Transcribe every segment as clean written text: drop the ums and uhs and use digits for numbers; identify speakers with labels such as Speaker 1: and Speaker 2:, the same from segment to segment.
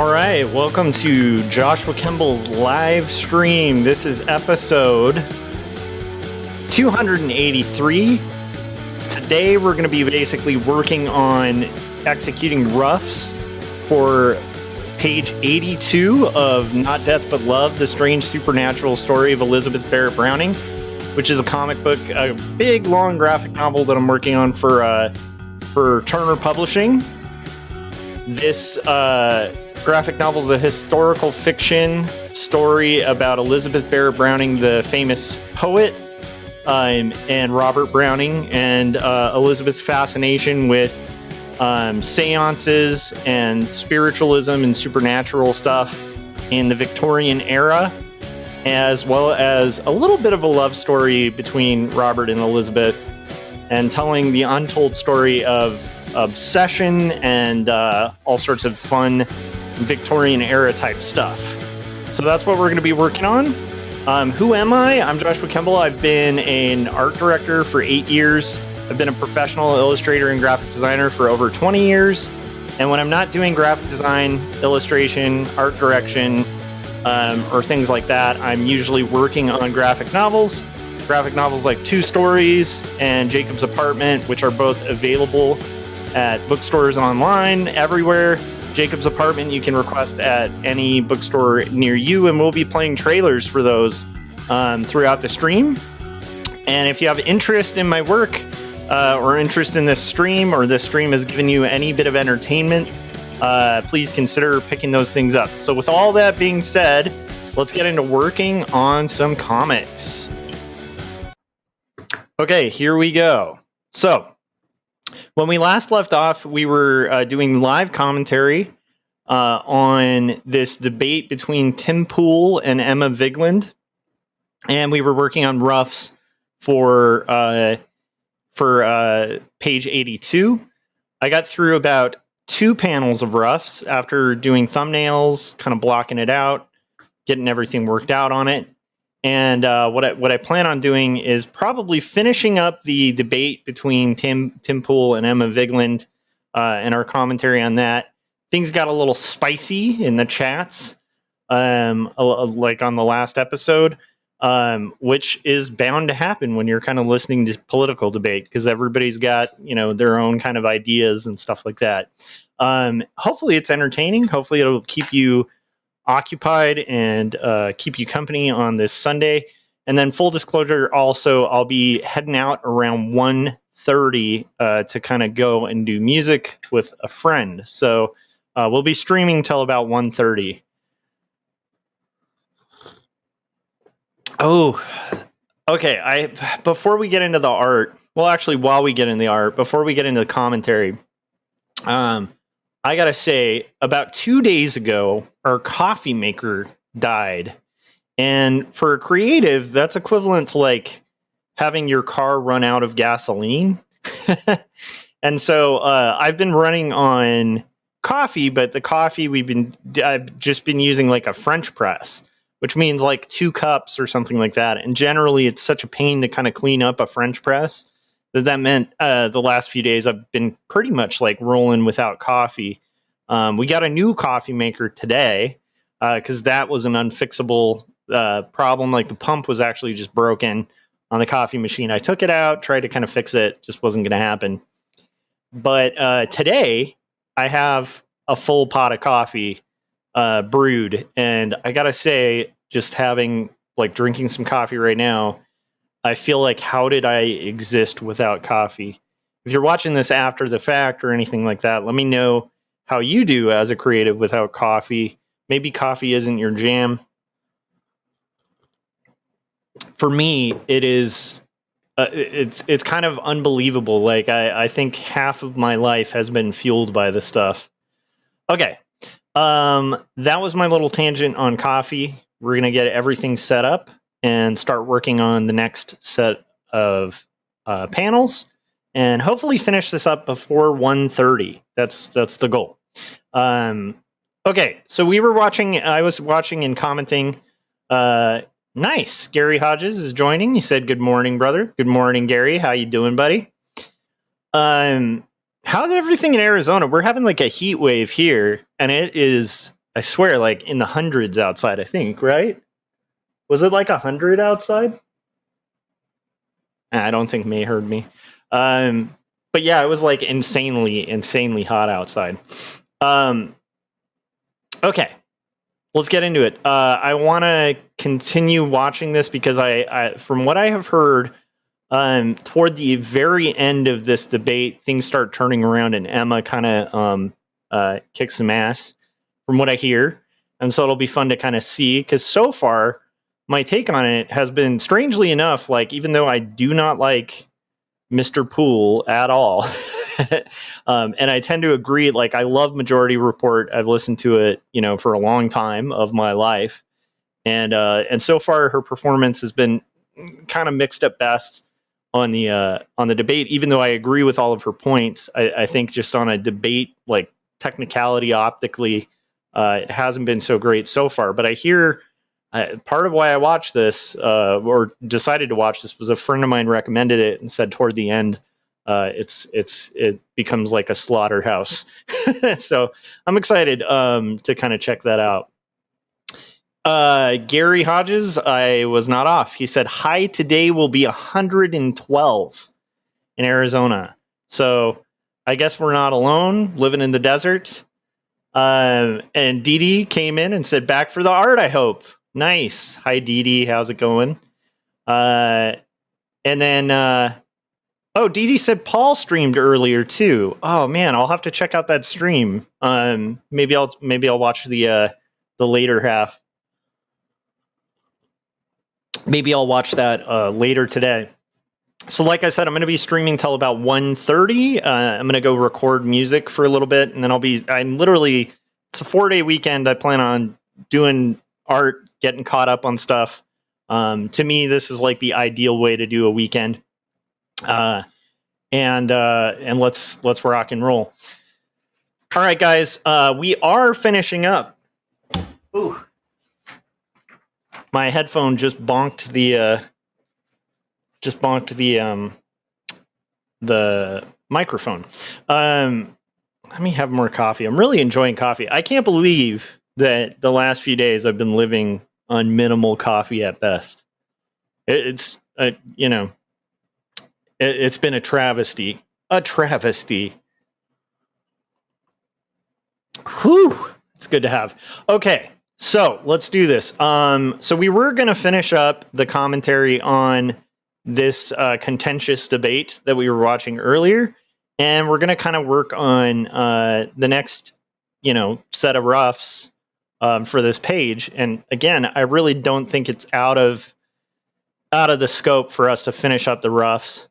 Speaker 1: All right, welcome to Joshua Kemble's live stream. This is episode 283. Today we're going to be basically working on executing roughs for page 82 of Not Death But Love, the strange supernatural story of Elizabeth Barrett Browning, which is a comic book, a big, long graphic novel that I'm working on for Turner Publishing. This graphic novel is a historical fiction story about Elizabeth Barrett Browning, the famous poet, and Robert Browning, and Elizabeth's fascination with seances and spiritualism and supernatural stuff in the Victorian era, as well as a little bit of a love story between Robert and Elizabeth, and telling the untold story of obsession and all sorts of fun Victorian era type stuff. So that's what we're going to be working on. Who am I? I'm Joshua Kemble. I've been an art director for 8 years. I've been a professional illustrator and graphic designer for over 20 years. And when I'm not doing graphic design, illustration, art direction, or things like that, I'm usually working on graphic novels like Two Stories and Jacob's Apartment, which are both available at bookstores online everywhere. Jacob's Apartment you can request at any bookstore near you, and we'll be playing trailers for those throughout the stream. And if you have interest in my work or interest in this stream, or this stream has given you any bit of entertainment, please consider picking those things up. So with all that being said, let's get into working on some comics. Okay, here we go. So when we last left off, we were doing live commentary on this debate between Tim Pool and Emma Vigeland, and we were working on roughs for page 82. I got through about 2 panels of roughs after doing thumbnails, kind of blocking it out, getting everything worked out on it. And what I plan on doing is probably finishing up the debate between Tim Pool and Emma Vigeland and our commentary on that. Things got a little spicy in the chats, like on the last episode, which is bound to happen when you're kind of listening to political debate, because everybody's got, their own kind of ideas and stuff like that. Hopefully it's entertaining. Hopefully it'll keep you occupied and keep you company on this Sunday. And then full disclosure, also I'll be heading out around 1:30 to kind of go and do music with a friend. So we'll be streaming till about 1:30. Oh, okay. Before we get into the art, while we get into the art, before we get into the commentary, I gotta say, about 2 days ago, our coffee maker died. And for a creative, that's equivalent to like having your car run out of gasoline. And so I've been running on coffee, but the coffee I've just been using like a French press, which means like 2 cups or something like that. And generally it's such a pain to kind of clean up a French press that meant the last few days I've been pretty much like rolling without coffee. We got a new coffee maker today because that was an unfixable problem. Like the pump was actually just broken on the coffee machine. I took it out, tried to kind of fix it, just wasn't going to happen. But today I have a full pot of coffee brewed, and I gotta say, just drinking some coffee right now, I feel like, how did I exist without coffee? If you're watching this after the fact or anything like that, let me know how you do as a creative without coffee. Maybe coffee isn't your jam. For me, it is. It's kind of unbelievable. Like I think half of my life has been fueled by this stuff. Okay, that was my little tangent on coffee. We're gonna get everything set up and start working on the next set of panels, and hopefully finish this up before 1:30. That's the goal. Okay, so I was watching and commenting. Nice. Gary Hodges is joining. He said, "Good morning, brother." Good morning, Gary. How you doing, buddy? How's everything in Arizona? We're having like a heat wave here, and it is I swear, like in the hundreds outside, I think, right? Was it like 100 outside? I don't think May heard me. But yeah, it was like insanely hot outside. Okay, let's get into it. I want to continue watching this because I, from what I have heard, toward the very end of this debate, things start turning around, and Emma kind of kicks some ass, from what I hear, and so it'll be fun to kind of see. Because so far, my take on it has been, strangely enough, like even though I do not like Mr. Poole at all. And I tend to agree. Like, I love Majority Report. I've listened to it, for a long time of my life, and so far her performance has been kind of mixed at best on the debate. Even though I agree with all of her points, I think just on a debate, like technicality, optically, it hasn't been so great so far. But I hear. Part of why I watched this, or decided to watch this, was a friend of mine recommended it and said toward the end, it becomes like a slaughterhouse. So I'm excited to kind of check that out. Gary Hodges, I was not off. He said high today will be 112 in Arizona. So I guess we're not alone living in the desert. And Dee Dee came in and said, back for the art, I hope. Nice. Hi, Dee Dee. How's it going? And then, Dee Dee said Paul streamed earlier too. Oh man, I'll have to check out that stream. Maybe I'll watch the later half. Maybe I'll watch that later today. So like I said, I'm going to be streaming till about 1:30. I'm going to go record music for a little bit, and then it's a 4-day weekend. I plan on doing art, getting caught up on stuff. To me, this is like the ideal way to do a weekend. And let's rock and roll. All right, guys, we are finishing up. Ooh, my headphone just bonked the microphone. Let me have more coffee. I'm really enjoying coffee. I can't believe that the last few days I've been living on minimal coffee at best. It's been a travesty. Whew. It's good to have. Okay, so let's do this. So we were going to finish up the commentary on this contentious debate that we were watching earlier, and we're going to kind of work on the next, set of roughs for this page. And again, I really don't think it's out of the scope for us to finish up the roughs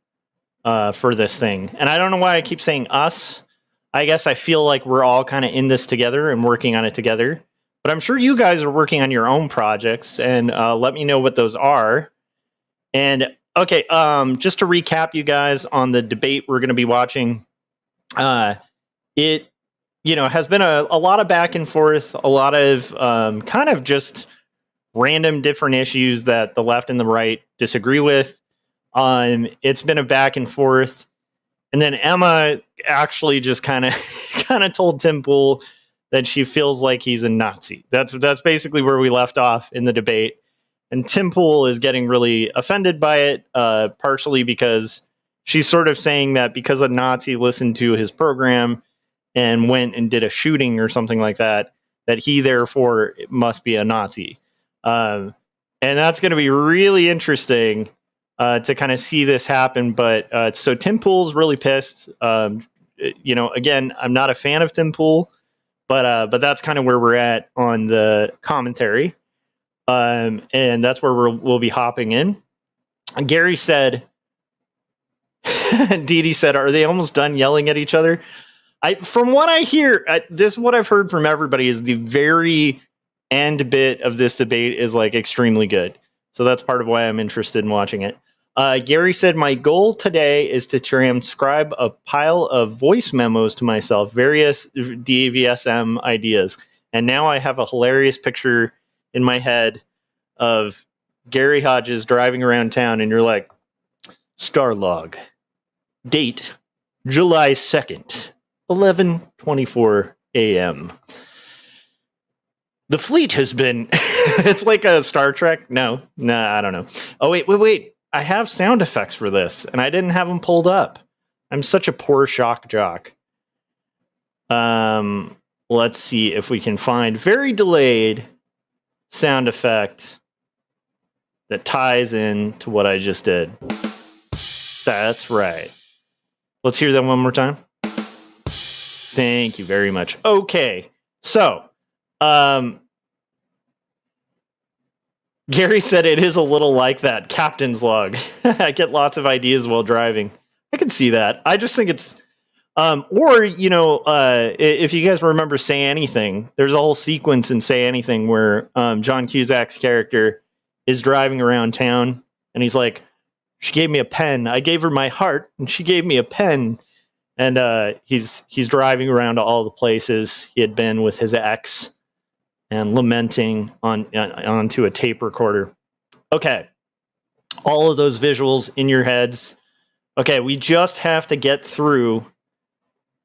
Speaker 1: for this thing. And I don't know why I keep saying us. I guess I feel like we're all kind of in this together and working on it together. But I'm sure you guys are working on your own projects, and let me know what those are. And okay, just to recap, you guys, on the debate we're going to be watching, it has been a lot of back and forth, a lot of kind of just random different issues that the left and the right disagree with. It's been a back and forth, and then Emma actually just kind of told Tim Pool that she feels like he's a Nazi. That's basically where we left off in the debate. And Tim Pool is getting really offended by it, partially because she's sort of saying that because a Nazi listened to his program and went and did a shooting or something like that, that he therefore must be a Nazi. And that's going to be really interesting to kind of see this happen. But so Tim Pool's really pissed. Again, I'm not a fan of Tim Pool, but that's kind of where we're at on the commentary. And that's where we'll be hopping in. Gary said, Dee Dee said, are they almost done yelling at each other? From what I hear, what I've heard from everybody is the very end bit of this debate is like extremely good. So that's part of why I'm interested in watching it. Gary said, my goal today is to transcribe a pile of voice memos to myself, various DAVSM ideas. And now I have a hilarious picture in my head of Gary Hodges driving around town, and you're like, Starlog, date July 2nd, 11:24 a.m. The fleet has been. It's like a Star Trek. No, I don't know. Oh wait. I have sound effects for this, and I didn't have them pulled up. I'm such a poor shock jock. Let's see if we can find very delayed sound effect that ties in to what I just did. That's right. Let's hear that one more time. Thank you very much. Okay, so Gary said it is a little like that captain's log. I get lots of ideas while driving. I can see that. I just think it's, or, if you guys remember Say Anything, there's a whole sequence in Say Anything where John Cusack's character is driving around town and he's like, she gave me a pen. I gave her my heart and she gave me a pen. And he's driving around to all the places he had been with his ex and lamenting onto a tape recorder. Okay. All of those visuals in your heads. Okay, we just have to get through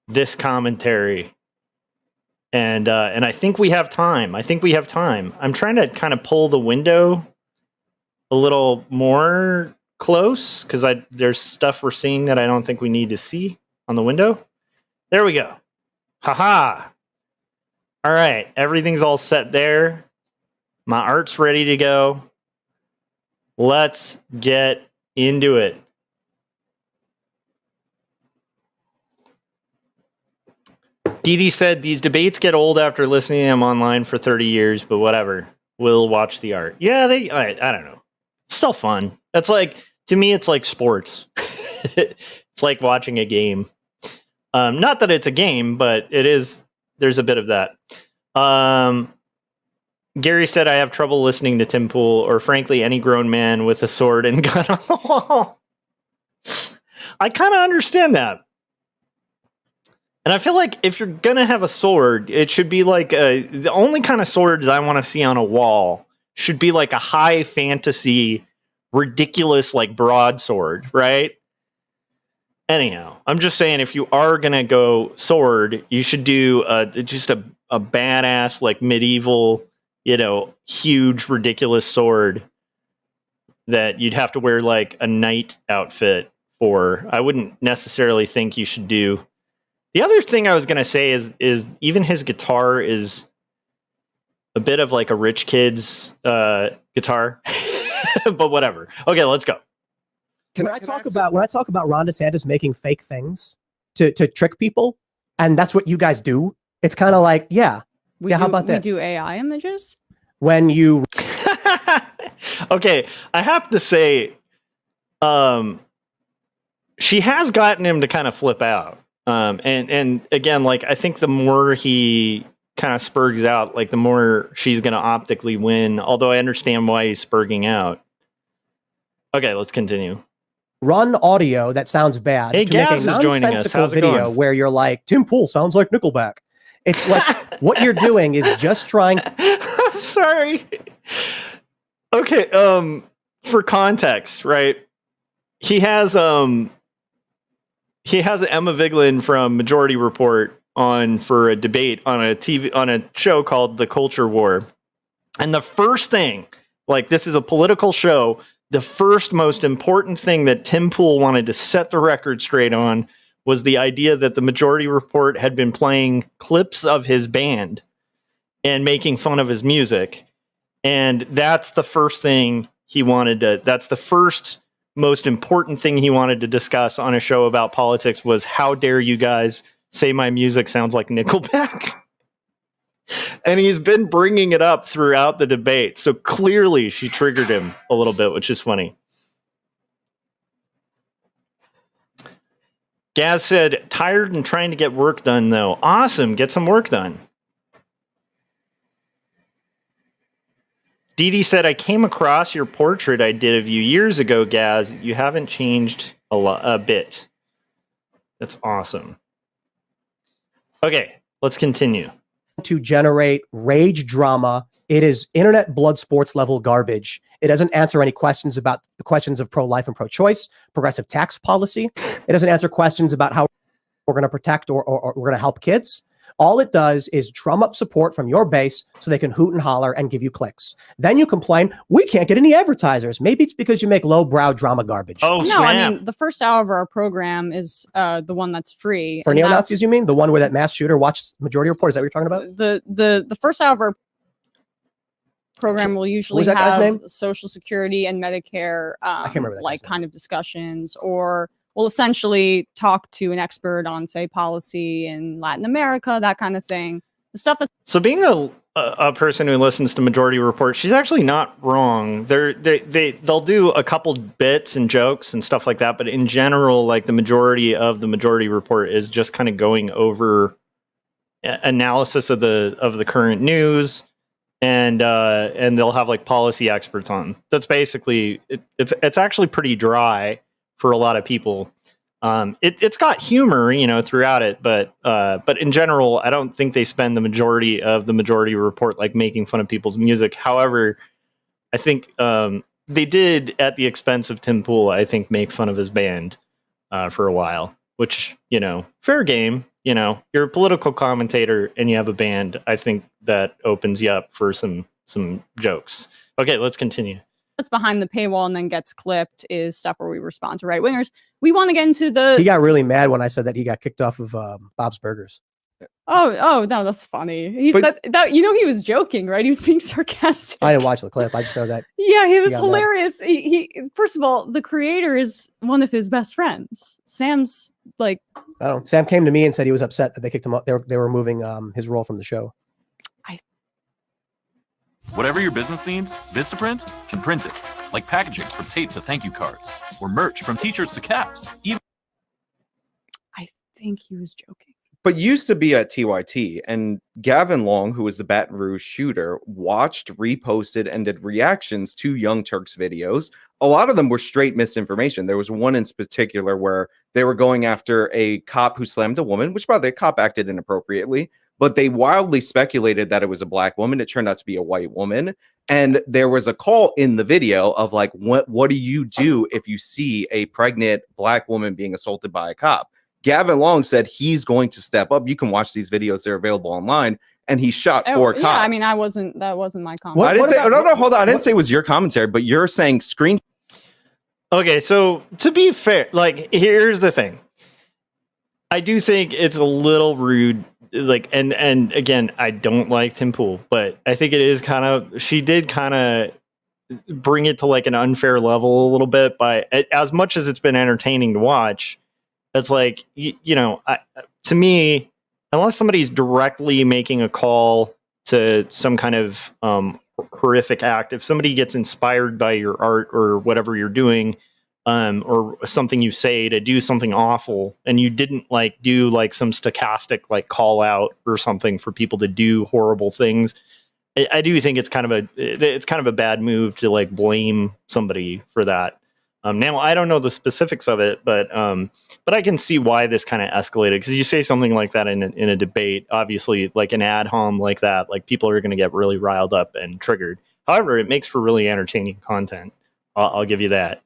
Speaker 1: this commentary. And I think we have time. I'm trying to kind of pull the window a little more close because there's stuff we're seeing that I don't think we need to see on the window. There we go. Haha. All right, everything's all set there. My art's ready to go. Let's get into it. Dee Dee said, these debates get old after listening to them online for 30 years, but whatever. We'll watch the art. Yeah, I don't know. It's still fun. That's like, to me, it's like sports. It's like watching a game. Not that it's a game, but it is. There's a bit of that. Gary said, I have trouble listening to Tim Pool or frankly any grown man with a sword and gun on the wall. I kind of understand that. And I feel like if you're going to have a sword, it should be like the only kind of swords I want to see on a wall should be like a high fantasy, ridiculous, like broadsword, right? Anyhow, I'm just saying if you are going to go sword, you should do just a badass, like medieval, huge, ridiculous sword that you'd have to wear like a knight outfit for. I wouldn't necessarily think you should do. The other thing I was going to say is even his guitar is a bit of like a rich kid's guitar, but whatever. Okay, let's go.
Speaker 2: When I talk about Ron DeSantis making fake things to trick people, and that's what you guys do, it's kind of like, how about that?
Speaker 3: We do AI images?
Speaker 2: When you...
Speaker 1: Okay, I have to say, she has gotten him to kind of flip out. And again, like, I think the more he kind of spurgs out, like, the more she's going to optically win, although I understand why he's spurging out. Okay, let's continue.
Speaker 2: Run audio that sounds bad
Speaker 1: to
Speaker 2: make a nonsensical video where you're like, Tim Pool sounds like Nickelback. It's like what you're doing is just trying.
Speaker 1: I'm sorry. Okay, for context, right? He has Emma Vigeland from Majority Report on for a debate on a show called The Culture War. And the first thing, like, this is a political show, the first most important thing that Tim Pool wanted to set the record straight on was the idea that the Majority Report had been playing clips of his band and making fun of his music. And that's the first thing that's the first most important thing he wanted to discuss on a show about politics was, how dare you guys say my music sounds like Nickelback? And he's been bringing it up throughout the debate. So clearly she triggered him a little bit, which is funny. Gaz said, tired and trying to get work done, though. Awesome. Get some work done. Dee Dee said, I came across your portrait I did of you years ago, Gaz. You haven't changed a bit. That's awesome. Okay, let's continue.
Speaker 2: To generate rage drama. It is internet blood sports level garbage. It doesn't answer any questions about the questions of pro-life and pro-choice, progressive tax policy. It doesn't answer questions about how we're going to protect or we're going to help kids. All it does is drum up support from your base so they can hoot and holler and give you clicks. Then you complain, we can't get any advertisers. Maybe it's because you make lowbrow drama garbage.
Speaker 1: Oh,
Speaker 3: No,
Speaker 1: snap.
Speaker 3: I mean, the first hour of our program is the one that's free.
Speaker 2: For
Speaker 3: and
Speaker 2: neo-Nazis, you mean? The one where that mass shooter watched Majority Report? Is that what you're talking about?
Speaker 3: The first hour of our program will usually
Speaker 2: that guy's
Speaker 3: have
Speaker 2: name?
Speaker 3: Social Security and Medicare
Speaker 2: can't remember that
Speaker 3: like
Speaker 2: guy's
Speaker 3: kind of discussions, or we'll essentially talk to an expert on, say, policy in Latin America, that kind of thing. The stuff that
Speaker 1: So being a person who listens to Majority Report, she's actually not wrong. They'll do a couple bits and jokes and stuff like that, but in general, like the majority of the Majority Report is just kind of going over analysis of the current news, and they'll have like policy experts on. That's basically it's actually pretty dry for a lot of people. It's got humor, throughout it, but in general, I don't think they spend the majority of the Majority Report like making fun of people's music. However, I think they did, at the expense of Tim Pool, I think, make fun of his band for a while, which, fair game. You're a political commentator and you have a band. I think that opens you up for some jokes. Okay, let's continue.
Speaker 3: that's behind the paywall and then gets clipped is stuff where we respond to right wingers. We want to get into the.
Speaker 2: He got really mad when I said that he got kicked off of Bob's Burgers.
Speaker 3: Oh no, that's funny. He was joking, right? He was being sarcastic.
Speaker 2: I didn't watch the clip. I just know that.
Speaker 3: Yeah, he was
Speaker 2: got
Speaker 3: hilarious. He first of all, the creator is one of his best friends. Sam's like.
Speaker 2: I don't know. Sam came to me and said he was upset that they kicked him up. They were removing his role from the show.
Speaker 4: Whatever your business needs, Vistaprint can print it. Like packaging from tape to thank you cards, or merch from t-shirts to caps.
Speaker 3: I think he was joking.
Speaker 5: But used to be at TYT, and Gavin Long, who was the Baton Rouge shooter, watched, reposted, and did reactions to Young Turks videos. A lot of them were straight misinformation. There was one in particular where they were going after a cop who slammed a woman, which, by the way, the cop acted inappropriately, but they wildly speculated that it was a black woman. It turned out to be a white woman. And there was a call in the video of like, what do you do if you see a pregnant black woman being assaulted by a cop? Gavin Long said he's going to step up. You can watch these videos; they're available online. And he shot 4 cops.
Speaker 3: Yeah, I mean, that wasn't my comment.
Speaker 5: I didn't say. Hold on. I didn't say it was your commentary, but you're saying screen.
Speaker 1: Okay, so to be fair, like here's the thing. I do think it's a little rude. Like, and again, I don't like Tim Pool, but I think it is she did kind of bring it to like an unfair level a little bit by, as much as it's been entertaining to watch. It's like, to me, unless somebody's directly making a call to some kind of horrific act, if somebody gets inspired by your art or whatever you're doing, or something you say to do something awful, and you didn't like do like some stochastic like call out or something for people to do horrible things, I do think it's kind of a bad move to like blame somebody for that. Now I don't know the specifics of it, but I can see why this kind of escalated, because you say something like that in a debate, obviously like an ad hom like that, like people are going to get really riled up and triggered. However, it makes for really entertaining content. I'll give you that.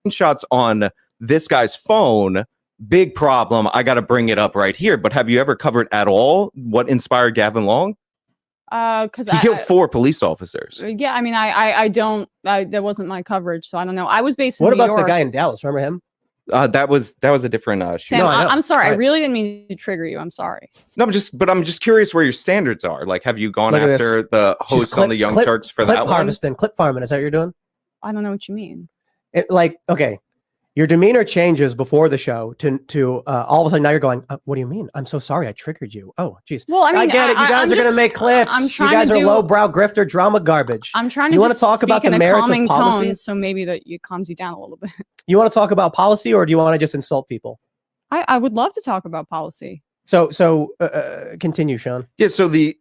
Speaker 5: Shots on this guy's phone, big problem. I got to bring it up right here. But have you ever covered at all what inspired Gavin Long?
Speaker 3: Because
Speaker 5: he killed 4 police officers.
Speaker 3: Yeah, I mean, I don't. That wasn't my coverage, so I don't know. I was based in
Speaker 2: What
Speaker 3: New
Speaker 2: about
Speaker 3: York.
Speaker 2: the guy in Dallas? Remember him?
Speaker 5: That was a different shooter.
Speaker 3: Sam,
Speaker 2: No, I know.
Speaker 3: I'm sorry. I
Speaker 2: Right.
Speaker 3: really didn't mean to trigger you. I'm sorry.
Speaker 5: No, I'm just curious where your standards are. Like, have you gone
Speaker 2: Look at
Speaker 5: after the host on the Young Turks for
Speaker 2: clip
Speaker 5: that one?
Speaker 2: harvesting, clip farming? Is that what you're doing?
Speaker 3: I don't know what you mean.
Speaker 2: Okay, your demeanor changes before the show to all of a sudden now you're going, what do you mean? I'm so sorry I triggered you. Oh, geez.
Speaker 3: Well, I mean,
Speaker 2: I get it. You guys are going to make clips.
Speaker 3: I'm
Speaker 2: You
Speaker 3: trying
Speaker 2: guys
Speaker 3: to
Speaker 2: are
Speaker 3: do-
Speaker 2: lowbrow grifter drama garbage.
Speaker 3: I'm trying to.
Speaker 2: You wanna
Speaker 3: just
Speaker 2: talk about
Speaker 3: speak
Speaker 2: the
Speaker 3: in a
Speaker 2: merits of
Speaker 3: calming
Speaker 2: policy?
Speaker 3: tone, so maybe that it calms you down a little bit.
Speaker 2: You want to talk about policy, or do you want to just insult people?
Speaker 3: I would love to talk about policy.
Speaker 2: So continue, Sean.
Speaker 5: Yeah. So if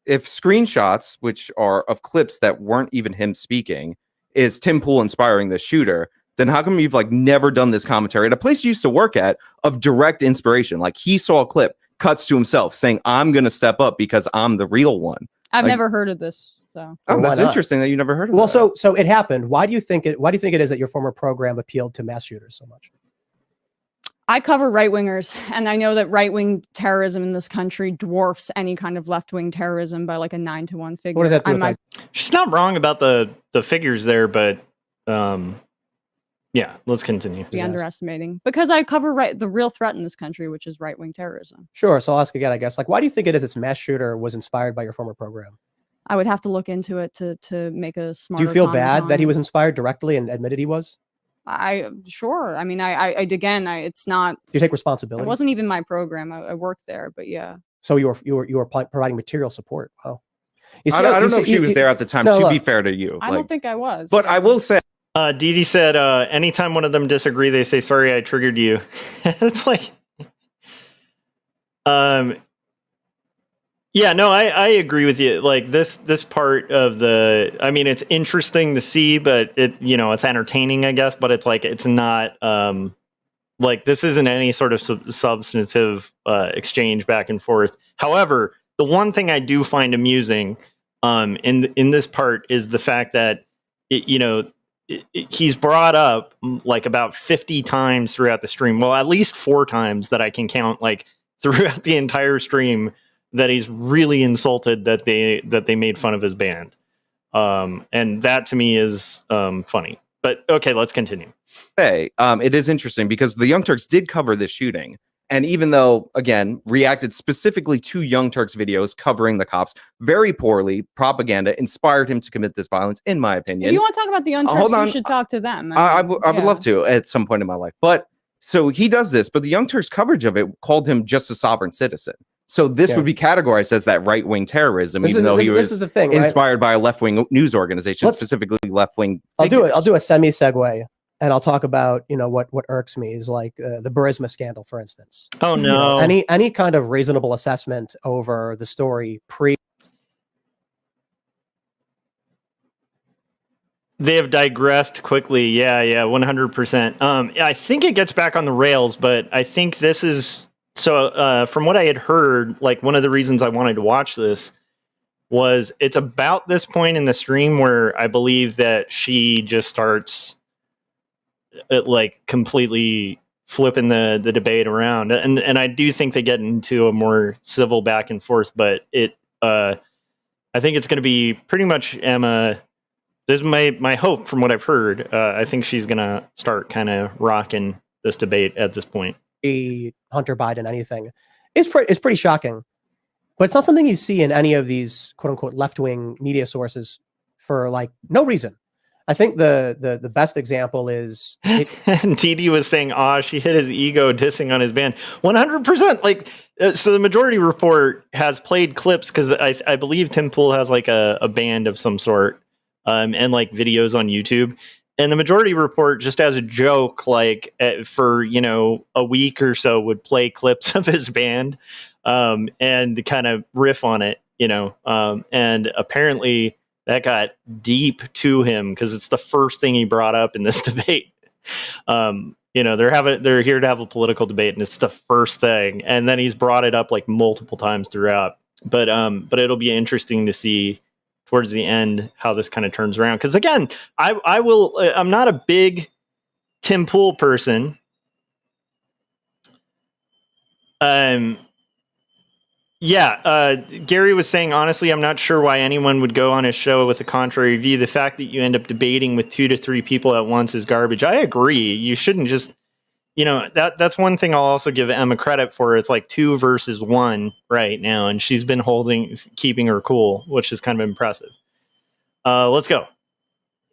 Speaker 5: screenshots, which are of clips that weren't even him speaking, is Tim Pool inspiring the shooter, then how come you've like never done this commentary at a place you used to work at of direct inspiration? Like he saw a clip, cuts to himself saying, "I'm going to step up because I'm the real one."
Speaker 3: I've
Speaker 5: Like-
Speaker 3: never heard of this. So
Speaker 5: Oh,
Speaker 2: Well,
Speaker 5: that's
Speaker 2: why not?
Speaker 5: interesting that you never heard of
Speaker 2: Well,
Speaker 5: that.
Speaker 2: so it happened. Why do you think it is that your former program appealed to mass shooters so much?
Speaker 3: I cover right wingers, and I know that right wing terrorism in this country dwarfs any kind of left wing terrorism by like a 9-to-1 figure.
Speaker 2: What does that do with
Speaker 3: I
Speaker 1: She's not wrong about the figures there, but yeah, let's continue.
Speaker 3: be underestimating because I cover the real threat in this country, which is right wing terrorism.
Speaker 2: Sure. So I'll ask again, I guess. Like, why do you think it is this mass shooter was inspired by your former program?
Speaker 3: I would have to look into it to make a smart.
Speaker 2: Do you feel bad that he was inspired directly and admitted he was?
Speaker 3: Sure. I mean, it's not.
Speaker 2: Do you take responsibility?
Speaker 3: It wasn't even my program. I worked there, but yeah.
Speaker 2: So you were providing material support. Wow. You see,
Speaker 5: I don't know if she was there at the time.
Speaker 2: No,
Speaker 5: to
Speaker 2: look,
Speaker 5: be fair to you,
Speaker 3: I don't think I was.
Speaker 5: But I will say,
Speaker 1: Dee Dee said, anytime one of them disagree, they say, sorry, I triggered you. It's like, yeah, no, I agree with you. Like this part of I mean, it's interesting to see, but it's entertaining, I guess, but it's like, it's not, like this isn't any sort of substantive, exchange back and forth. However, the one thing I do find amusing, in this part is the fact that, he's brought up like about 50 times throughout the stream. Well, at least 4 times that I can count, like throughout the entire stream, that he's really insulted that they made fun of his band. And that to me is funny. But okay, let's continue.
Speaker 5: It is interesting because the Young Turks did cover this shooting. And even though, again, reacted specifically to Young Turks videos covering the cops very poorly, propaganda inspired him to commit this violence, in my opinion.
Speaker 3: If you want to talk about the Young Turks, you should talk to them.
Speaker 5: I would love to at some point in my life. But so he does this, but the Young Turks coverage of it called him just a sovereign citizen. So this would be categorized as that right-wing terrorism, even though he was
Speaker 2: the thing,
Speaker 5: inspired by a left-wing news organization, specifically left-wing.
Speaker 2: I'll do a semi-segue. And I'll talk about, what irks me is like the Burisma scandal, for instance.
Speaker 1: Oh no!
Speaker 2: Any kind of reasonable assessment over the story
Speaker 1: They have digressed quickly. Yeah, 100%. I think it gets back on the rails, but I think this is so. From what I had heard, like one of the reasons I wanted to watch this was it's about this point in the stream where I believe that she just starts like completely flipping the debate around, and I do think they get into a more civil back and forth, but I think it's going to be pretty much Emma. This is my hope from what I've heard. I think she's going to start kind of rocking this debate at this point.
Speaker 2: Hunter Biden anything is pretty shocking, but it's not something you see in any of these quote unquote left-wing media sources for like no reason. I think the best example is
Speaker 1: TD was saying, she hit his ego dissing on his band. 100%. Like, so the Majority Report has played clips because I believe Tim Pool has like a band of some sort, and like videos on YouTube. And the Majority Report, just as a joke, like for a week or so, would play clips of his band, and kind of riff on it, and apparently that got deep to him because it's the first thing he brought up in this debate. They're here to have a political debate, and it's the first thing. And then he's brought it up like multiple times throughout. But it'll be interesting to see towards the end how this kind of turns around. Because again, I'm not a big Tim Pool person. Gary was saying, honestly, I'm not sure why anyone would go on his show with a contrary view. The fact that you end up debating with 2 to 3 people at once is garbage. I agree. You shouldn't just, that's one thing I'll also give Emma credit for. It's like 2 versus 1 right now. And she's been keeping her cool, which is kind of impressive. Let's go.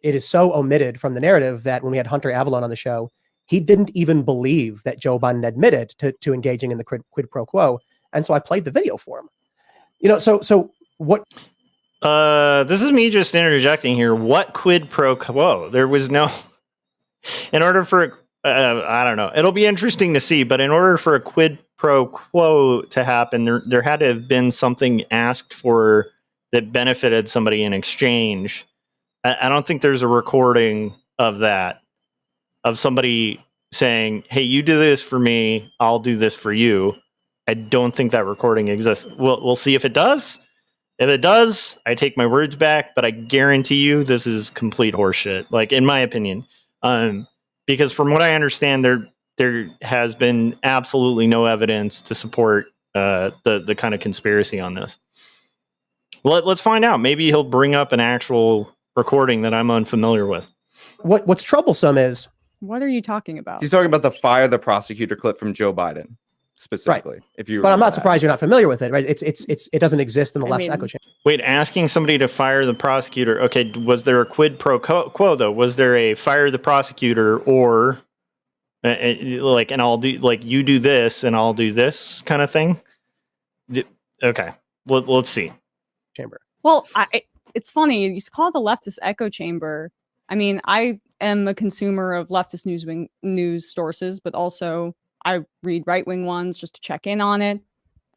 Speaker 2: It is so omitted from the narrative that when we had Hunter Avalon on the show, he didn't even believe that Joe Biden admitted to engaging in the quid pro quo. And so I played the video for him. So what?
Speaker 1: This is me just interjecting here. What quid pro quo? There was no. In order for, I don't know. It'll be interesting to see. But in order for a quid pro quo to happen, there had to have been something asked for that benefited somebody in exchange. I don't think there's a recording of that, of somebody saying, "Hey, you do this for me, I'll do this for you." I don't think that recording exists. We'll see if it does. If it does, I take my words back, but I guarantee you this is complete horseshit, like in my opinion. Because from what I understand, there has been absolutely no evidence to support the kind of conspiracy on this. Let's find out. Maybe he'll bring up an actual recording that I'm unfamiliar with.
Speaker 2: What's troublesome is
Speaker 3: What are you talking about?
Speaker 5: He's talking about the fire the prosecutor clip from Joe Biden specifically. If you,
Speaker 2: but I'm
Speaker 5: remember
Speaker 2: not
Speaker 5: that.
Speaker 2: surprised you're not familiar with it, right? It doesn't exist in the
Speaker 3: I
Speaker 2: left's
Speaker 3: mean-
Speaker 2: echo chamber.
Speaker 1: Wait, asking somebody to fire the prosecutor. Okay, was there a quid pro quo though? Was there a fire the prosecutor or like, and I'll do like you do this and I'll do this kind of thing? Okay, let's see.
Speaker 2: Chamber.
Speaker 3: Well, it's funny. You call it the leftist echo chamber. I mean, I am a consumer of leftist news sources, but also I read right-wing ones just to check in on it.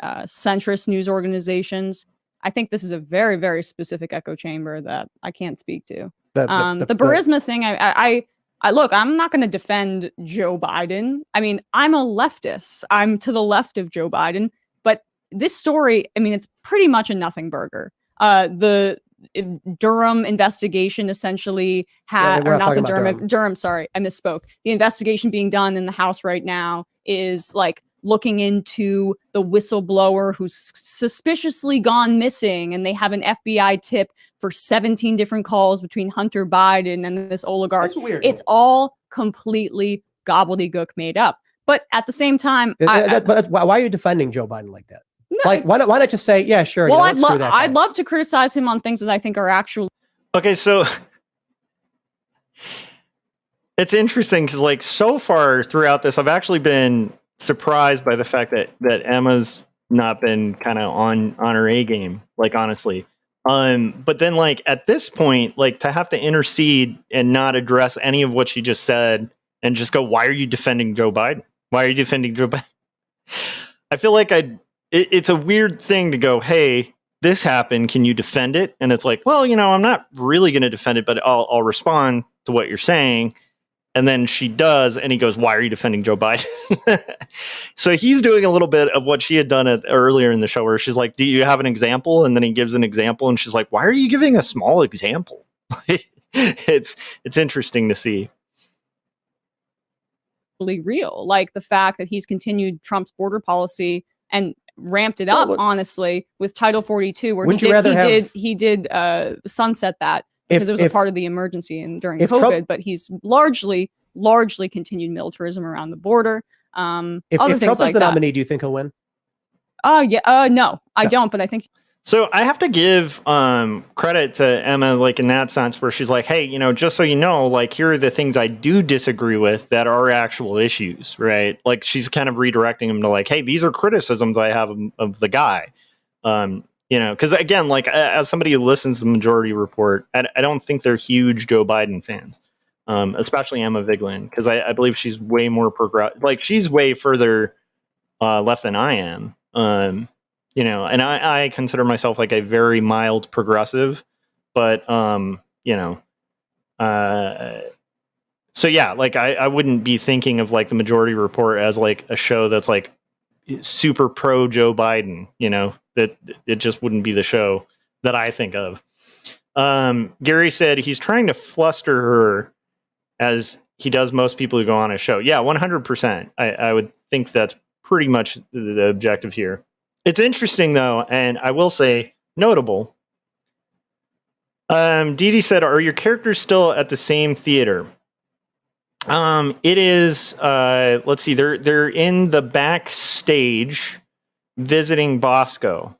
Speaker 3: Centrist news organizations. I think this is a very, very specific echo chamber that I can't speak to. The Burisma thing, I look, I'm not going to defend Joe Biden. I mean, I'm a leftist. I'm to the left of Joe Biden. But this story, I mean, it's pretty much a nothing burger. The Durham investigation essentially had, or not the Durham, sorry, I misspoke. The investigation being done in the House right now is like looking into the whistleblower who's suspiciously gone missing, and they have an FBI tip for 17 different calls between Hunter Biden and this oligarch.
Speaker 2: That's weird.
Speaker 3: It's all completely gobbledygook made up. But at the same time,
Speaker 2: but why are you defending Joe Biden like that?
Speaker 3: no,
Speaker 2: Like, why not just say, yeah, sure.
Speaker 3: well,
Speaker 2: you know, screw that guy.
Speaker 3: I'd love to criticize him on things that I think are actually.
Speaker 1: Okay, so it's interesting because, like, so far throughout this, I've actually been surprised by the fact that Emma's not been kind of on her A game. Like, honestly, but then, like, at this point, like, to have to intercede and not address any of what she just said and just go, "Why are you defending Joe Biden? Why are you defending Joe Biden?" I feel like it's a weird thing to go, "Hey, this happened. Can you defend it?" And it's like, well, you know, I'm not really going to defend it, but I'll respond to what you're saying. And then she does, and he goes, "Why are you defending Joe Biden?" So he's doing a little bit of what she had done earlier in the show, where she's like, "Do you have an example?" And then he gives an example, and she's like, "Why are you giving a small example?" It's interesting to see.
Speaker 3: Real, like the fact that he's continued Trump's border policy and ramped it up, honestly, with Title 42, where he did sunset that because it was a part of the emergency and during COVID. But he's largely continued militarism around the border.
Speaker 2: If Trump is the nominee, do you think he'll win?
Speaker 3: No, I don't. But I think.
Speaker 1: So I have to give credit to Emma, like, in that sense, where she's like, "Hey, you know, just so you know, like, here are the things I do disagree with that are actual issues," right? Like, she's kind of redirecting him to like, "Hey, these are criticisms I have of the guy." You know, because again, like, as somebody who listens to the Majority Report, I don't think they're huge Joe Biden fans, especially Emma Vigeland, because I believe she's way more progressive. Like, she's way further left than I am. You know, and I consider myself like a very mild progressive, but you know, so yeah, like I wouldn't be thinking of like the Majority Report as like a show that's like super pro Joe Biden. You know, that it just wouldn't be the show that I think of. Gary said he's trying to fluster her as he does most people who go on a show. Yeah, 100%. I would think that's pretty much the objective here. It's interesting, though, and I will say notable. Dee Dee said, "Are your characters still at the same theater?" It is. Let's see. They're in the backstage visiting Bosco,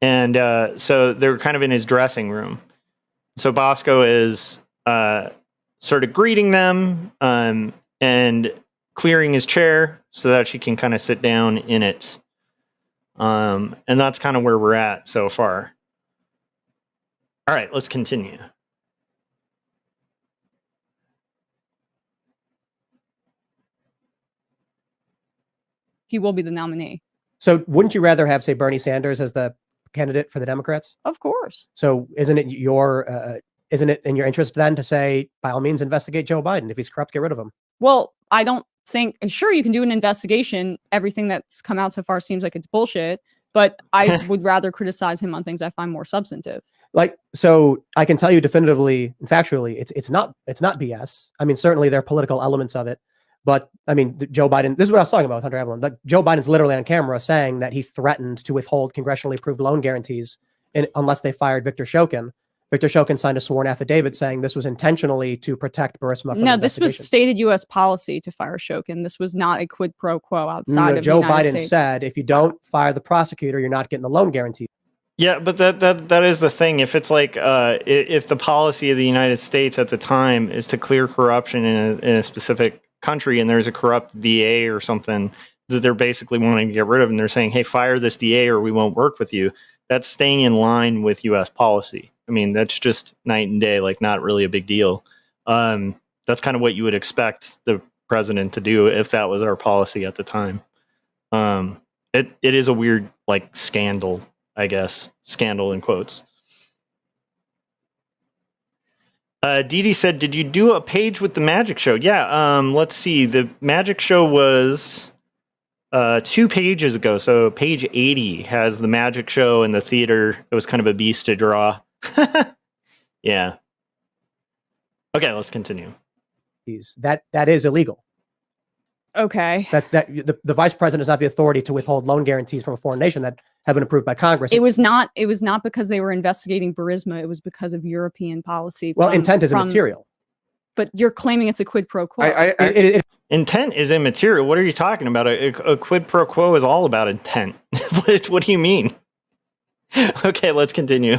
Speaker 1: and so they're kind of in his dressing room. So Bosco is sort of greeting them and clearing his chair so that she can kind of sit down in it. And that's kind of where we're at so far. All right, let's continue.
Speaker 3: He will be the nominee.
Speaker 2: So wouldn't you rather have, say, Bernie Sanders as the candidate for the Democrats?
Speaker 3: Of course.
Speaker 2: So isn't it in your interest then to say, by all means, investigate Joe Biden? If he's corrupt, get rid of him.
Speaker 3: Well, I don't think, sure, you can do an investigation. Everything that's come out so far seems like it's bullshit. but I would rather criticize him on things I find more substantive.
Speaker 2: Like, so I can tell you definitively and factually, it's not BS. I mean, certainly there are political elements of it, but I mean, Joe Biden, this is what I was talking about with Hunter Evelyn. Like, Joe Biden's literally on camera saying that he threatened to withhold congressionally approved loan guarantees unless they fired Victor Shokin. Victor Shokin signed a sworn affidavit saying this was intentionally to protect Burisma from
Speaker 3: No, this was
Speaker 2: investigations.
Speaker 3: stated U.S. policy to fire Shokin. This was not a quid pro quo outside of
Speaker 2: Joe
Speaker 3: the United
Speaker 2: Biden
Speaker 3: States.
Speaker 2: said, if you don't fire the prosecutor, you're not getting the loan guarantee.
Speaker 1: Yeah, but that is the thing. If it's like if the policy of the United States at the time is to clear corruption in a specific country, and there's a corrupt DA or something that they're basically wanting to get rid of, and they're saying, "Hey, fire this DA or we won't work with you," that's staying in line with U.S. policy. I mean, that's just night and day. Like, not really a big deal. That's kind of what you would expect the president to do if that was our policy at the time. It is a weird like scandal. I guess, scandal in quotes. Dee said, did you do a page with the magic show? Yeah, let's see. The magic show was 2 pages ago. So page 80 has the magic show in the theater. It was kind of a beast to draw. Yeah. Okay, let's continue.
Speaker 2: That is illegal.
Speaker 3: Okay.
Speaker 2: That the vice president does not have the authority to withhold loan guarantees from a foreign nation that have been approved by Congress.
Speaker 3: It was not because they were investigating Burisma. It was because of European policy.
Speaker 2: Well, intent is immaterial.
Speaker 3: But you're claiming it's a quid pro quo.
Speaker 1: Intent is immaterial. What are you talking about? A quid pro quo is all about intent. What do you mean? Okay, let's continue.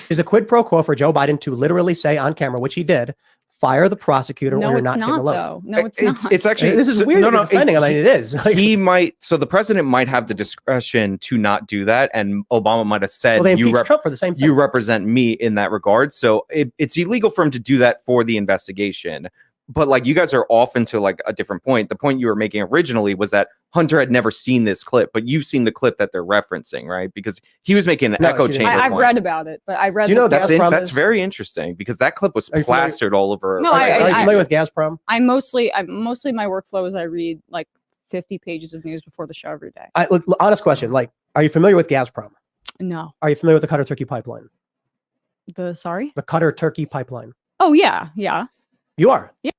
Speaker 2: Is a quid pro quo for Joe Biden to literally say on camera, which he did, fire the prosecutor or you're not getting the loans?
Speaker 3: No, it's not.
Speaker 5: It's actually,
Speaker 2: this is weird. No, defending. I mean, it is.
Speaker 5: He might. So the president might have the discretion to not do that, and Obama might have said,
Speaker 2: well, they impeached Trump for the same thing.
Speaker 5: You represent me in that regard. So it's illegal for him to do that for the investigation. But like, you guys are off into like a different point. The point you were making originally was that Hunter had never seen this clip, but you've seen the clip that they're referencing, right? Because he was making an echo chamber.
Speaker 3: I've read about it, but I read.
Speaker 2: Do you know
Speaker 5: that's very interesting because that clip was plastered all over.
Speaker 3: No,
Speaker 2: are you familiar with Gazprom?
Speaker 3: I'm mostly my workflow is I read like 50 pages of news before the show every day.
Speaker 2: Look, honest question. Like, are you familiar with Gazprom?
Speaker 3: No.
Speaker 2: Are you familiar with the Qatar-Turkey pipeline?
Speaker 3: The
Speaker 2: Qatar-Turkey pipeline.
Speaker 3: Oh yeah.
Speaker 2: You are.
Speaker 3: Yeah.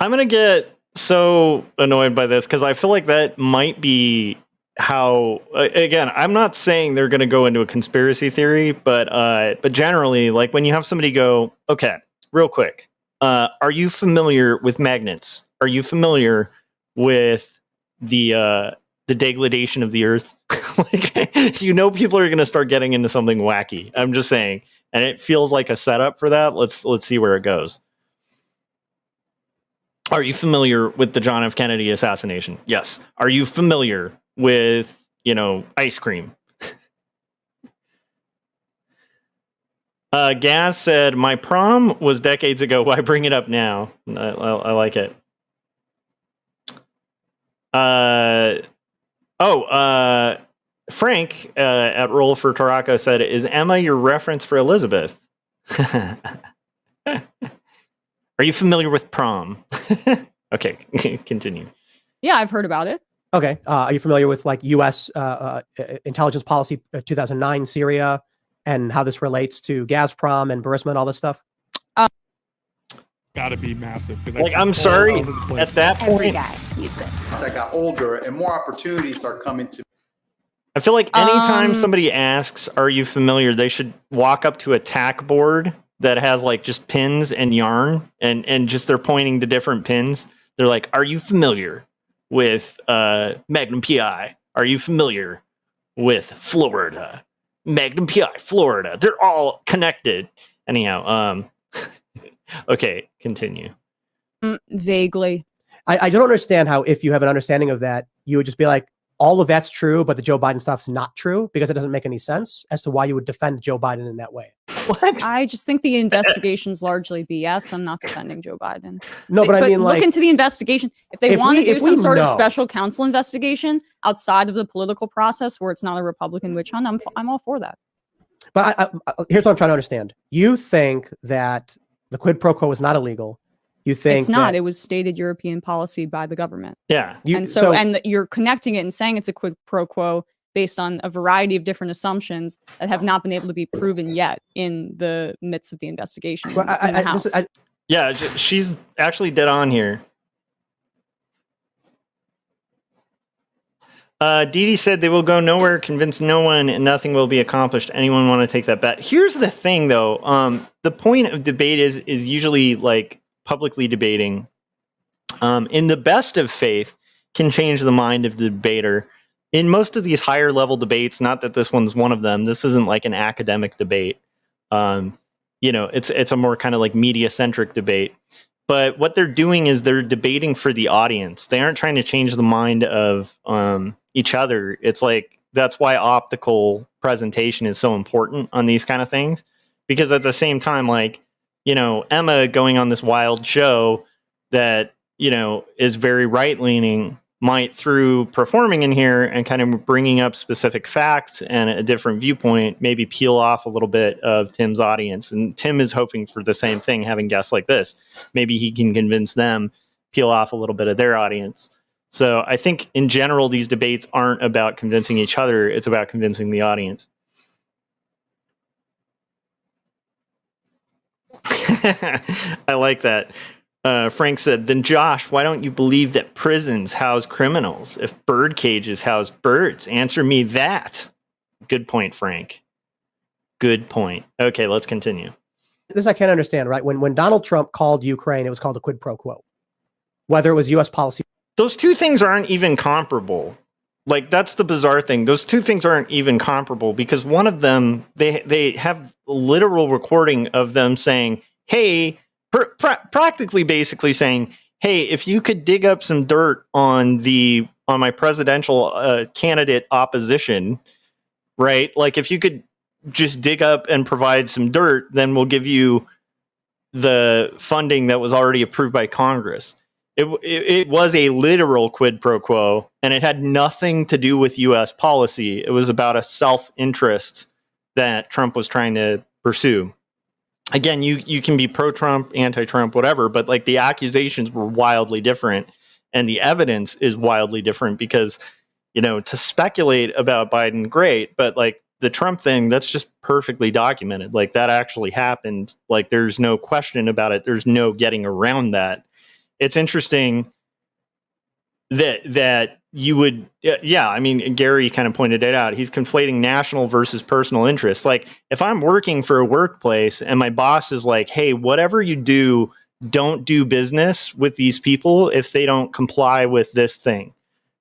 Speaker 1: I'm going to get so annoyed by this because I feel like that might be how, again, I'm not saying they're going to go into a conspiracy theory, but generally, like when you have somebody go, okay, real quick, are you familiar with magnets? Are you familiar with the degradation of the earth? Like, people are going to start getting into something wacky. I'm just saying, and it feels like a setup for that. Let's see where it goes. Are you familiar with the John F. Kennedy assassination? Yes. Are you familiar with, ice cream? Gaz said, my prom was decades ago. Why bring it up now? I like it. Frank at Roll for Tarako said, is Emma your reference for Elizabeth? Are you familiar with prom? Okay, continue.
Speaker 3: Yeah, I've heard about it.
Speaker 2: Okay. Are you familiar with like U.S. Intelligence policy 2009 Syria and how this relates to Gazprom and Burisma and all this stuff?
Speaker 6: Gotta be massive.
Speaker 1: I'm sorry. At that point,
Speaker 7: every guy needs this. As I got older and more opportunities are coming to.
Speaker 1: I feel like anytime somebody asks, "Are you familiar?" they should walk up to a tack board that has like just pins and yarn and just they're pointing to different pins. They're like, are you familiar with Magnum PI? Are you familiar with Florida? Magnum PI, Florida. They're all connected. Anyhow, okay, continue.
Speaker 3: Vaguely.
Speaker 2: I don't understand how, if you have an understanding of that, you would just be like, all of that's true, but the Joe Biden stuff's not true, because it doesn't make any sense as to why you would defend Joe Biden in that way.
Speaker 1: What?
Speaker 3: I just think the investigation's largely BS. I'm not defending Joe Biden.
Speaker 2: No, but I mean, like,
Speaker 3: look into the investigation. If they want to do some sort of special counsel investigation outside of the political process where it's not a Republican witch hunt, I'm all for that.
Speaker 2: But here's what I'm trying to understand. You think that the quid pro quo is not illegal. You think
Speaker 3: it's not. It was stated European policy by the government.
Speaker 1: Yeah.
Speaker 3: And you're connecting it and saying it's a quid pro quo based on a variety of different assumptions that have not been able to be proven yet in the midst of the investigation in the House.
Speaker 1: Yeah, she's actually dead on here. Dee Dee said they will go nowhere, convince no one, and nothing will be accomplished. Anyone want to take that bet? Here's the thing, though. The point of debate is usually like publicly debating. In the best of faith, can change the mind of the debater. In most of these higher level debates, not that this one's one of them. This isn't like an academic debate. It's a more kind of like media centric debate. But what they're doing is they're debating for the audience. They aren't trying to change the mind of each other. It's like that's why optical presentation is so important on these kind of things. Because at the same time, like, Emma going on this wild show that, is very right leaning might, through performing in here and kind of bringing up specific facts and a different viewpoint, maybe peel off a little bit of Tim's audience. And Tim is hoping for the same thing, having guests like this. Maybe he can convince them, peel off a little bit of their audience. So I think in general, these debates aren't about convincing each other. It's about convincing the audience. I like that. Frank said, then Josh, why don't you believe that prisons house criminals if bird cages house birds? Answer me that. Good point, Frank. Good point. Okay, let's continue.
Speaker 2: This I can't understand, right? When Donald Trump called Ukraine, it was called a quid pro quo. Whether it was U.S. policy.
Speaker 1: Those two things aren't even comparable. Like, that's the bizarre thing. Those two things aren't even comparable because one of them, they have literal recording of them saying, hey, practically basically saying, hey, if you could dig up some dirt on my presidential candidate opposition, right? Like, if you could just dig up and provide some dirt, then we'll give you the funding that was already approved by Congress. It was a literal quid pro quo, and it had nothing to do with U.S. policy. It was about a self-interest that Trump was trying to pursue. Again, you can be pro-Trump, anti-Trump, whatever, but like the accusations were wildly different, and the evidence is wildly different because, to speculate about Biden, great, but like the Trump thing, that's just perfectly documented. Like that actually happened. Like there's no question about it. There's no getting around that. It's interesting that you would, I mean, Gary kind of pointed it out. He's conflating national versus personal interests. Like if I'm working for a workplace and my boss is like, hey, whatever you do, don't do business with these people if they don't comply with this thing.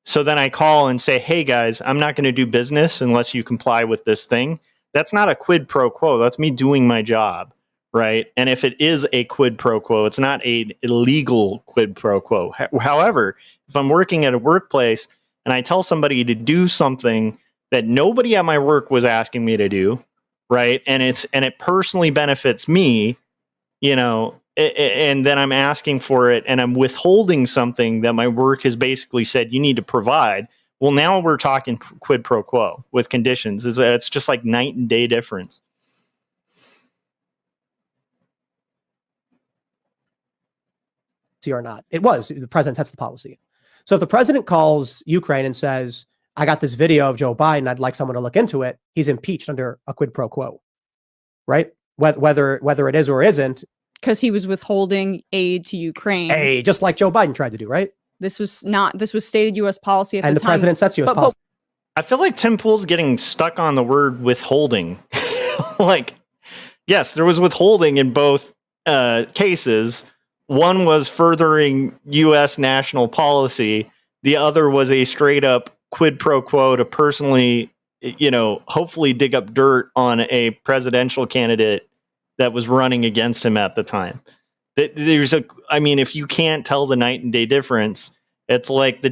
Speaker 1: So then I call and say, hey guys, I'm not going to do business unless you comply with this thing. That's not a quid pro quo. That's me doing my job. Right. And if it is a quid pro quo, it's not an illegal quid pro quo. However, if I'm working at a workplace and I tell somebody to do something that nobody at my work was asking me to do, right, and it personally benefits me, and then I'm asking for it and I'm withholding something that my work has basically said you need to provide. Well, now we're talking quid pro quo with conditions. It's just like night and day difference.
Speaker 2: Or not. It was the president sets the policy. So if the president calls Ukraine and says, I got this video of Joe Biden, I'd like someone to look into it, he's impeached under a quid pro quo, right? Whether it is or isn't.
Speaker 3: Because he was withholding aid to Ukraine.
Speaker 2: Hey, just like Joe Biden tried to do, right?
Speaker 3: This was stated U.S. policy at the time.
Speaker 2: And the president sets U.S. policy.
Speaker 1: I feel like Tim Pool's getting stuck on the word withholding. Like, yes, there was withholding in both cases. One was furthering U.S. national policy. The other was a straight up quid pro quo to personally, hopefully dig up dirt on a presidential candidate that was running against him at the time. If you can't tell the night and day difference, it's like the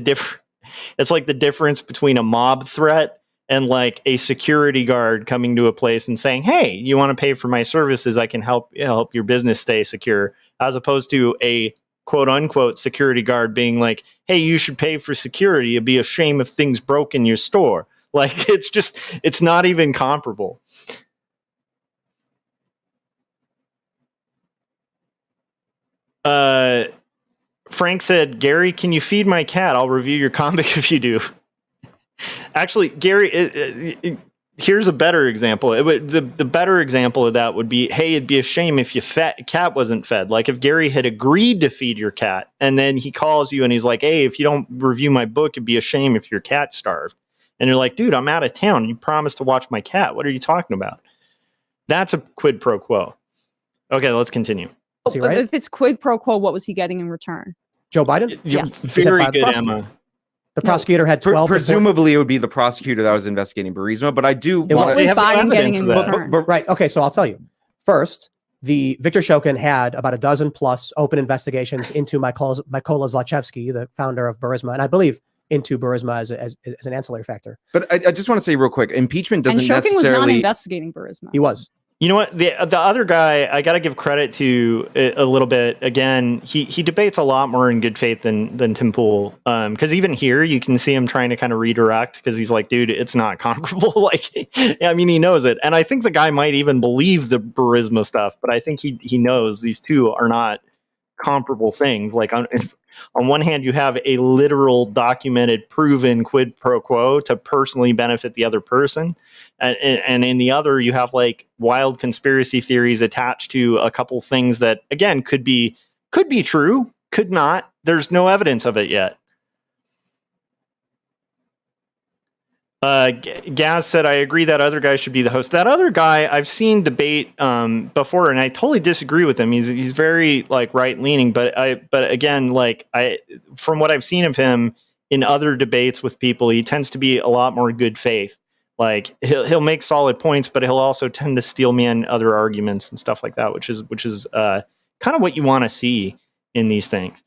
Speaker 1: difference between a mob threat and like a security guard coming to a place and saying, hey, you want to pay for my services? I can help your business stay secure. As opposed to a quote unquote security guard being like, hey, you should pay for security. It'd be a shame if things broke in your store. Like, it's not even comparable. Frank said, Gary, can you feed my cat? I'll review your comic if you do. Actually, Gary, here's a better example. The better example of that would be, hey, it'd be a shame if your cat wasn't fed. Like if Gary had agreed to feed your cat, and then he calls you and he's like, hey, if you don't review my book, it'd be a shame if your cat starved. And you're like, dude, I'm out of town. You promised to watch my cat. What are you talking about? That's a quid pro quo. Okay, let's continue.
Speaker 2: Right?
Speaker 3: If it's quid pro quo, what was he getting in return?
Speaker 2: Joe Biden?
Speaker 3: Yes.
Speaker 1: Very good,
Speaker 2: prosecutor.
Speaker 1: Emma.
Speaker 2: The prosecutor had 12.
Speaker 5: Presumably, it would be the prosecutor that was investigating Burisma, but I do
Speaker 2: It
Speaker 5: want
Speaker 3: What was
Speaker 1: have no
Speaker 3: Biden getting
Speaker 1: evidence
Speaker 3: in
Speaker 1: of that.
Speaker 3: return?
Speaker 2: But right. Okay. So I'll tell you. First, the Victor Shokin had about a dozen plus open investigations into Mykola Zlochevsky, the founder of Burisma, and I believe into Burisma as an ancillary factor.
Speaker 5: But I just want to say real quick, impeachment
Speaker 3: And
Speaker 5: doesn't
Speaker 3: Shokin was not
Speaker 5: necessarily.
Speaker 3: investigating Burisma.
Speaker 2: He was.
Speaker 1: You know what? The other guy, I got to give credit to a little bit. Again, he debates a lot more in good faith than Tim Pool. Because even here, you can see him trying to kind of redirect because he's like, dude, it's not comparable. Like, I mean, he knows it. And I think the guy might even believe the Burisma stuff, but I think he knows these two are not comparable things. Like on one hand, you have a literal, documented, proven quid pro quo to personally benefit the other person. And in the other, you have like wild conspiracy theories attached to a couple things that, again, could be true, could not. There's no evidence of it yet. Gaz said, I agree that other guy should be the host. That other guy I've seen debate before, and I totally disagree with him. He's very like right leaning, but again, like from what I've seen of him in other debates with people, he tends to be a lot more good faith. Like he'll make solid points, but he'll also tend to steel man other arguments and stuff like that, which is kind of what you want to see in these things.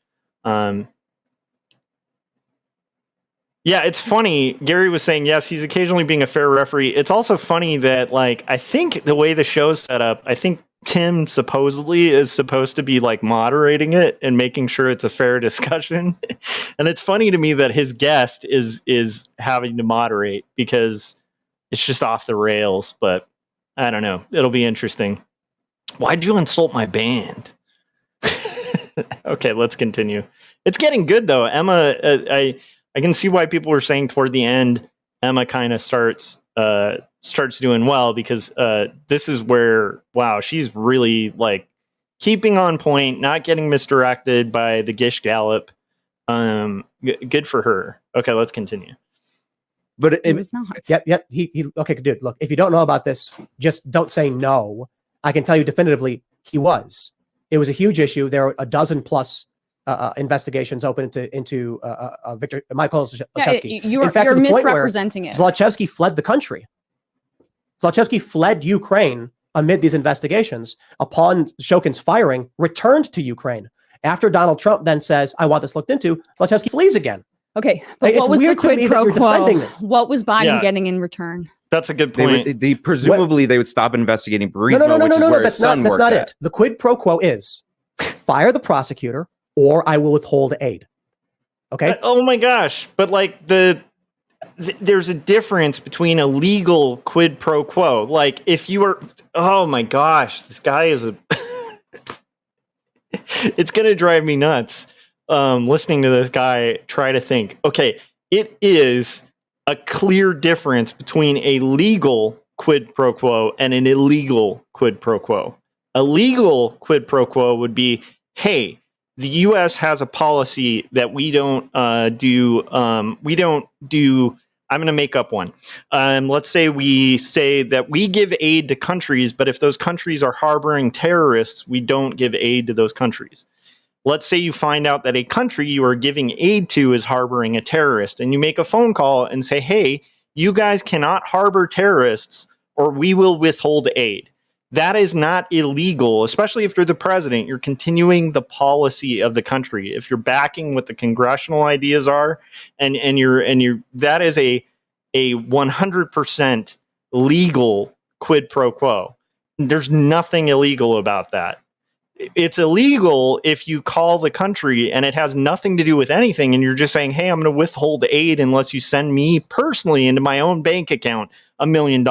Speaker 1: Yeah, it's funny. Gary was saying, yes, he's occasionally being a fair referee. It's also funny that, like, I think the way the show's set up, I think Tim supposedly is supposed to be, like, moderating it and making sure it's a fair discussion. And it's funny to me that his guest is having to moderate because it's just off the rails. But I don't know. It'll be interesting. Why'd you insult my band? Okay, let's continue. It's getting good, though. Emma, I can see why people were saying toward the end, Emma kind of starts doing well because this is where, wow, she's really like keeping on point, not getting misdirected by the Gish Gallop. Good for her. Okay, let's continue.
Speaker 5: But
Speaker 3: It was not.
Speaker 2: Yep. He okay, dude. Look, if you don't know about this, just don't say no. I can tell you definitively, he was. It was a huge issue. There were a dozen plus investigations open into Victor Michael Zlochevsky.
Speaker 3: You're
Speaker 2: to the point where
Speaker 3: misrepresenting it.
Speaker 2: Zlochevsky fled the country. Zlochevsky fled Ukraine amid these investigations. Upon Shokin's firing, returned to Ukraine. After Donald Trump then says, I want this looked into, Zlochevsky flees again.
Speaker 3: Okay, but
Speaker 2: It's
Speaker 3: what was the
Speaker 2: weird to me
Speaker 3: quid
Speaker 2: that
Speaker 3: pro
Speaker 2: you're
Speaker 3: quo?
Speaker 2: defending this.
Speaker 3: What was Biden
Speaker 1: Yeah.
Speaker 3: getting in return?
Speaker 1: That's a good point.
Speaker 5: they presumably they would stop investigating Burisma,
Speaker 2: No.
Speaker 5: which is where his
Speaker 2: That's
Speaker 5: son
Speaker 2: not
Speaker 5: worked at.
Speaker 2: it. The quid pro quo is fire the prosecutor or I will withhold aid. Okay.
Speaker 1: Oh my gosh! But like there's a difference between a legal quid pro quo. Like if you were, oh my gosh, this guy is a. It's gonna drive me nuts. Listening to this guy try to think. Okay, it is a clear difference between a legal quid pro quo and an illegal quid pro quo. A legal quid pro quo would be, hey, the U.S. has a policy that we don't do. I'm going to make up one. Let's say we say that we give aid to countries, but if those countries are harboring terrorists, we don't give aid to those countries. Let's say you find out that a country you are giving aid to is harboring a terrorist, and you make a phone call and say, hey, you guys cannot harbor terrorists or we will withhold aid. That is not illegal, especially if you're the president. You're continuing the policy of the country. If you're backing what the congressional ideas are, and you're that is a 100% legal quid pro quo. There's nothing illegal about that. It's illegal if you call the country and it has nothing to do with anything, and you're just saying, hey, I'm going to withhold aid unless you send me personally into my own bank account $1 million.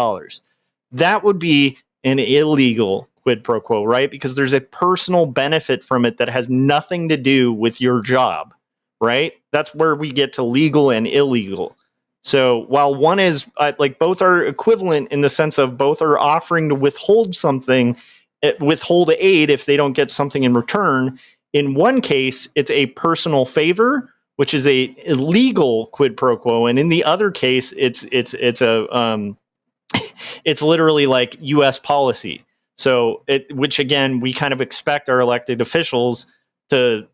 Speaker 1: That would be an illegal quid pro quo, right? Because there's a personal benefit from it that has nothing to do with your job, right? That's where we get to legal and illegal. So while one is like both are equivalent in the sense of both are offering to withhold something, withhold aid if they don't get something in return. In one case, it's a personal favor, which is a illegal quid pro quo, and in the other case, it's a it's literally like U.S. policy. So which again, we kind of expect our elected officials to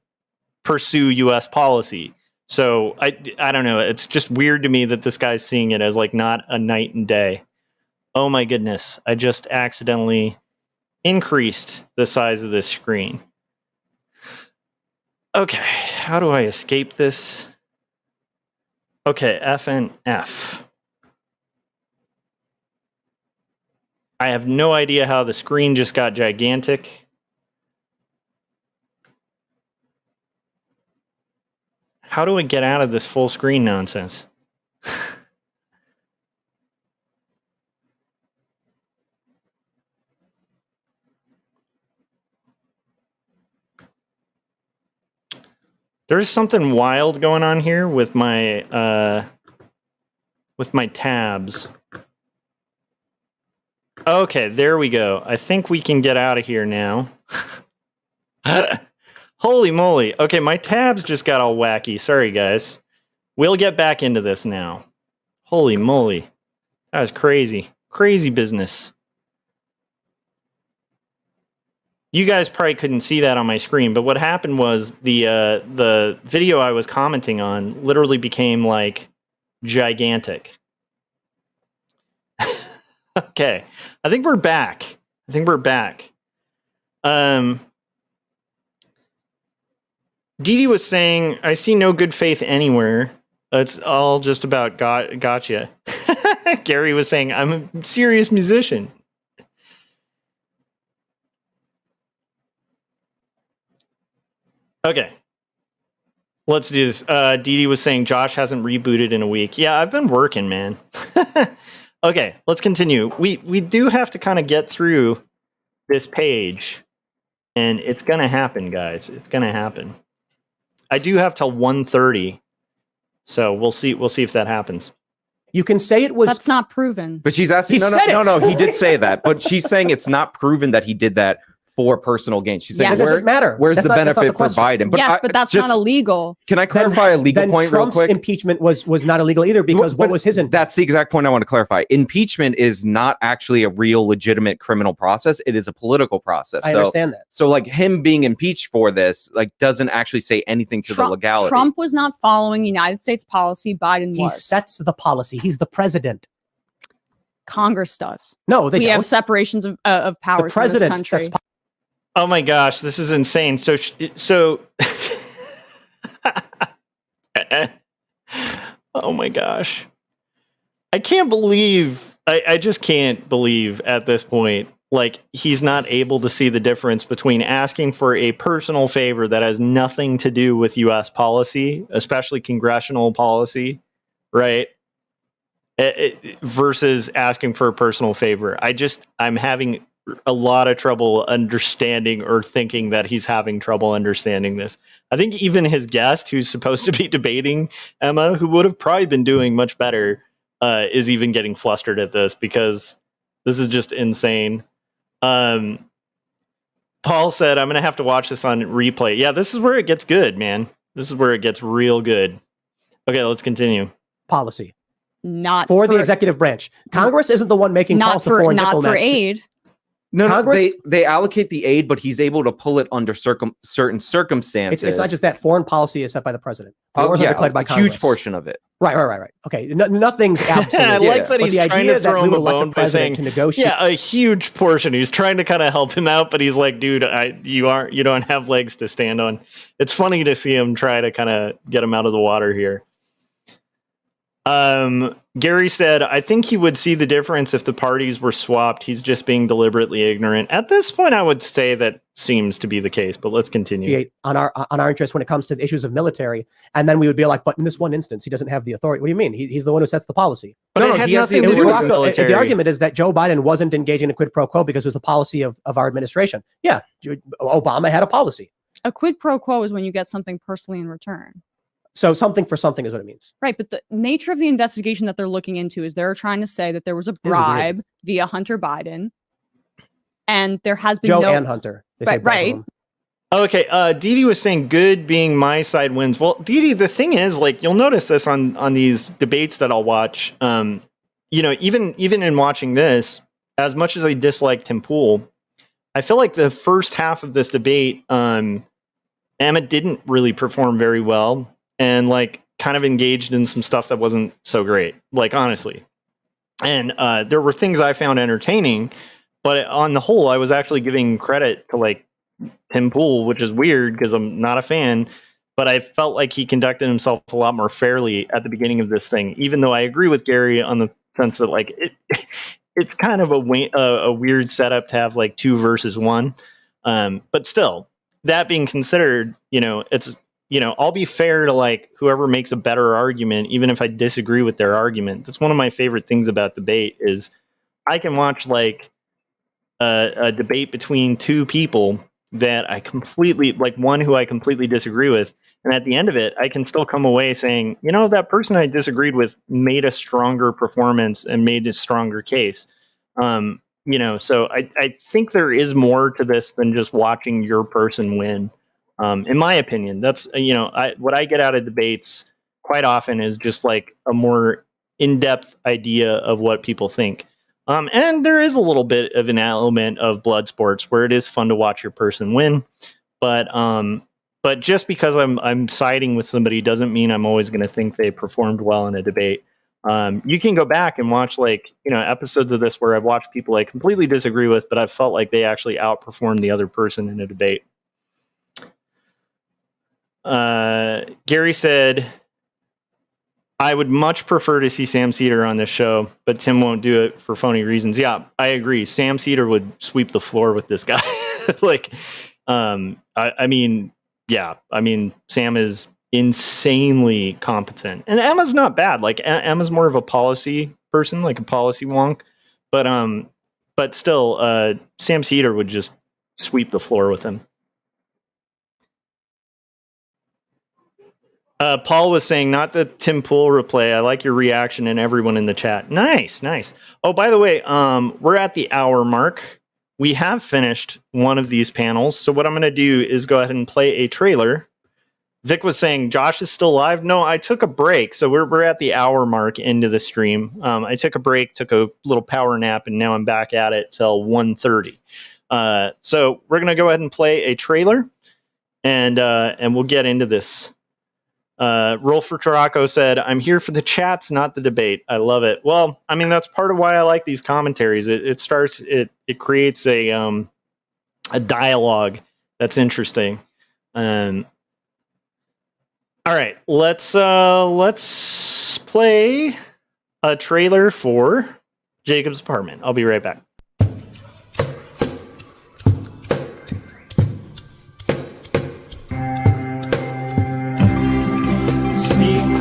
Speaker 1: pursue U.S. policy. So I don't know. It's just weird to me that this guy's seeing it as like not a night and day. Oh my goodness. I just accidentally increased the size of this screen. Okay. How do I escape this? Okay. F and F. I have no idea how the screen just got gigantic. How do I get out of this full screen nonsense? There's something wild going on here with my tabs. Okay, there we go. I think we can get out of here now. Holy moly. Okay, my tabs just got all wacky. Sorry, guys. We'll get back into this now. Holy moly. That was crazy. Crazy business. You guys probably couldn't see that on my screen, but what happened was the video I was commenting on literally became like gigantic. Okay. I think we're back. Dee was saying, I see no good faith anywhere. It's all just about gotcha. Gary was saying, I'm a serious musician. Okay. Let's do this. Dee was saying, Josh hasn't rebooted in a week. Yeah, I've been working, man. Okay, let's continue. We do have to kind of get through this page. And it's going to happen, guys. It's going to happen. I do have till 1:30, so we'll see if that happens.
Speaker 2: You can say it was.
Speaker 3: That's not proven.
Speaker 5: But she's asking. No. He did say that, but she's saying it's not proven that he did that for personal gain. She's saying,
Speaker 3: Yes.
Speaker 2: That doesn't matter.
Speaker 5: Where's
Speaker 2: That's
Speaker 5: the
Speaker 2: not- that's not
Speaker 5: benefit
Speaker 2: the
Speaker 5: for
Speaker 2: question.
Speaker 5: Biden?
Speaker 3: Yes, but that's not illegal.
Speaker 5: Can I clarify a legal point
Speaker 2: Trump's
Speaker 5: real quick?
Speaker 2: impeachment was not illegal either because what
Speaker 5: But
Speaker 2: was his intent?
Speaker 5: That's the exact point I want to clarify. Impeachment is not actually a real legitimate criminal process. It is a political process.
Speaker 2: I understand that.
Speaker 5: So like him being impeached for this, like doesn't actually say anything to the legality.
Speaker 3: Trump was not following United States policy. Biden
Speaker 2: He
Speaker 3: was.
Speaker 2: sets the policy. He's the president.
Speaker 3: Congress does.
Speaker 2: No, they
Speaker 3: We
Speaker 2: don't.
Speaker 3: have separations of powers
Speaker 2: The president
Speaker 3: in this country.
Speaker 2: sets
Speaker 1: Oh my gosh, this is insane. So oh my gosh. I can't believe, I just can't believe at this point, like he's not able to see the difference between asking for a personal favor that has nothing to do with US policy, especially congressional policy, right? Versus asking for a personal favor. I'm having a lot of trouble understanding or thinking that he's having trouble understanding this. I think even his guest, who's supposed to be debating Emma, who would have probably been doing much better, is even getting flustered at this because this is just insane. Paul said, I'm going to have to watch this on replay. Yeah, this is where it gets good, man. This is where it gets real good. Okay, let's continue.
Speaker 2: policy
Speaker 3: Not
Speaker 2: for the executive branch. Congress isn't the one making calls to foreign
Speaker 3: not
Speaker 2: diplomats.
Speaker 3: for aid.
Speaker 5: No,
Speaker 2: Congress-
Speaker 5: they allocate the aid, but he's able to pull it under certain circumstances.
Speaker 2: It's not just that foreign policy is set by the president. Wars are declared by
Speaker 5: a
Speaker 2: Congress.
Speaker 5: huge portion of it.
Speaker 2: Right. Okay, nothing's absolute.
Speaker 1: I like that
Speaker 2: But
Speaker 1: he's
Speaker 2: the
Speaker 1: trying
Speaker 2: idea
Speaker 1: to
Speaker 2: that
Speaker 1: throw
Speaker 2: we
Speaker 1: him
Speaker 2: would
Speaker 1: a
Speaker 2: elect
Speaker 1: bone
Speaker 2: the
Speaker 1: by saying,
Speaker 2: president to negotiate.
Speaker 1: yeah, a huge portion. He's trying to kind of help him out, but he's like, dude, you don't have legs to stand on. It's funny to see him try to kind of get him out of the water here. Gary said, I think he would see the difference if the parties were swapped. He's just being deliberately ignorant. At this point, I would say that seems to be the case, but let's continue.
Speaker 2: On our interest when it comes to the issues of military, and then we would be like, but in this one instance, he doesn't have the authority. What do you mean? He's the one who sets the policy.
Speaker 1: But
Speaker 5: No,
Speaker 1: it had
Speaker 5: he has the
Speaker 1: nothing to do with
Speaker 2: Barack-
Speaker 1: the military.
Speaker 2: The argument is that Joe Biden wasn't engaging in a quid pro quo because it was a policy of our administration. Yeah, Obama had a policy.
Speaker 3: A quid pro quo is when you get something personally in return.
Speaker 2: So something for something is what it means.
Speaker 3: Right, but the nature of the investigation that they're looking into is they're trying to say that there was a
Speaker 2: weird.
Speaker 3: bribe via Hunter Biden, and there has been
Speaker 2: Joe
Speaker 3: no
Speaker 2: and Hunter. They say
Speaker 3: right,
Speaker 2: both of
Speaker 3: right.
Speaker 2: them.
Speaker 1: Okay, Didi was saying good being my side wins. Well, Didi, the thing is, like, you'll notice this on these debates that I'll watch. You know, even in watching this, as much as I dislike Tim Pool, I feel like the first half of this debate, Emma didn't really perform very well, and like kind of engaged in some stuff that wasn't so great. Like, honestly, and there were things I found entertaining, but on the whole, I was actually giving credit to like Tim Pool, which is weird because I'm not a fan, but I felt like he conducted himself a lot more fairly at the beginning of this thing, even though I agree with Gary on the sense that like it's kind of a weird setup to have like 2 versus 1. But still, that being considered, you know, it's, you know, I'll be fair to like whoever makes a better argument, even if I disagree with their argument. That's one of my favorite things about debate is I can watch like a debate between 2 people that I completely like, one who I completely disagree with. And at the end of it, I can still come away saying, you know, that person I disagreed with made a stronger performance and made a stronger case. You know, so I think there is more to this than just watching your person win. In my opinion, that's, you know, what I get out of debates quite often is just like a more in-depth idea of what people think. And there is a little bit of an element of blood sports where it is fun to watch your person win, but just because I'm siding with somebody doesn't mean I'm always going to think they performed well in a debate. You can go back and watch like, you know, episodes of this where I've watched people I completely disagree with, but I felt like they actually outperformed the other person in a debate. Gary said, I would much prefer to see Sam Cedar on this show, but Tim won't do it for phony reasons. Yeah, I agree. Sam Cedar would sweep the floor with this guy. Like, I mean, yeah, I mean, Sam is insanely competent, and Emma's not bad. Like, Emma's more of a policy person, like a policy wonk, but still, Sam Cedar would just sweep the floor with him. Paul was saying, not the Tim Pool replay. I like your reaction and everyone in the chat. Nice, nice. Oh, by the way, we're at the hour mark. We have finished one of these panels. So what I'm going to do is go ahead and play a trailer. Vic was saying, Josh is still live. No, I took a break. So we're at the hour mark into the stream. I took a break, took a little power nap, and now I'm back at it till 1:30. So we're going to go ahead and play a trailer, and we'll get into this. Roll for Taraco said, I'm here for the chats, not the debate. I love it. Well, I mean, that's part of why I like these commentaries. It creates a dialogue that's interesting. All right, let's play a trailer for Jacob's Apartment. I'll be right back.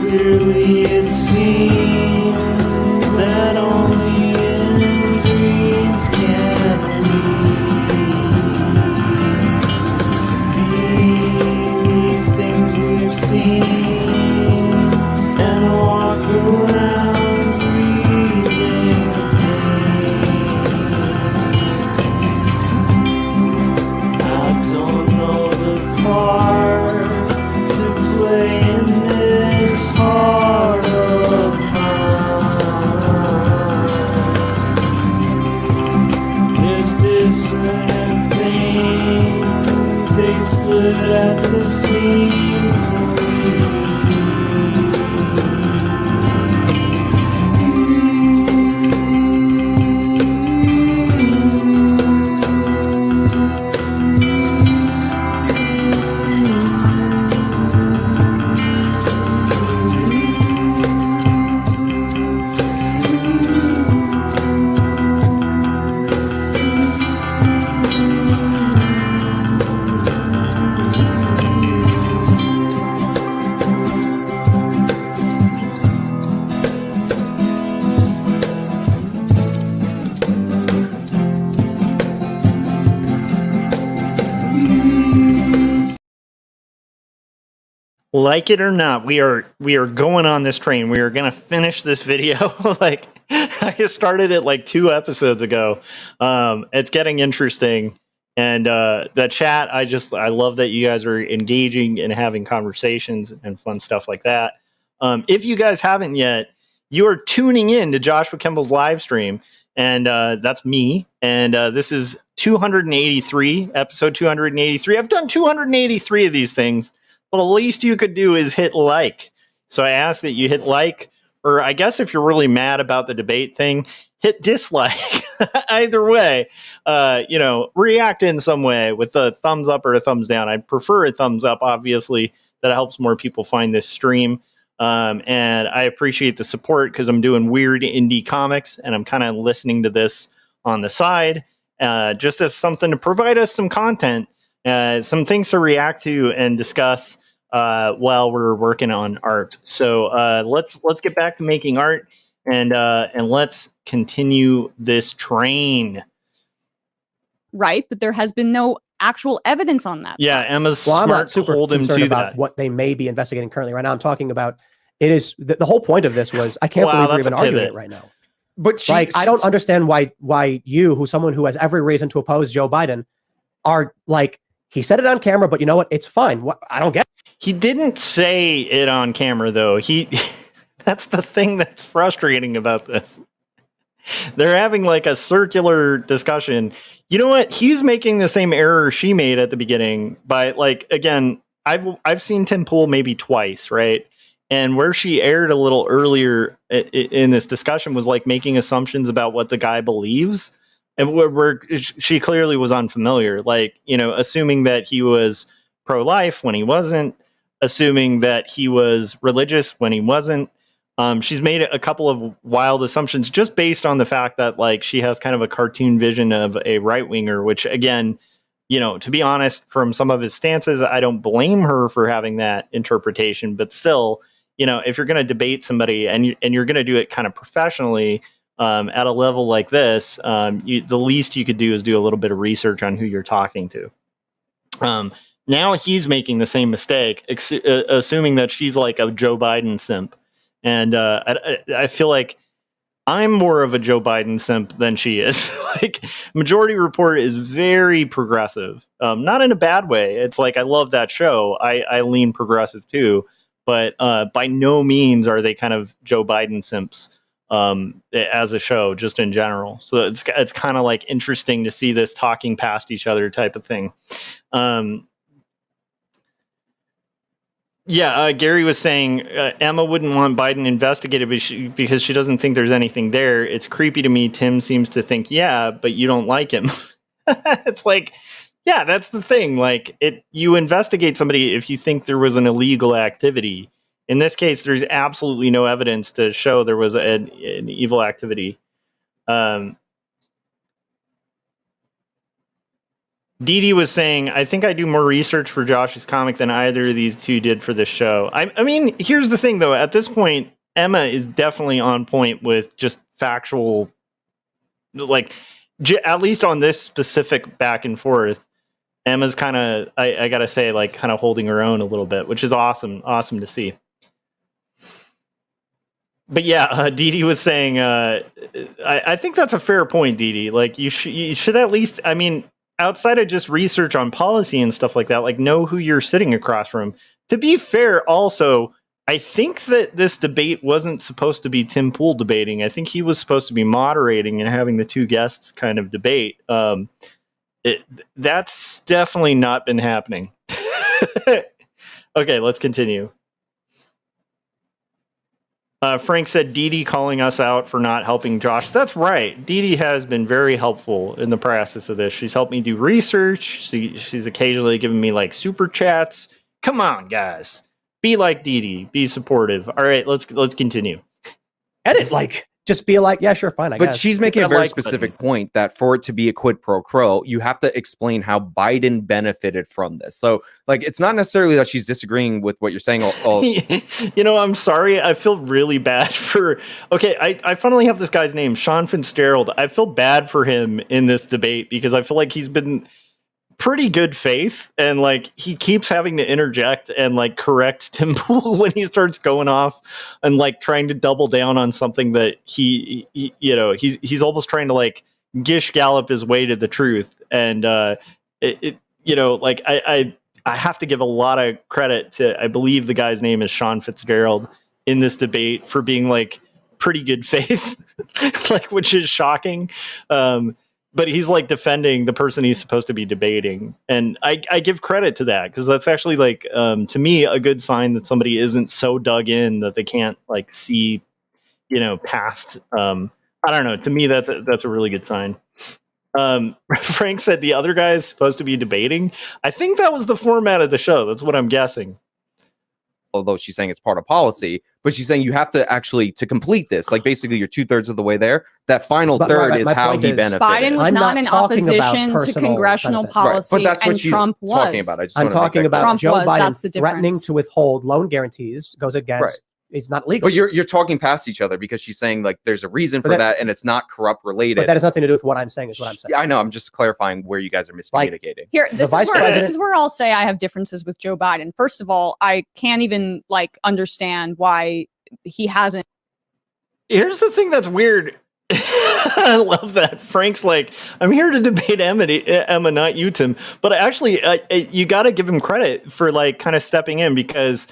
Speaker 6: Clearly it seems that only in dreams can we be these things we've seen and walk around breathing pain. I don't know the part to play in this heart of mine. There's dissonant things, they split at the seams.
Speaker 1: Like it or not, we are going on this train. We are going to finish this video. Like I started it like 2 episodes ago. It's getting interesting, and the chat. I love that you guys are engaging and having conversations and fun stuff like that. If you guys haven't yet, you are tuning in to Joshua Kemble's live stream, and that's me. And this is 283, episode 283. I've done 283 of these things. Well, the least you could do is hit like. So I ask that you hit like, or I guess if you're really mad about the debate thing, hit dislike. Either way, react in some way with a thumbs up or a thumbs down. I prefer a thumbs up, obviously. That helps more people find this stream. And I appreciate the support because I'm doing weird indie comics and I'm kind of listening to this on the side just as something to provide us some content. Some things to react to and discuss while we're working on art. So let's get back to making art and let's continue this train.
Speaker 3: Right, but there has been no actual evidence on that.
Speaker 1: Yeah, Emma's
Speaker 2: Well, I'm
Speaker 1: smart
Speaker 2: not
Speaker 1: to
Speaker 2: super
Speaker 1: hold him
Speaker 2: concerned
Speaker 1: to
Speaker 2: about
Speaker 1: that.
Speaker 2: what they may be investigating currently right now. I'm talking about it is the whole point of this was I can't
Speaker 1: Wow,
Speaker 2: believe we're
Speaker 1: that's
Speaker 2: even
Speaker 1: a
Speaker 2: arguing
Speaker 1: pivot.
Speaker 2: it right now.
Speaker 5: But
Speaker 2: I don't understand why you, who's someone who has every reason to oppose Joe Biden, are like, he said it on camera, but you know what? It's fine. What I don't get.
Speaker 1: He didn't say it on camera, though. That's the thing that's frustrating about this. They're having like a circular discussion. You know what? He's making the same error she made at the beginning by like, again, I've seen Tim Pool maybe twice, right? And where she erred a little earlier in this discussion was like making assumptions about what the guy believes. And where she clearly was unfamiliar, like, assuming that he was pro-life when he wasn't, assuming that he was religious when he wasn't. She's made a couple of wild assumptions just based on the fact that like she has kind of a cartoon vision of a right-winger, which again, to be honest, from some of his stances, I don't blame her for having that interpretation, but still, if you're going to debate somebody and you're going to do it kind of professionally, at a level like this, the least you could do is do a little bit of research on who you're talking to. Now he's making the same mistake, assuming that she's like a Joe Biden simp. And I feel like I'm more of a Joe Biden simp than she is. Like, Majority Report is very progressive, not in a bad way. It's like, I love that show. I lean progressive too, but by no means are they kind of Joe Biden simps. As a show, just in general. So it's kind of like interesting to see this talking past each other type of thing. Gary was saying Emma wouldn't want Biden investigated because she doesn't think there's anything there. It's creepy to me. Tim seems to think, yeah, but you don't like him. It's like, yeah, that's the thing. Like, you investigate somebody if you think there was an illegal activity. In this case, there's absolutely no evidence to show there was an evil activity. Dee was saying, I think I do more research for Josh's comic than either of these two did for this show. I mean, here's the thing, though. At this point, Emma is definitely on point with just factual, like, at least on this specific back and forth. Emma's kind of, I gotta say, like, kind of holding her own a little bit, which is awesome to see. But yeah, Dee was saying, I think that's a fair point, Dee. Like, you should at least, I mean, outside of just research on policy and stuff like that, like, know who you're sitting across from. To be fair, also, I think that this debate wasn't supposed to be Tim Pool debating. I think he was supposed to be moderating and having the two guests kind of debate. That's definitely not been happening. Okay, let's continue. Frank said, Dee calling us out for not helping Josh. That's right. Dee has been very helpful in the process of this. She's helped me do research. She's occasionally given me like super chats. Come on, guys. Be like Dee. Be supportive. All right, let's continue.
Speaker 2: Edit, like, just be like, yeah, sure, fine, I
Speaker 5: But
Speaker 2: guess.
Speaker 5: she's making a
Speaker 1: That
Speaker 5: very
Speaker 1: like
Speaker 5: specific point that for it to be a quid pro quo, you have to explain how Biden benefited from this. So, like, it's not necessarily that she's disagreeing with what you're saying.
Speaker 1: I'm sorry. I feel really bad for... Okay, I finally have this guy's name, Sean Fitzgerald. I feel bad for him in this debate because I feel like he's been pretty good faith, and like he keeps having to interject and like correct Tim Pool when he starts going off and like trying to double down on something that he you know, he's almost trying to like gish gallop his way to the truth. And you know, like I have to give a lot of credit to, I believe the guy's name is Sean Fitzgerald, in this debate for being like pretty good faith, like, which is shocking. But he's like defending the person he's supposed to be debating. And I give credit to that, because that's actually like, to me, a good sign that somebody isn't so dug in that they can't like see, you know, past, I don't know. To me, that's a really good sign. Frank said the other guy is supposed to be debating. I think that was the format of the show. That's what I'm guessing.
Speaker 5: Although she's saying it's part of policy, but she's saying you have to actually, to complete this, like basically you're 2/3 of the way there. That final
Speaker 2: But
Speaker 5: third is
Speaker 2: my
Speaker 5: how
Speaker 2: point
Speaker 5: he
Speaker 2: is,
Speaker 5: benefited.
Speaker 3: Biden was
Speaker 2: I'm
Speaker 3: not
Speaker 2: not
Speaker 3: in
Speaker 2: talking about
Speaker 3: opposition to
Speaker 2: personal
Speaker 3: congressional
Speaker 2: benefits.
Speaker 3: policy,
Speaker 5: But that's what
Speaker 3: and
Speaker 5: she's
Speaker 3: Trump was.
Speaker 5: talking about. I just
Speaker 2: I'm
Speaker 5: wanna make
Speaker 2: talking
Speaker 5: that
Speaker 2: about
Speaker 5: clear.
Speaker 3: Trump
Speaker 2: Joe
Speaker 3: was,
Speaker 2: Biden
Speaker 3: that's the
Speaker 2: threatening
Speaker 3: difference.
Speaker 2: to withhold loan guarantees goes against. It's not legal.
Speaker 5: But you're talking past each other, because she's saying like there's a reason for
Speaker 2: But
Speaker 5: that, and it's not corrupt related.
Speaker 2: But that has nothing to do with what I'm saying. Is what I'm saying.
Speaker 5: Yeah, I know. I'm just clarifying where you guys are miscommunicating.
Speaker 3: Here, this
Speaker 2: vice
Speaker 3: is, where,
Speaker 2: president-
Speaker 3: this is where I'll say I have differences with Joe Biden. First of all, I can't even like understand why he hasn't.
Speaker 1: Here's the thing that's weird. I love that Frank's like, I'm here to debate Emma, not you, Tim. But actually, you got to give him credit for like kind of stepping in, because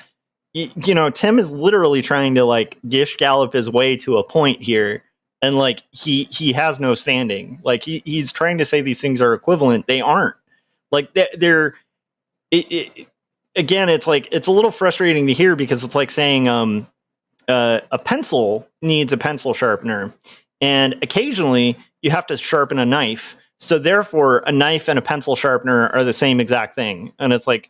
Speaker 1: you know, Tim is literally trying to like gish gallop his way to a point here, and like he has no standing. Like he's trying to say these things are equivalent. They aren't. Like they're again, it's like, it's a little frustrating to hear, because it's like saying a pencil needs a pencil sharpener, and occasionally you have to sharpen a knife. So therefore, a knife and a pencil sharpener are the same exact thing. And it's like,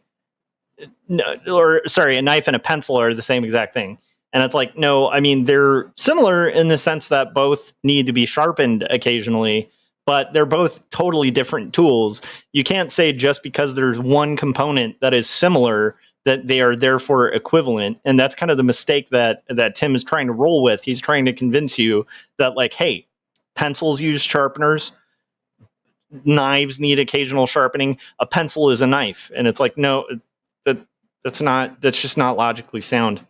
Speaker 1: no, or sorry, a knife and a pencil are the same exact thing. And it's like, no, I mean, they're similar in the sense that both need to be sharpened occasionally, but they're both totally different tools. You can't say just because there's one component that is similar that they are therefore equivalent. And that's kind of the mistake that Tim is trying to roll with. He's trying to convince you that like, hey, pencils use sharpeners, knives need occasional sharpening, a pencil is a knife. And it's like, no, that's just not logically sound.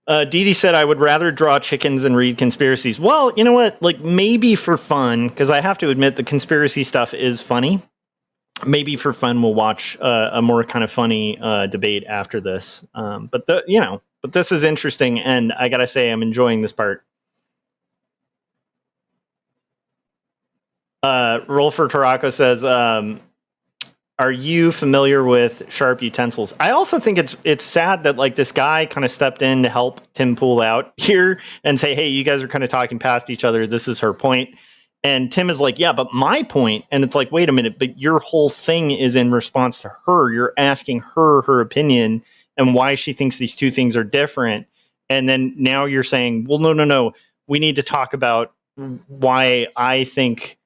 Speaker 1: Dee Dee said, I would rather draw chickens than read conspiracies. Well, you know what? Like, maybe for fun, because I have to admit the conspiracy stuff is funny. Maybe for fun, we'll watch a more kind of funny debate after this. But this is interesting, and I gotta say, I'm enjoying this part. Rolfer Tarako says, are you familiar with sharp utensils? I also think it's sad that like this guy kind of stepped in to help Tim Pool out here and say, hey, you guys are kind of talking past each other. This is her point. And Tim is like, yeah, but my point. And it's like, wait a minute, but your whole thing is in response to her. You're asking her opinion and why she thinks these two things are different. And then now you're saying, well, no. We need to talk about why I think,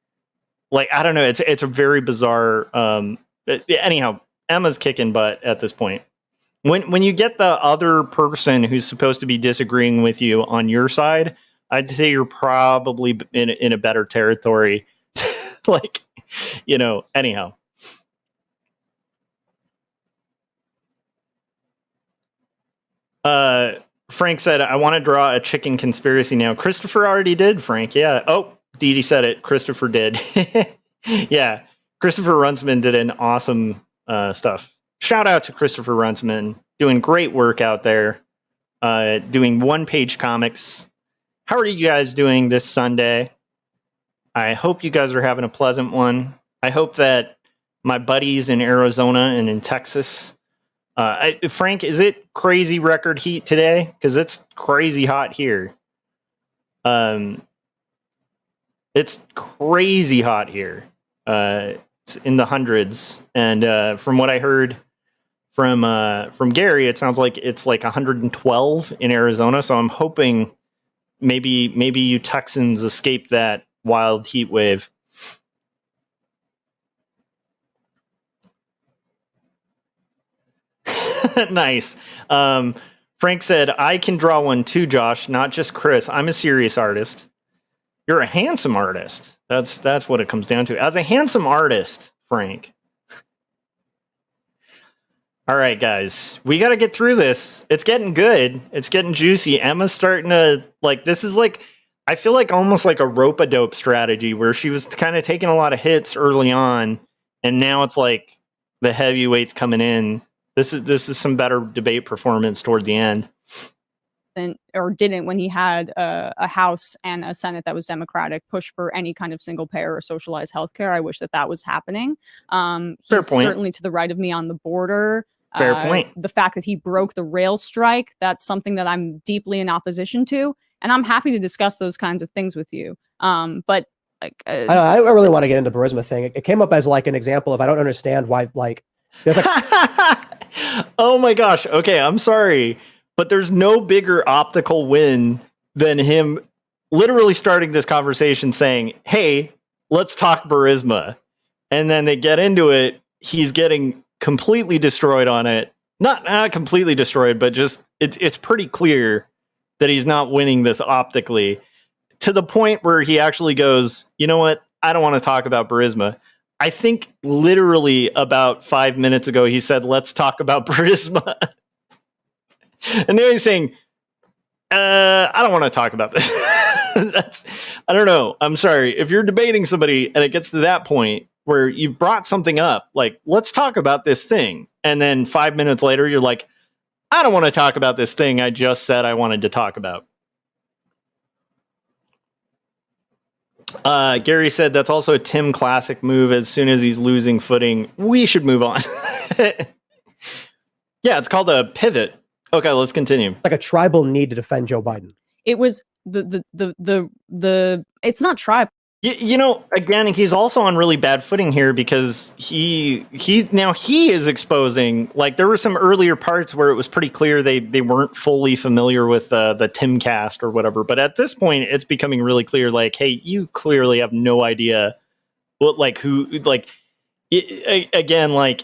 Speaker 1: like, I don't know. It's a very bizarre, anyhow, Emma's kicking butt at this point. When you get the other person who's supposed to be disagreeing with you on your side, I'd say you're probably in a better territory. Like, you know, anyhow. Frank said, I want to draw a chicken conspiracy now. Christopher already did, Frank. Yeah. Oh, Dee Dee said it. Christopher did. Yeah. Christopher Runsman did an awesome stuff. Shout out to Christopher Runsman, doing great work out there, doing one-page comics. How are you guys doing this Sunday? I hope you guys are having a pleasant one. I hope that my buddies in Arizona and in Texas, Frank, is it crazy record heat today? Because it's crazy hot here. It's crazy hot here. It's in the hundreds, and from what I heard from Gary, it sounds like it's like 112 in Arizona. So I'm hoping maybe you Texans escape that wild heat wave. Nice. Frank said, I can draw one too, Josh, not just Chris. I'm a serious artist. You're a handsome artist. That's what it comes down to. As a handsome artist, Frank. All right, guys, we got to get through this. It's getting good. It's getting juicy. Emma's starting to like. This is like, I feel like almost like a rope-a-dope strategy where she was kind of taking a lot of hits early on, and now it's like the heavyweights coming in. This is some better debate performance toward the end.
Speaker 3: Or didn't when he had a House and a Senate that was Democratic push for any kind of single payer or socialized healthcare. I wish that was happening.
Speaker 1: Fair
Speaker 3: He's
Speaker 1: point.
Speaker 3: certainly to the right of me on the border.
Speaker 1: Fair point.
Speaker 3: The fact that he broke the rail strike, that's something that I'm deeply in opposition to. And I'm happy to discuss those kinds of things with you. But like,
Speaker 2: I really want to get into the Burisma thing. It came up as like an example of I don't understand why like there's like
Speaker 1: oh my gosh. Okay, I'm sorry, but there's no bigger optical win than him literally starting this conversation saying, "Hey, let's talk Burisma," and then they get into it. He's getting completely destroyed on it. Not completely destroyed, but just it's pretty clear that he's not winning this optically, to the point where he actually goes, "You know what? I don't want to talk about Burisma." I think literally about 5 minutes ago, he said, "Let's talk about Burisma." And now he's saying, I don't want to talk about this. I don't know. I'm sorry. If you're debating somebody and it gets to that point where you've brought something up, like, let's talk about this thing. And then 5 minutes later, you're like, I don't want to talk about this thing I just said I wanted to talk about. Gary said that's also a Tim classic move. As soon as he's losing footing, we should move on. Yeah, it's called a pivot. Okay, let's continue.
Speaker 2: like a tribal need to defend Joe Biden.
Speaker 3: it was the it's not tribal.
Speaker 1: You know, again, he's also on really bad footing here because he is exposing, like, there were some earlier parts where it was pretty clear they weren't fully familiar with the Timcast or whatever. But at this point, it's becoming really clear, like, hey, you clearly have no idea what, like, who, like, again, like,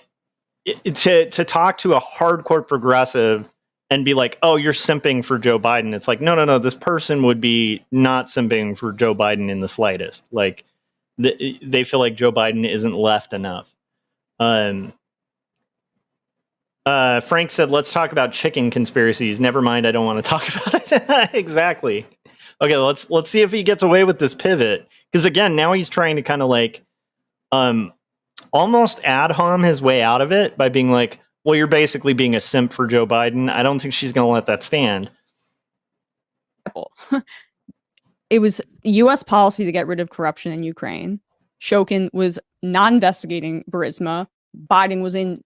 Speaker 1: to talk to a hardcore progressive and be like, oh, you're simping for Joe Biden. It's like, no. This person would be not simping for Joe Biden in the slightest. Like, they feel like Joe Biden isn't left enough. Frank said, let's talk about chicken conspiracies. Never mind, I don't want to talk about it. Exactly. Okay, let's see if he gets away with this pivot. Because again, now he's trying to kind of like almost ad hom his way out of it by being like, well, you're basically being a simp for Joe Biden. I don't think she's going to let that stand.
Speaker 3: It was U.S. policy to get rid of corruption in Ukraine. Shokin was not investigating Burisma. Biden was in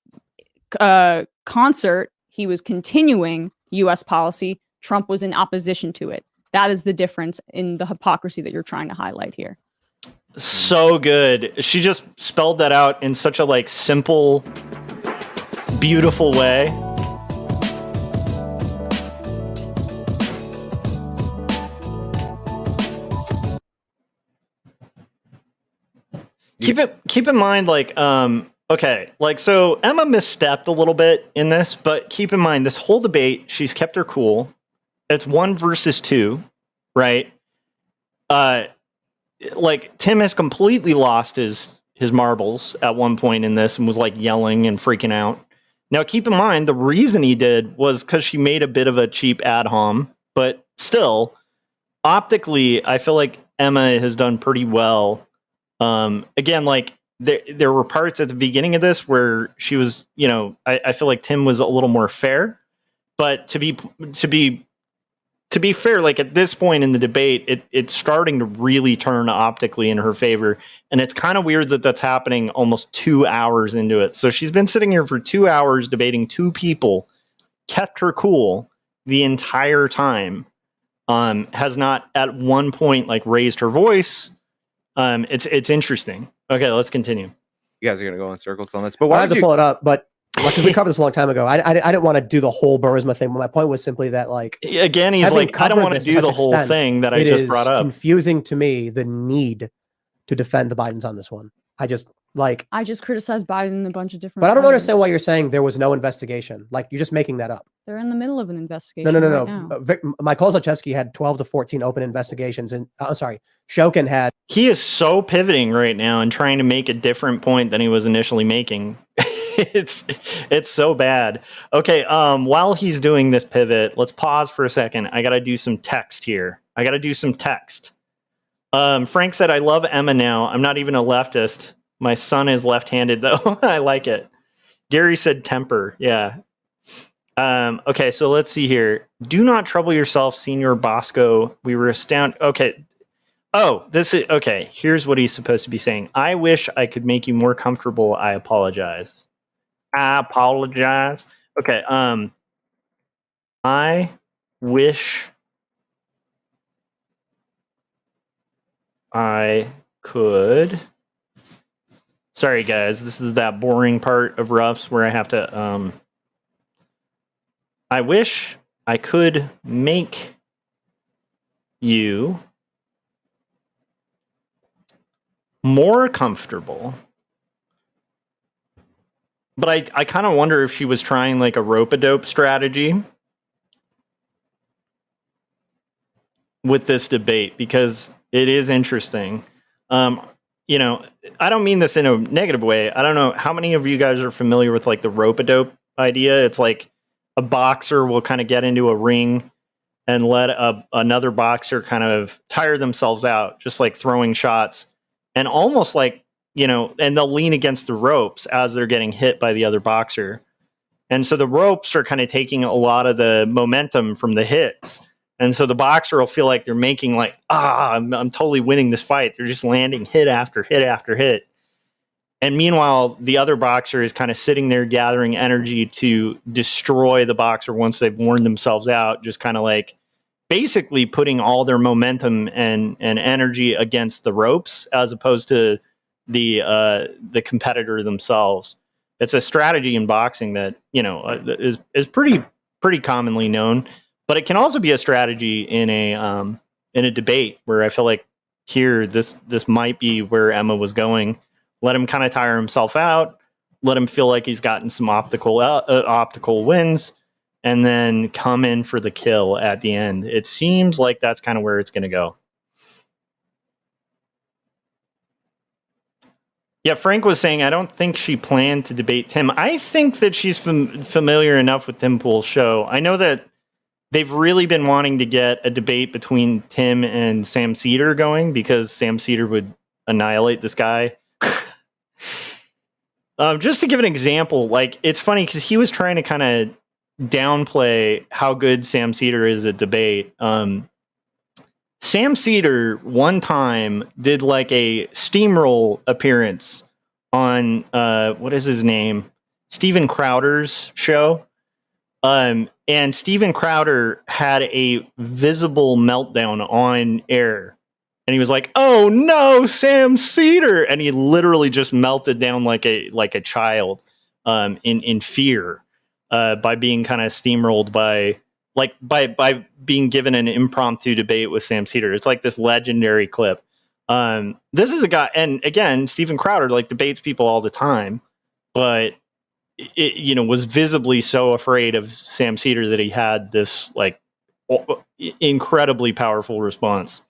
Speaker 3: concert. He was continuing U.S. policy. Trump was in opposition to it. That is the difference in the hypocrisy that you're trying to highlight here.
Speaker 1: So good. She just spelled that out in such a like simple, beautiful way. Keep in mind, like, okay, like, so Emma misstepped a little bit in this, but keep in mind, this whole debate, she's kept her cool. It's 1 versus 2, right? Like, Tim has completely lost his marbles at one point in this and was like yelling and freaking out. Now, keep in mind, the reason he did was because she made a bit of a cheap ad hom, but still, optically, I feel like Emma has done pretty well. Again, like, there were parts at the beginning of this where she was, you know, I feel like Tim was a little more fair, but to be fair, like, at this point in the debate, it's starting to really turn optically in her favor. And it's kind of weird that that's happening almost 2 hours into it. So she's been sitting here for 2 hours debating two people, kept her cool the entire time, has not at one point like raised her voice. It's interesting. Okay, let's continue.
Speaker 5: You guys are gonna go in circles on this, but
Speaker 2: I
Speaker 5: why
Speaker 2: have
Speaker 5: did
Speaker 2: to
Speaker 5: you?
Speaker 2: pull it up, but because we covered this a long time ago, I didn't want to do the whole Burisma thing. But my point was simply that, like,
Speaker 1: Again, he's
Speaker 2: having
Speaker 1: like, I don't
Speaker 2: covered
Speaker 1: want to
Speaker 2: this to
Speaker 1: do the
Speaker 2: such
Speaker 1: whole
Speaker 2: extent,
Speaker 1: thing that I
Speaker 2: it
Speaker 1: just
Speaker 2: is
Speaker 1: brought up.
Speaker 2: confusing to me the need to defend the Bidens on this one. Like,
Speaker 3: I just criticized Biden in a bunch of different
Speaker 2: but I don't understand
Speaker 3: ways.
Speaker 2: why you're saying there was no investigation. Like, you're just making that up.
Speaker 3: They're in the middle of an investigation.
Speaker 2: No.
Speaker 3: right now.
Speaker 2: Michael Zlochevsky had 12 to 14 open investigations, and I'm sorry, Shokin had.
Speaker 1: He is so pivoting right now and trying to make a different point than he was initially making. it's so bad. Okay, while he's doing this pivot, let's pause for a second. I gotta do some text here. Frank said, I love Emma now. I'm not even a leftist. My son is left-handed though. I like it. Gary said temper. Yeah. Okay, so let's see here. Do not trouble yourself, Senior Bosco. We were astounded. Okay. Oh, this is okay. Here's what he's supposed to be saying. I wish I could make you more comfortable. I apologize. Okay. I wish I could. Sorry, guys. This is that boring part of Roughs where I have to. I wish I could make you more comfortable. But I kind of wonder if she was trying like a rope-a-dope strategy with this debate, because it is interesting. You know, I don't mean this in a negative way. I don't know how many of you guys are familiar with like the rope-a-dope idea. It's like a boxer will kind of get into a ring and let another boxer kind of tire themselves out, just like throwing shots, and almost like, you know, and they'll lean against the ropes as they're getting hit by the other boxer. And so the ropes are kind of taking a lot of the momentum from the hits. And so the boxer will feel like they're making like, I'm totally winning this fight. They're just landing hit after hit after hit. And meanwhile, the other boxer is kind of sitting there gathering energy to destroy the boxer once they've worn themselves out, just kind of like basically putting all their momentum and energy against the ropes as opposed to the competitor themselves. It's a strategy in boxing that, you know, is pretty commonly known, but it can also be a strategy in a debate where I feel like here this might be where Emma was going. Let him kind of tire himself out, let him feel like he's gotten some optical wins, and then come in for the kill at the end. It seems like that's kind of where it's going to go. Yeah, Frank was saying, I don't think she planned to debate Tim. I think that she's familiar enough with Tim Pool's show. I know that they've really been wanting to get a debate between Tim and Sam Cedar going because Sam Cedar would annihilate this guy. Just to give an example, like, it's funny because he was trying to kind of downplay how good Sam Cedar is at debate. Sam Cedar one time did like a steamroll appearance on what is his name? Steven Crowder's show. And Steven Crowder had a visible meltdown on air. And he was like, "Oh no, Sam Cedar!" And he literally just melted down like a child in fear by being kind of steamrolled by being given an impromptu debate with Sam Cedar. It's like this legendary clip. This is a guy, and again, Steven Crowder like debates people all the time, but was visibly so afraid of Sam Cedar that he had this like incredibly powerful response.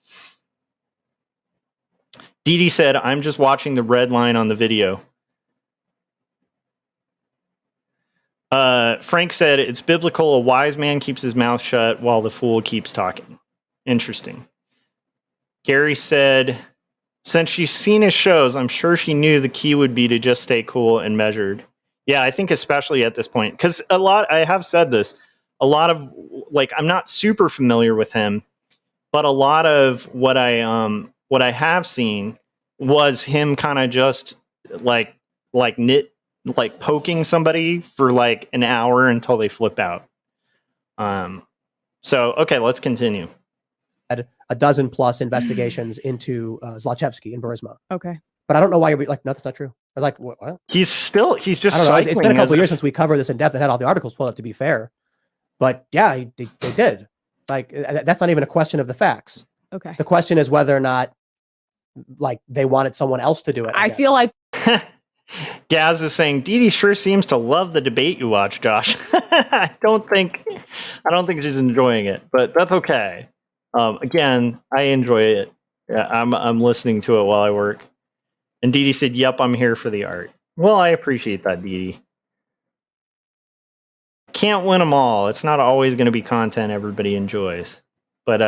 Speaker 1: Dee said, "I'm just watching the red line on the video." Frank said, "It's biblical. A wise man keeps his mouth shut while the fool keeps talking." Interesting. Gary said, "Since she's seen his shows, I'm sure she knew the key would be to just stay cool and measured." Yeah, I think especially at this point, because I have said this, a lot of like, I'm not super familiar with him, but a lot of what I have seen was him kind of just like poking somebody for like an hour until they flip out. So, okay, let's continue.
Speaker 2: Had a dozen plus investigations into Zlochevsky and Burisma.
Speaker 3: Okay.
Speaker 2: But I don't know why you're like, no, that's not true. Or like, what?
Speaker 1: He's just
Speaker 2: I don't know.
Speaker 1: cycling.
Speaker 2: It's been a couple of years since we covered this in depth and had all the articles pulled up, to be fair. But yeah, they did. Like, that's not even a question of the facts.
Speaker 3: Okay.
Speaker 2: The question is whether or not like they wanted someone else to do it.
Speaker 3: I feel like
Speaker 1: Gaz is saying Dee Dee sure seems to love the debate you watch, Josh. I don't think she's enjoying it, but that's okay. Again, I enjoy it. Yeah, I'm listening to it while I work. And Dee Dee said, "Yep, I'm here for the art." Well, I appreciate that, Dee Dee. Can't win them all. It's not always going to be content everybody enjoys, but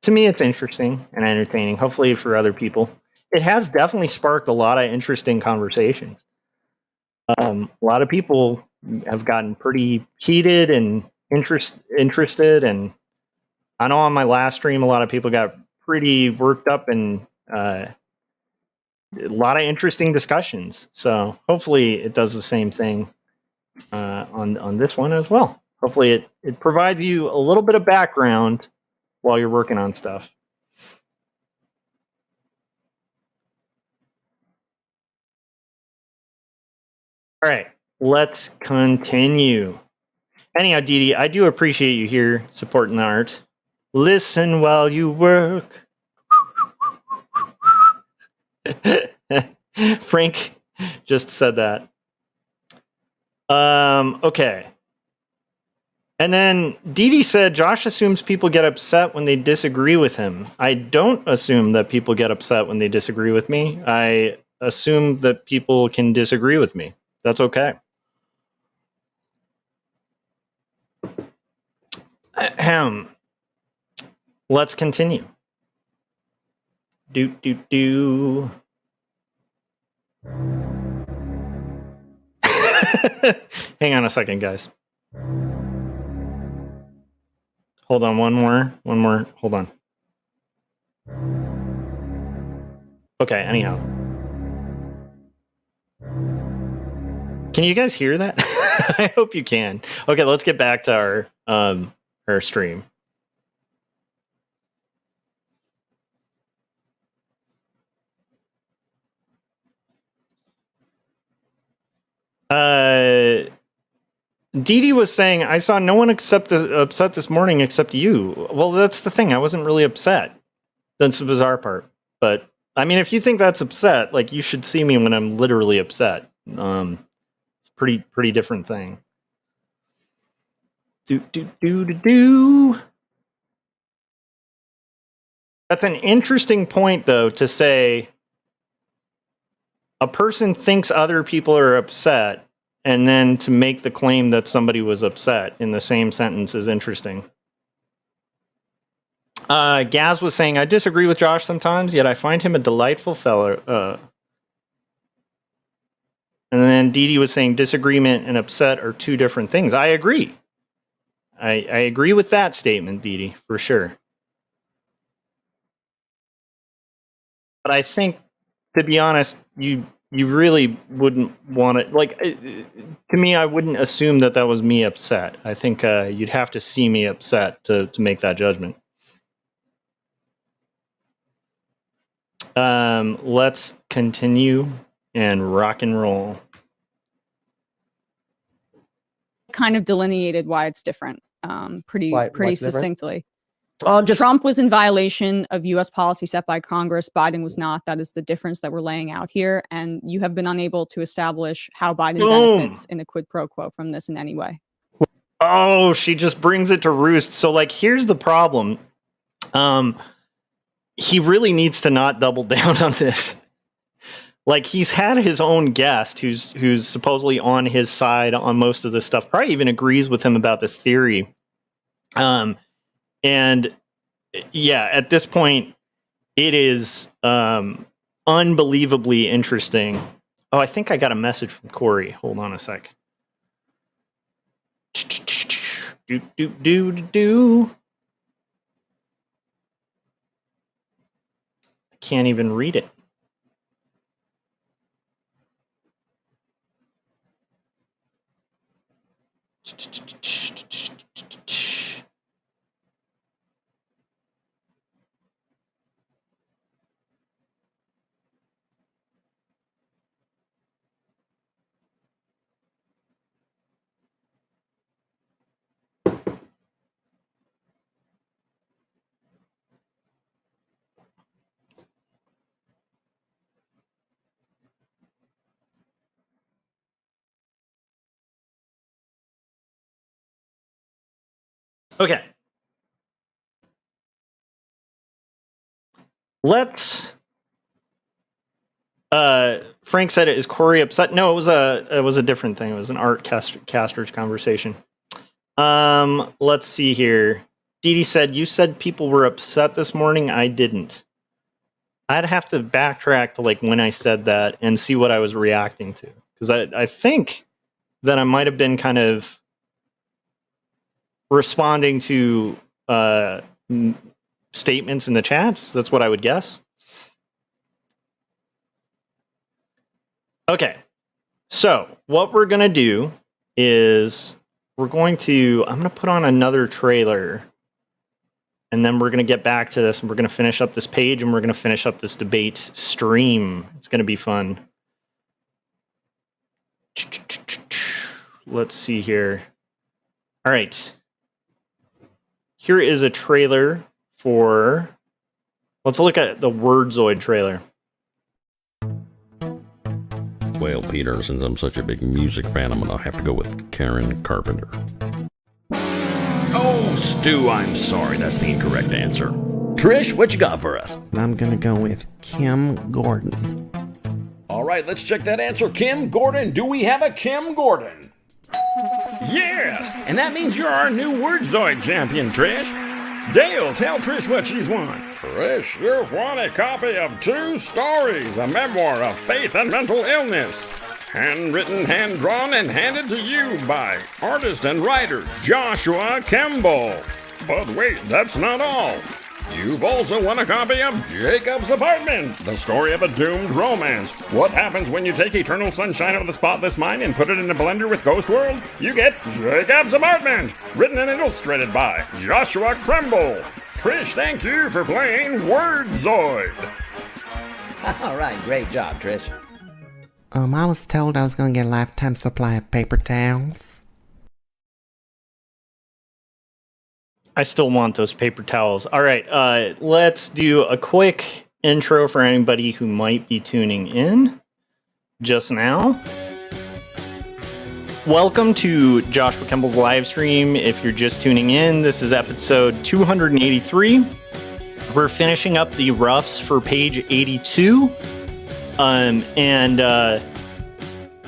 Speaker 1: to me, it's interesting and entertaining. Hopefully, for other people, it has definitely sparked a lot of interesting conversations. A lot of people have gotten pretty heated and interested, and I know on my last stream, a lot of people got pretty worked up and a lot of interesting discussions. So hopefully, it does the same thing on this one as well. Hopefully, it provides you a little bit of background while you're working on stuff. All right, let's continue. Anyhow, Dee Dee, I do appreciate you here supporting the art. Listen while you work. Frank just said that. Okay. And then Dee Dee said, Josh assumes people get upset when they disagree with him. I don't assume that people get upset when they disagree with me. I assume that people can disagree with me. That's okay. Ahem. Let's continue. Do. Hang on a second, guys. Hold on, one more. Hold on. Okay, anyhow. Can you guys hear that? I hope you can. Okay, let's get back to our stream. Dee Dee was saying, I saw no one upset this morning except you. Well, that's the thing. I wasn't really upset. That's the bizarre part. But, I mean, if you think that's upset, like, you should see me when I'm literally upset. Pretty different thing. Do. That's an interesting point, though, to say a person thinks other people are upset, and then to make the claim that somebody was upset in the same sentence is interesting. Gaz was saying, I disagree with Josh sometimes, yet I find him a delightful fellow. And then Dee Dee was saying, disagreement and upset are two different things. I agree. I agree with that statement, Dee Dee, for sure. But I think, to be honest, you really wouldn't want it. Like, to me, I wouldn't assume that was me upset. I think you'd have to see me upset to make that judgment. Let's continue and rock and roll.
Speaker 3: Kind of delineated why it's different pretty succinctly. Trump was in violation of U.S. policy set by Congress. Biden was not. That is the difference that we're laying out here. And you have been unable to establish how Biden benefits in the quid pro quo from this in any way.
Speaker 1: Oh, she just brings it to roost. So, like, here's the problem. He really needs to not double down on this. Like, he's had his own guest who's supposedly on his side on most of this stuff, probably even agrees with him about this theory. And yeah, at this point, it is unbelievably interesting. Oh, I think I got a message from Corey. Hold on a sec. Do. I can't even read it. Okay. Let's. Frank said, "Is Corey upset?" No, it was a different thing. It was an art caster's conversation. Let's see here. Dee Dee said, "You said people were upset this morning. I didn't." I'd have to backtrack to like when I said that and see what I was reacting to, because I think that I might have been kind of responding to statements in the chats. That's what I would guess. Okay, so what we're gonna do is I'm gonna put on another trailer, and then we're gonna get back to this, and we're gonna finish up this page, and we're gonna finish up this debate stream. It's gonna be fun. Let's see here. All right. Here is a trailer for. Let's look at the Wordzoid trailer.
Speaker 8: Well, Peter, since I'm such a big music fan, I'm gonna have to go with Karen Carpenter. Oh, Stu, I'm sorry. That's the incorrect answer. Trish, what you got for us?
Speaker 9: I'm gonna go with Kim Gordon.
Speaker 8: All right, let's check that answer. Kim Gordon. Do we have a Kim Gordon? Yes, and that means you're our new Wordzoid champion, Trish. Dale, tell Trish what she's won. Trish, you've won a copy of 2 stories, a memoir of faith and mental illness. Handwritten, hand-drawn, and handed to you by artist and writer Joshua Kemble. But wait, that's not all. You've also won a copy of Jacob's Apartment, the story of a doomed romance. What happens when you take Eternal Sunshine of the Spotless Mind and put it in a blender with Ghost World? You get Jacob's Apartment, written and illustrated by Joshua Kemble. Trish, thank you for playing Wordzoid.
Speaker 9: All right, great job, Trish. I was told I was gonna get a lifetime supply of paper towels.
Speaker 1: I still want those paper towels. All right, let's do a quick intro for anybody who might be tuning in just now. Welcome to Joshua Kemble's live stream. If you're just tuning in, this is episode 283. We're finishing up the roughs for page 82.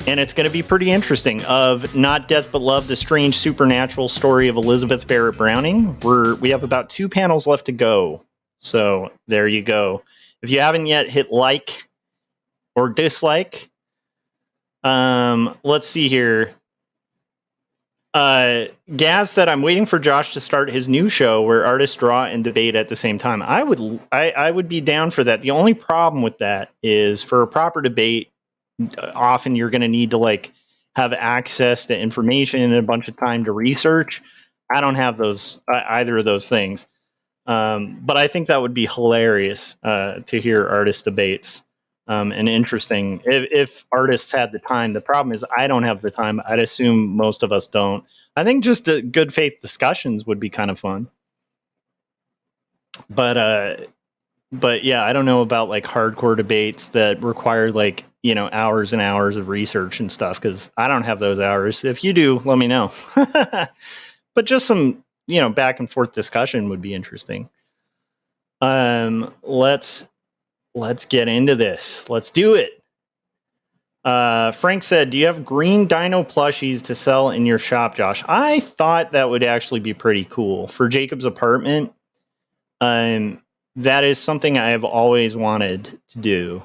Speaker 1: And it's going to be pretty interesting. Of Not Death But Love, the strange supernatural story of Elizabeth Barrett Browning. We have about 2 panels left to go. So there you go. If you haven't yet, hit like or dislike. Let's see here. Gaz said, "I'm waiting for Josh to start his new show where artists draw and debate at the same time." I would be down for that. The only problem with that is, for a proper debate, often you're going to need to like have access to information and a bunch of time to research. I don't have those either of those things, but I think that would be hilarious to hear artist debates, and interesting if artists had the time. The problem is I don't have the time. I'd assume most of us don't. I think just good faith discussions would be kind of fun, but yeah, I don't know about like hardcore debates that require like, hours and hours of research and stuff, because I don't have those hours. If you do, let me know. But just some, back and forth discussion would be interesting. Let's get into this. Let's do it. Frank said, "Do you have green dino plushies to sell in your shop, Josh?" I thought that would actually be pretty cool for Jacob's Apartment. That is something I have always wanted to do.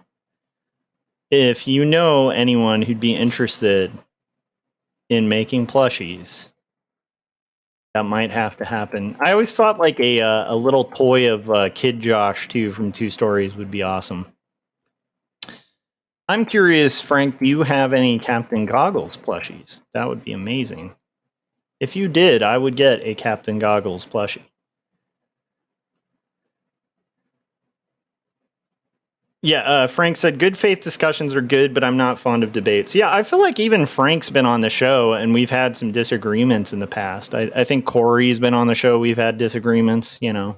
Speaker 1: If you know anyone who'd be interested in making plushies, that might have to happen. I always thought like a little toy of Kid Josh too from 2 Stories would be awesome. I'm curious, Frank, do you have any Captain Goggles plushies? That would be amazing. If you did, I would get a Captain Goggles plushie. Yeah, Frank said, "Good faith discussions are good, but I'm not fond of debates." Yeah, I feel like even Frank's been on the show, and we've had some disagreements in the past. I think Corey's been on the show. We've had disagreements, A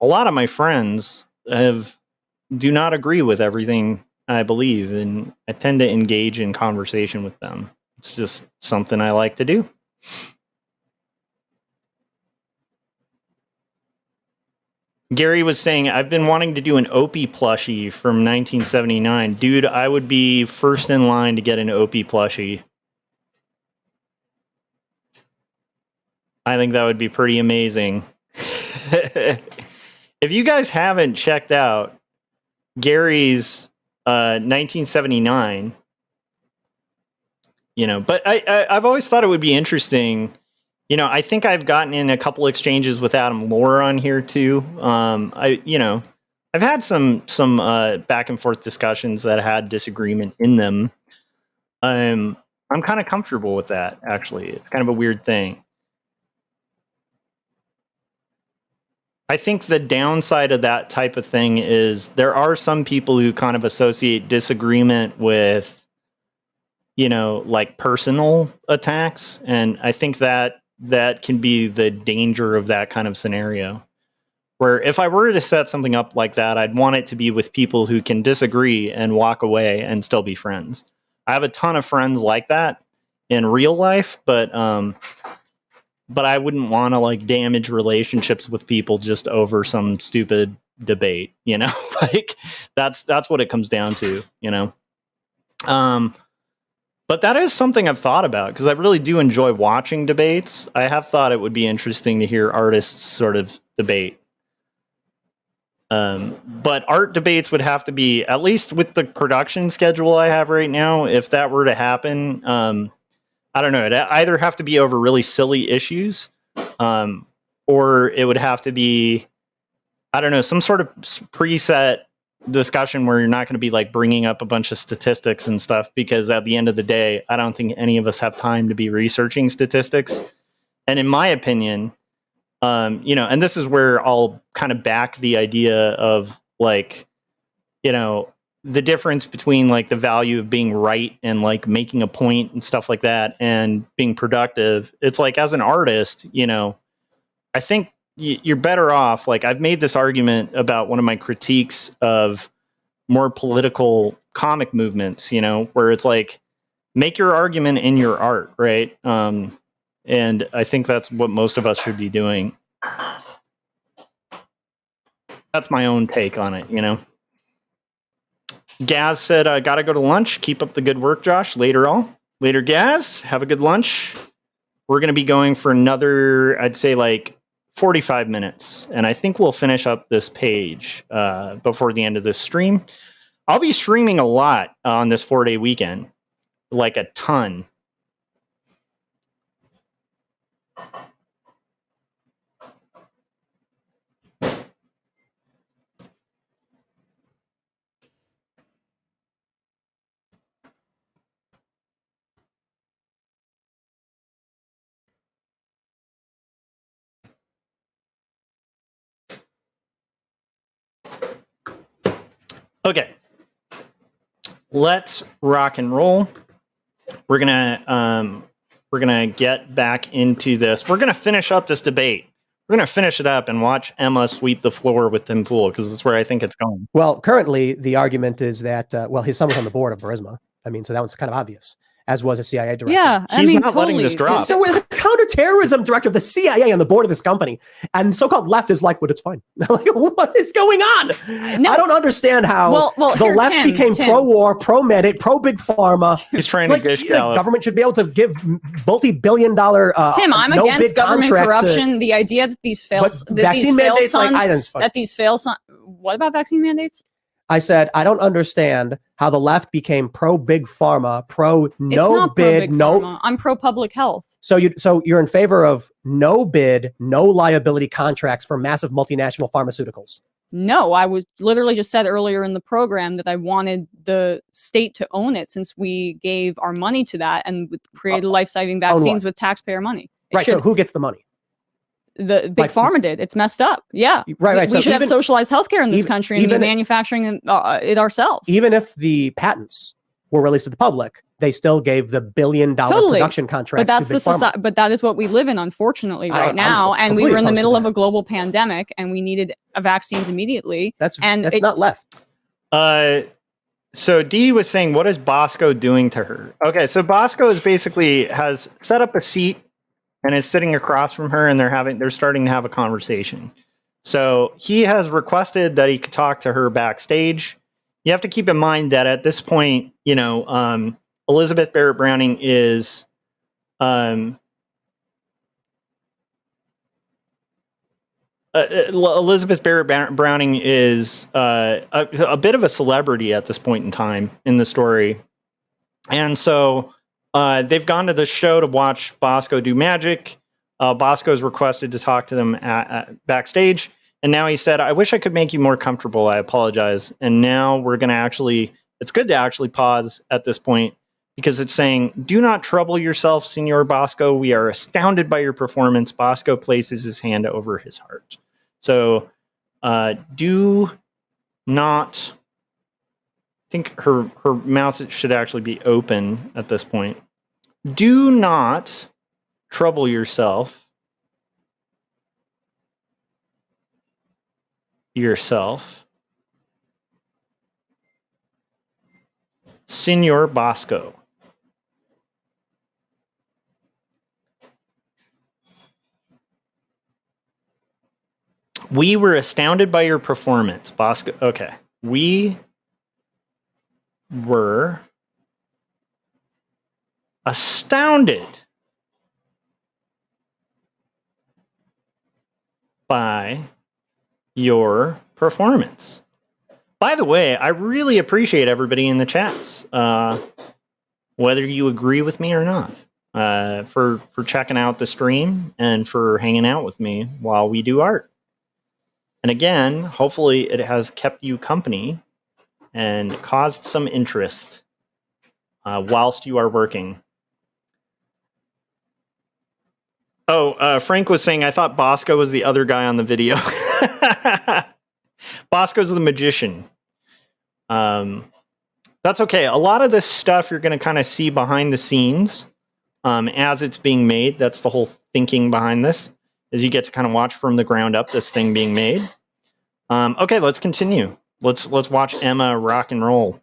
Speaker 1: lot of my friends do not agree with everything I believe, and I tend to engage in conversation with them. It's just something I like to do. Gary was saying, I've been wanting to do an Opie plushie from 1979. Dude, I would be first in line to get an Opie plushie. I think that would be pretty amazing. If you guys haven't checked out Gary's 1979, but I've always thought it would be interesting. I think I've gotten in a couple exchanges with Adam Lohr on here too. I've had some back and forth discussions that had disagreement in them. I'm kind of comfortable with that, actually. It's kind of a weird thing. I think the downside of that type of thing is there are some people who kind of associate disagreement with, like personal attacks. And I think that can be the danger of that kind of scenario. Where if I were to set something up like that, I'd want it to be with people who can disagree and walk away and still be friends. I have a ton of friends like that in real life, but I wouldn't want to like damage relationships with people just over some stupid debate, like that's what it comes down to, but that is something I've thought about because I really do enjoy watching debates. I have thought it would be interesting to hear artists sort of debate. But art debates would have to be, at least with the production schedule I have right now, if that were to happen, I don't know. It'd either have to be over really silly issues, or it would have to be, I don't know, some sort of preset discussion where you're not going to be like bringing up a bunch of statistics and stuff, because at the end of the day, I don't think any of us have time to be researching statistics. And in my opinion, and this is where I'll kind of back the idea of like, the difference between like the value of being right and like making a point and stuff like that and being productive. It's like, as an artist, I think you're better off. Like, I've made this argument about one of my critiques of more political comic movements, where it's like, make your argument in your art, right? And I think that's what most of us should be doing. That's my own take on it, Gaz said, I gotta go to lunch. Keep up the good work, Josh. Later, Gaz. Have a good lunch. We're going to be going for another, I'd say like 45 minutes. And I think we'll finish up this page before the end of this stream. I'll be streaming a lot on this 4-day weekend, like a ton. Okay, let's rock and roll. We're gonna get back into this. We're gonna finish up this debate. We're gonna finish it up and watch Emma sweep the floor with Tim Pool, because that's where I think it's going.
Speaker 2: Well, currently the argument is that his son was on the board of Burisma. I mean, so that one's kind of obvious. As was a CIA director.
Speaker 3: Yeah,
Speaker 1: He's not letting this drop.
Speaker 2: So as a counterterrorism director of the CIA on the board of this company, and the so-called left is like, but it's fine. Like, what is going on?
Speaker 3: No.
Speaker 2: I don't understand how the left became pro-war, pro-med, pro-big pharma.
Speaker 1: He's trying to
Speaker 2: the government should be able to give multi-billion-dollar
Speaker 3: Tim, I'm against government corruption. The idea that these vaccine mandates, what about vaccine mandates?
Speaker 2: I said, I don't understand how the left became pro-big pharma, pro-no bid, no.
Speaker 3: I'm pro-public health.
Speaker 2: So you're in favor of no bid, no liability contracts for massive multinational pharmaceuticals?
Speaker 3: No, I was literally just said earlier in the program that I wanted the state to own it, since we gave our money to that and created life-saving vaccines with taxpayer money.
Speaker 2: Right. So who gets the money?
Speaker 3: The big pharma did. It's messed up. Yeah.
Speaker 2: Right.
Speaker 3: We should have socialized healthcare in this country and be manufacturing it ourselves.
Speaker 2: Even if the patents were released to the public, they still gave the $1 billion production contracts to big pharma.
Speaker 3: But that is what we live in, unfortunately, right now. And we were in the middle of a global pandemic, and we needed vaccines immediately.
Speaker 2: That's not left.
Speaker 1: So Dee was saying, what is Bosco doing to her? Okay, so Bosco has set up a seat and is sitting across from her, and they're starting to have a conversation. So he has requested that he could talk to her backstage. You have to keep in mind that at this point, Elizabeth Barrett Browning is Elizabeth Barrett Browning is a bit of a celebrity at this point in time in the story. And so they've gone to the show to watch Bosco do magic. Bosco's requested to talk to them at backstage. And now he said, I wish I could make you more comfortable. I apologize. And now we're going to it's good to actually pause at this point because it's saying, do not trouble yourself, Senor Bosco. We are astounded by your performance. Bosco places his hand over his heart. So do not, I think her mouth should actually be open at this point. Do not trouble yourself. Senor Bosco. We were astounded by your performance, Bosco. Okay. We were astounded by your performance. By the way, I really appreciate everybody in the chats, whether you agree with me or not, for checking out the stream and for hanging out with me while we do art. And again, hopefully it has kept you company and caused some interest whilst you are working. Oh, Frank was saying, I thought Bosco was the other guy on the video. Bosco's the magician. That's okay. A lot of this stuff you're going to kind of see behind the scenes as it's being made. That's the whole thinking behind this, is you get to kind of watch from the ground up this thing being made. Okay, let's continue. Let's watch Emma rock and roll.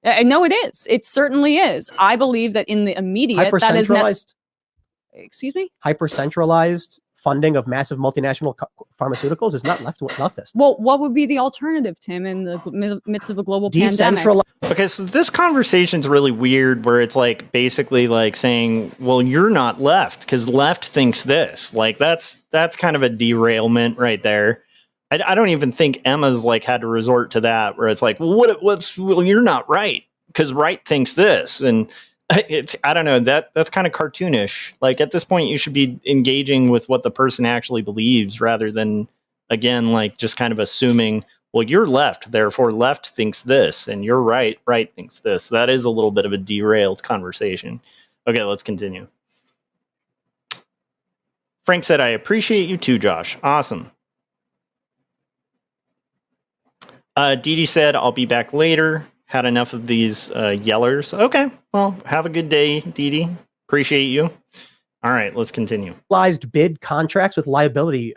Speaker 3: No, it is. It certainly is. I believe that in the immediate, that is
Speaker 2: Hyper-centralized?
Speaker 3: Excuse me?
Speaker 2: Hyper-centralized funding of massive multinational pharmaceuticals is not leftist.
Speaker 3: Well, what would be the alternative, Tim, in the midst of a global pandemic?
Speaker 2: Decentralized.
Speaker 1: Okay, so this conversation's really weird where it's like basically like saying, well, you're not left because left thinks this. Like that's kind of a derailment right there. I don't even think Emma's like had to resort to that where it's like, well, you're not right because right thinks this. And I don't know, that's kind of cartoonish. Like at this point, you should be engaging with what the person actually believes rather than, again, like just kind of assuming, well, you're left, therefore left thinks this, and you're right thinks this. That is a little bit of a derailed conversation. Okay, let's continue. Frank said, I appreciate you too, Josh. Awesome. Dee Dee said, I'll be back later. Had enough of these yellers. Okay, well, have a good day, Dee Dee. Appreciate you. All right, let's continue.
Speaker 2: Bid contracts with liability.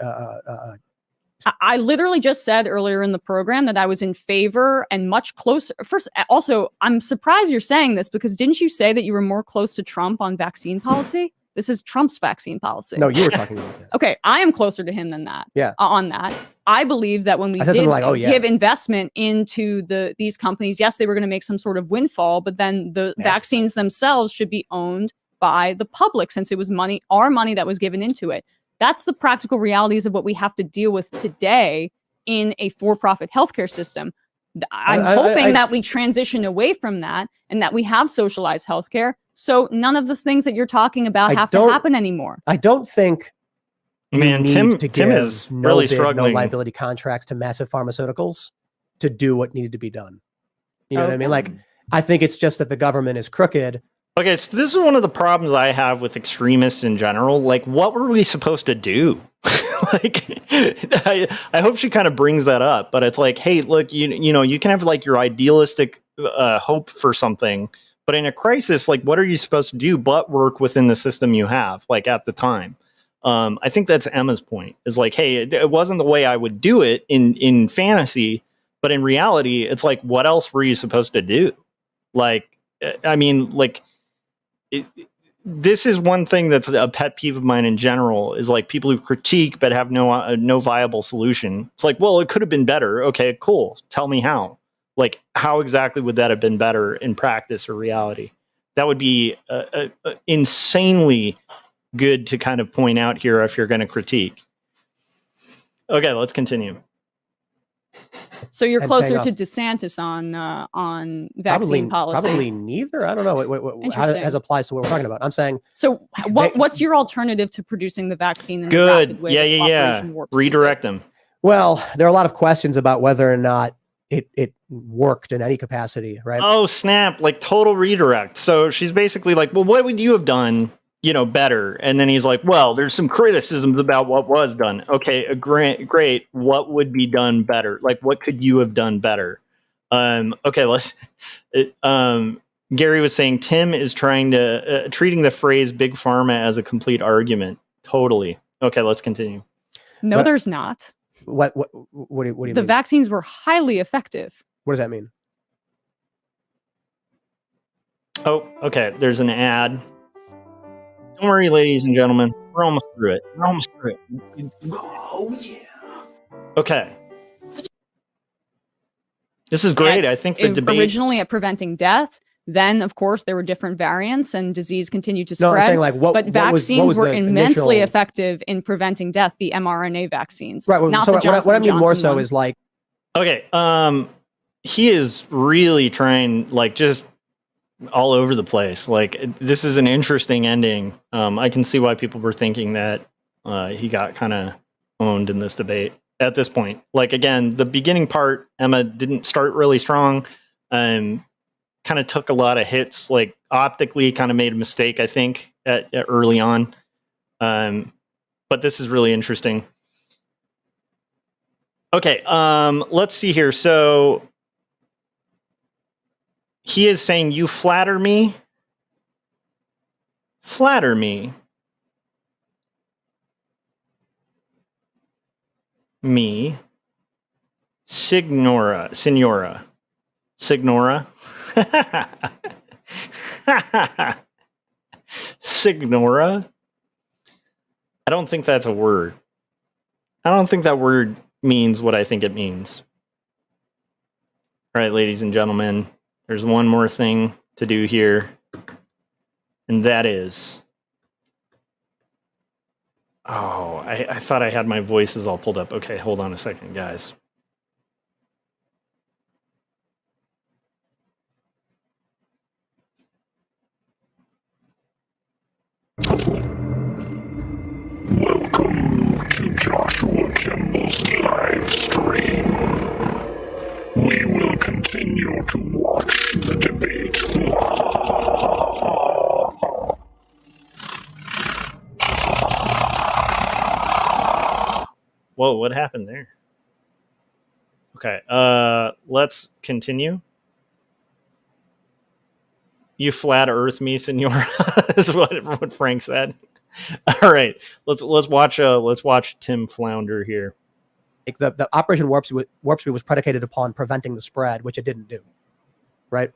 Speaker 3: I literally just said earlier in the program that I was in favor and much closer. First, also, I'm surprised you're saying this because didn't you say that you were more close to Trump on vaccine policy? This is Trump's vaccine policy.
Speaker 2: No, you were talking about that.
Speaker 3: Okay, I am closer to him than that.
Speaker 2: Yeah.
Speaker 3: On that. I believe that when we did give investment into these companies, yes, they were going to make some sort of windfall, but then the vaccines themselves should be owned by the public since it was our money that was given into it. That's the practical realities of what we have to deal with today in a for-profit healthcare system. I'm hoping that we transition away from that and that we have socialized healthcare. So none of the things that you're talking about have to happen anymore.
Speaker 2: I don't think
Speaker 1: Tim is really struggling.
Speaker 2: No liability contracts to massive pharmaceuticals to do what needed to be done. You know what I mean? Like, I think it's just that the government is crooked.
Speaker 1: Okay, so this is one of the problems I have with extremists in general. Like, what were we supposed to do? Like, I hope she kind of brings that up, but it's like, hey, look, you know, you can have like your idealistic hope for something, but in a crisis, like, what are you supposed to do but work within the system you have, like at the time? I think that's Emma's point. Is like, hey, it wasn't the way I would do it in fantasy, but in reality, it's like, what else were you supposed to do? Like, I mean, like, this is one thing that's a pet peeve of mine in general, is like people who critique but have no viable solution. It's like, well, it could have been better. Okay, cool. Tell me how. Like, how exactly would that have been better in practice or reality? That would be insanely good to kind of point out here if you're going to critique. Okay, let's continue.
Speaker 3: So you're
Speaker 2: And
Speaker 3: closer
Speaker 2: paying
Speaker 3: to
Speaker 2: off-
Speaker 3: DeSantis on vaccine policy.
Speaker 2: Probably neither. I don't know how it
Speaker 3: Interesting.
Speaker 2: applies to what we're talking about. I'm saying
Speaker 3: So what's your alternative to producing the vaccine in a
Speaker 1: Good.
Speaker 3: rapid way?
Speaker 1: Yeah.
Speaker 3: that Operation Warp Speed
Speaker 1: Redirect
Speaker 3: did?
Speaker 1: them.
Speaker 2: well, there are a lot of questions about whether or not it worked in any capacity, right?
Speaker 1: Oh, snap. Like total redirect. So she's basically like, well, what would you have done, better? And then he's like, well, there's some criticisms about what was done. Okay, great. What would be done better? Like, what could you have done better? Okay, Gary was saying Tim is trying to treating the phrase big pharma as a complete argument. Totally. Okay, let's continue.
Speaker 3: No, there's not.
Speaker 2: What do you
Speaker 3: The
Speaker 2: mean?
Speaker 3: vaccines were highly effective.
Speaker 2: What does that mean?
Speaker 1: Oh, okay. There's an ad. Don't worry, ladies and gentlemen. We're almost through it.
Speaker 6: Oh, yeah.
Speaker 1: Okay. This is great. I think the debate.
Speaker 3: Originally at preventing death. Then, of course, there were different variants and disease continued to spread.
Speaker 2: No, I'm saying like
Speaker 3: but vaccines were
Speaker 2: the
Speaker 3: immensely
Speaker 2: initial...
Speaker 3: effective in preventing death, the mRNA vaccines.
Speaker 2: Right. Well,
Speaker 3: not
Speaker 2: so
Speaker 3: the
Speaker 2: what I mean more
Speaker 3: Johnson
Speaker 2: so
Speaker 3: one.
Speaker 2: is like...
Speaker 1: Okay. He is really trying, like, just all over the place. Like, this is an interesting ending. I can see why people were thinking that he got kind of owned in this debate at this point. Like, again, the beginning part, Emma didn't start really strong. Kind of took a lot of hits, like optically kind of made a mistake, I think, at early on. But this is really interesting. Okay, let's see here. So he is saying, you flatter me. Flatter me. Me. Signora. Signora? I don't think that's a word. I don't think that word means what I think it means. All right, ladies and gentlemen, there's one more thing to do here, and that is... Oh, I thought I had my voices all pulled up. Okay, hold on a second, guys.
Speaker 6: Welcome to Joshua Kemble's live stream. We will continue to watch the debate.
Speaker 1: Whoa, what happened there? Okay, let's continue. You flat earth me, senor, is what Frank said. All right, let's watch Tim flounder here.
Speaker 2: Like the Operation Warp Speed was predicated upon preventing the spread, which it didn't do. Right?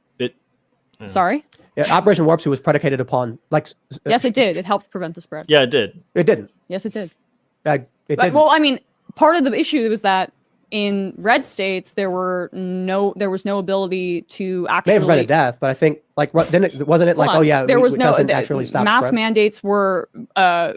Speaker 3: Sorry?
Speaker 2: Yeah, Operation Warp Speed was predicated upon
Speaker 3: Yes, it did. It helped prevent the spread.
Speaker 1: Yeah, it did.
Speaker 2: It didn't.
Speaker 3: Yes, it did.
Speaker 2: It didn't.
Speaker 3: Well, I mean, part of the issue was that in red states there was no ability to actually
Speaker 2: may have prevented death, but I think wasn't it like, oh yeah,
Speaker 3: there was
Speaker 2: it
Speaker 3: no
Speaker 2: doesn't actually stop
Speaker 3: mass
Speaker 2: spread?
Speaker 3: mandates were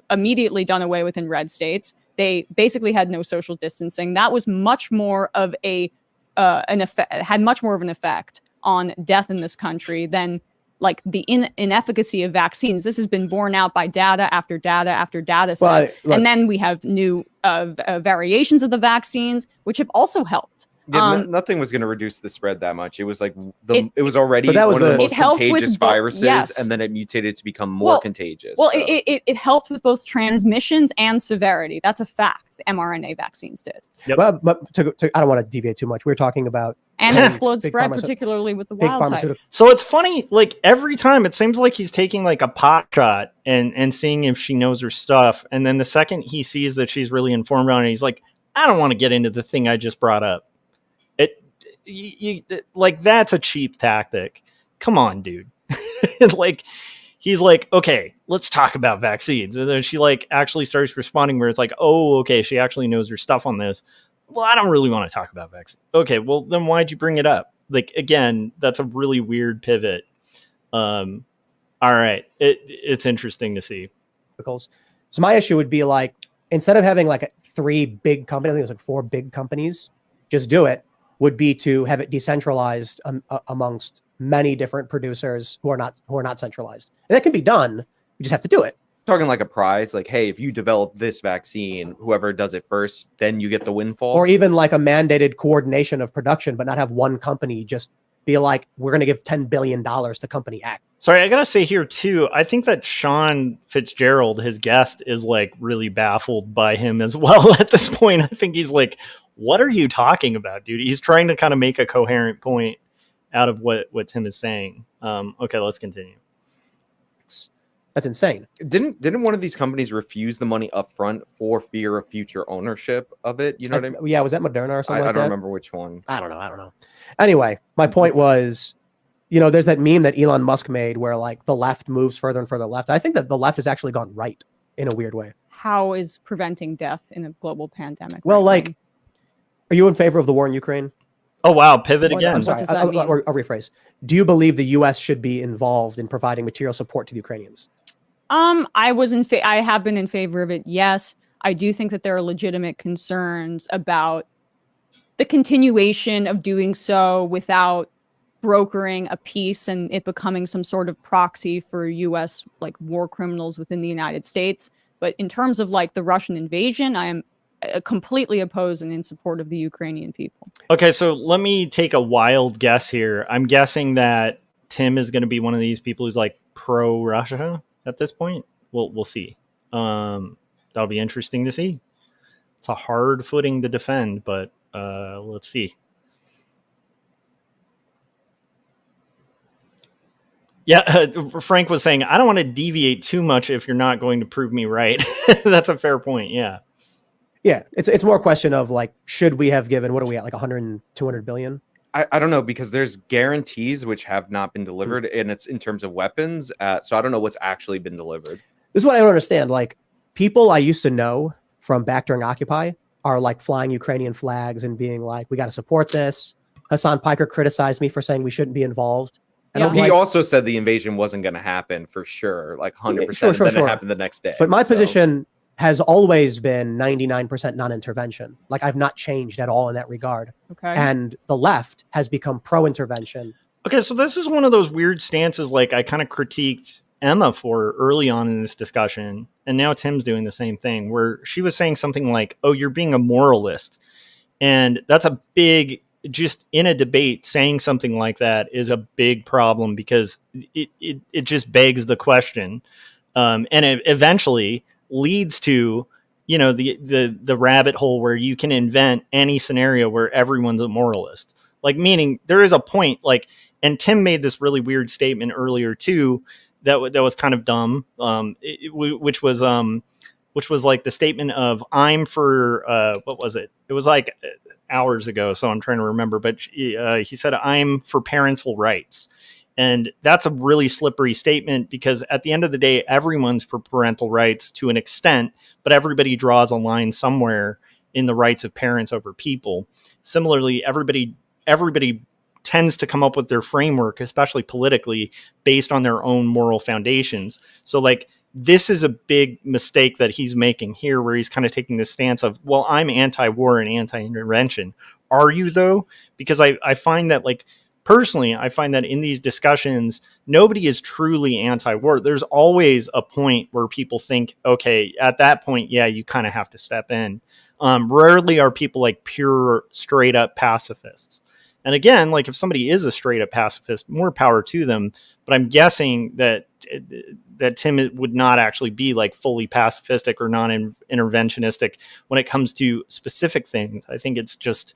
Speaker 3: immediately done away with in red states. They basically had no social distancing. That was much more of an effect, had much more of an effect on death in this country than like the inefficacy of vaccines. This has been borne out by data after data after data set. And then we have new variations of the vaccines, which have also helped.
Speaker 5: Yeah, nothing was going to reduce the spread that much. It was like it was already one of the most contagious viruses, and then it mutated to become more contagious.
Speaker 3: Well, it helped with both transmissions and severity. That's a fact. The mRNA vaccines did.
Speaker 1: Yep.
Speaker 2: Well, but I don't want to deviate too much. We're talking about
Speaker 3: and explode spread, particularly with the wild type.
Speaker 1: So it's funny, like every time it seems like he's taking like a pot shot and seeing if she knows her stuff, and then the second he sees that she's really informed on it, he's like, I don't want to get into the thing I just brought up. Like that's a cheap tactic. Come on, dude. Like he's like, okay, let's talk about vaccines. And then she like actually starts responding where it's like, oh, okay, she actually knows her stuff on this. Well, I don't really want to talk about vaccines. Okay, well then why'd you bring it up? Like, again, that's a really weird pivot. All right, it's interesting to see.
Speaker 2: So my issue would be like, instead of having like 3 big companies, I think it was like 4 big companies, just do it, would be to have it decentralized amongst many different producers who are not centralized. And that can be done. You just have to do it.
Speaker 5: Talking like a prize, like, hey, if you develop this vaccine, whoever does it first, then you get the windfall.
Speaker 2: Or even like a mandated coordination of production, but not have one company just be like, we're going to give $10 billion to company X.
Speaker 1: Sorry, I gotta say here too, I think that Sean Fitzgerald, his guest, is like really baffled by him as well at this point. I think he's like, what are you talking about, dude? He's trying to kind of make a coherent point out of what Tim is saying. Okay, let's continue.
Speaker 2: That's insane.
Speaker 5: Didn't one of these companies refuse the money up front for fear of future ownership of it? You know what I mean?
Speaker 2: Yeah, was that Moderna or something like that?
Speaker 5: I don't remember which one.
Speaker 2: I don't know. Anyway, my point was, there's that meme that Elon Musk made where like the left moves further and further left. I think that the left has actually gone right in a weird way.
Speaker 3: How is preventing death in a global pandemic?
Speaker 2: Well, like, are you in favor of the war in Ukraine?
Speaker 1: Oh, wow. Pivot again.
Speaker 2: I'm sorry. I'll rephrase. Do you believe the U.S. should be involved in providing material support to the Ukrainians?
Speaker 3: I have been in favor of it. Yes. I do think that there are legitimate concerns about the continuation of doing so without brokering a peace and it becoming some sort of proxy for U.S. like war criminals within the United States. But in terms of like the Russian invasion, I am completely opposed and in support of the Ukrainian people.
Speaker 1: Okay, so let me take a wild guess here. I'm guessing that Tim is going to be one of these people who's like pro-Russia at this point. We'll see. That'll be interesting to see. It's a hard footing to defend, but let's see. Yeah, Frank was saying, I don't want to deviate too much if you're not going to prove me right. That's a fair point, yeah.
Speaker 2: Yeah, it's more a question of like, should we have given, what are we at, like 100 and 200 billion?
Speaker 5: I don't know, because there's guarantees which have not been delivered, and it's in terms of weapons. So I don't know what's actually been delivered.
Speaker 2: This is what I don't understand. Like, people I used to know from back during Occupy are like flying Ukrainian flags and being like, we got to support this. Hassan Piker criticized me for saying we shouldn't be involved.
Speaker 5: And he also said the invasion wasn't going to happen for sure, like 100%. Then it happened the next day.
Speaker 2: But my position has always been 99% non-intervention. Like, I've not changed at all in that regard.
Speaker 3: Okay.
Speaker 2: And the left has become pro-intervention.
Speaker 1: Okay, so this is one of those weird stances like I kind of critiqued Emma for early on in this discussion, and now Tim's doing the same thing, where she was saying something like, oh, you're being a moralist. And that's a big, just in a debate, saying something like that is a big problem, because it just begs the question. And it eventually leads to, the rabbit hole where you can invent any scenario where everyone's a moralist. Like, meaning there is a point, like, and Tim made this really weird statement earlier too, that was kind of dumb, which was like the statement of, I'm for, what was it? It was like hours ago, so I'm trying to remember, but he said, I'm for parental rights. And that's a really slippery statement, because at the end of the day, everyone's for parental rights to an extent, but everybody draws a line somewhere in the rights of parents over people. Similarly, everybody tends to come up with their framework, especially politically, based on their own moral foundations. So like, this is a big mistake that he's making here, where he's kind of taking this stance of, well, I'm anti-war and anti-intervention. Are you though? Because I find that, like, personally, I find that in these discussions, nobody is truly anti-war. There's always a point where people think, okay, at that point, yeah, you kind of have to step in. Rarely are people like pure, straight up pacifists. And again, like, if somebody is a straight up pacifist, more power to them. But I'm guessing that Tim would not actually be like fully pacifistic or non-interventionistic when it comes to specific things. I think it's just,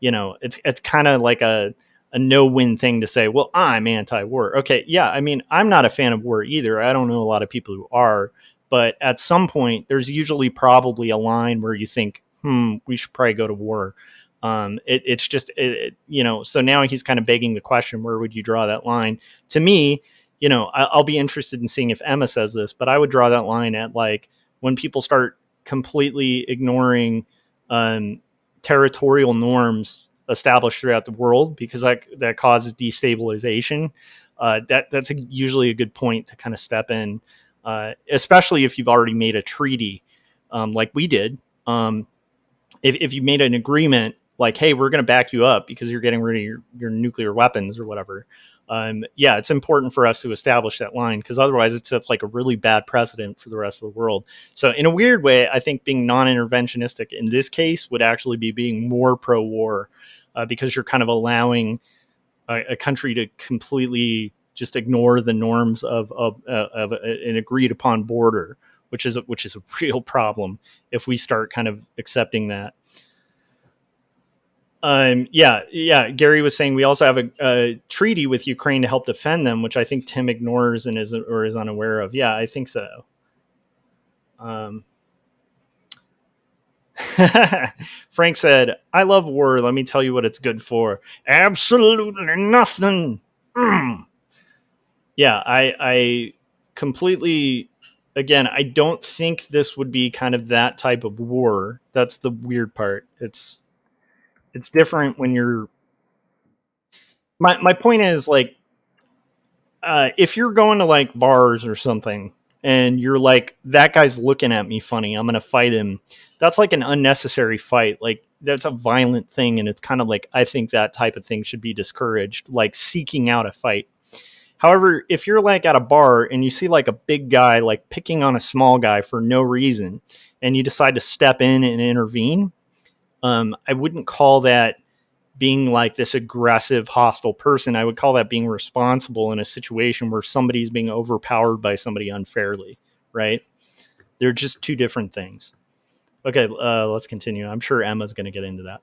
Speaker 1: it's kind of like a no-win thing to say, well, I'm anti-war. Okay, yeah, I mean, I'm not a fan of war either. I don't know a lot of people who are. But at some point, there's usually probably a line where you think, we should probably go to war. So now he's kind of begging the question, where would you draw that line? To me, I'll be interested in seeing if Emma says this, but I would draw that line at like when people start completely ignoring territorial norms established throughout the world, because that causes destabilization. That's usually a good point to kind of step in, especially if you've already made a treaty, like we did. If you made an agreement like, hey, we're going to back you up because you're getting rid of your nuclear weapons or whatever. It's important for us to establish that line, because otherwise it sets like a really bad precedent for the rest of the world. So in a weird way, I think being non-interventionistic in this case would actually be being more pro-war, because you're kind of allowing a country to completely just ignore the norms of an agreed upon border, which is a real problem if we start kind of accepting that. Gary was saying we also have a treaty with Ukraine to help defend them, which I think Tim ignores and is unaware of. Yeah, I think so. Frank said, I love war. Let me tell you what it's good for. Absolutely nothing. Yeah, I completely, again, I don't think this would be kind of that type of war. That's the weird part. It's different when you're, my point is like, if you're going to like bars or something and you're like, that guy's looking at me funny, I'm going to fight him. That's like an unnecessary fight. Like that's a violent thing. And it's kind of like, I think that type of thing should be discouraged, like seeking out a fight. However, if you're like at a bar and you see like a big guy, like picking on a small guy for no reason, and you decide to step in and intervene, I wouldn't call that being like this aggressive, hostile person. I would call that being responsible in a situation where somebody's being overpowered by somebody unfairly, right? They're just two different things. Okay, let's continue. I'm sure Emma's going to get into that.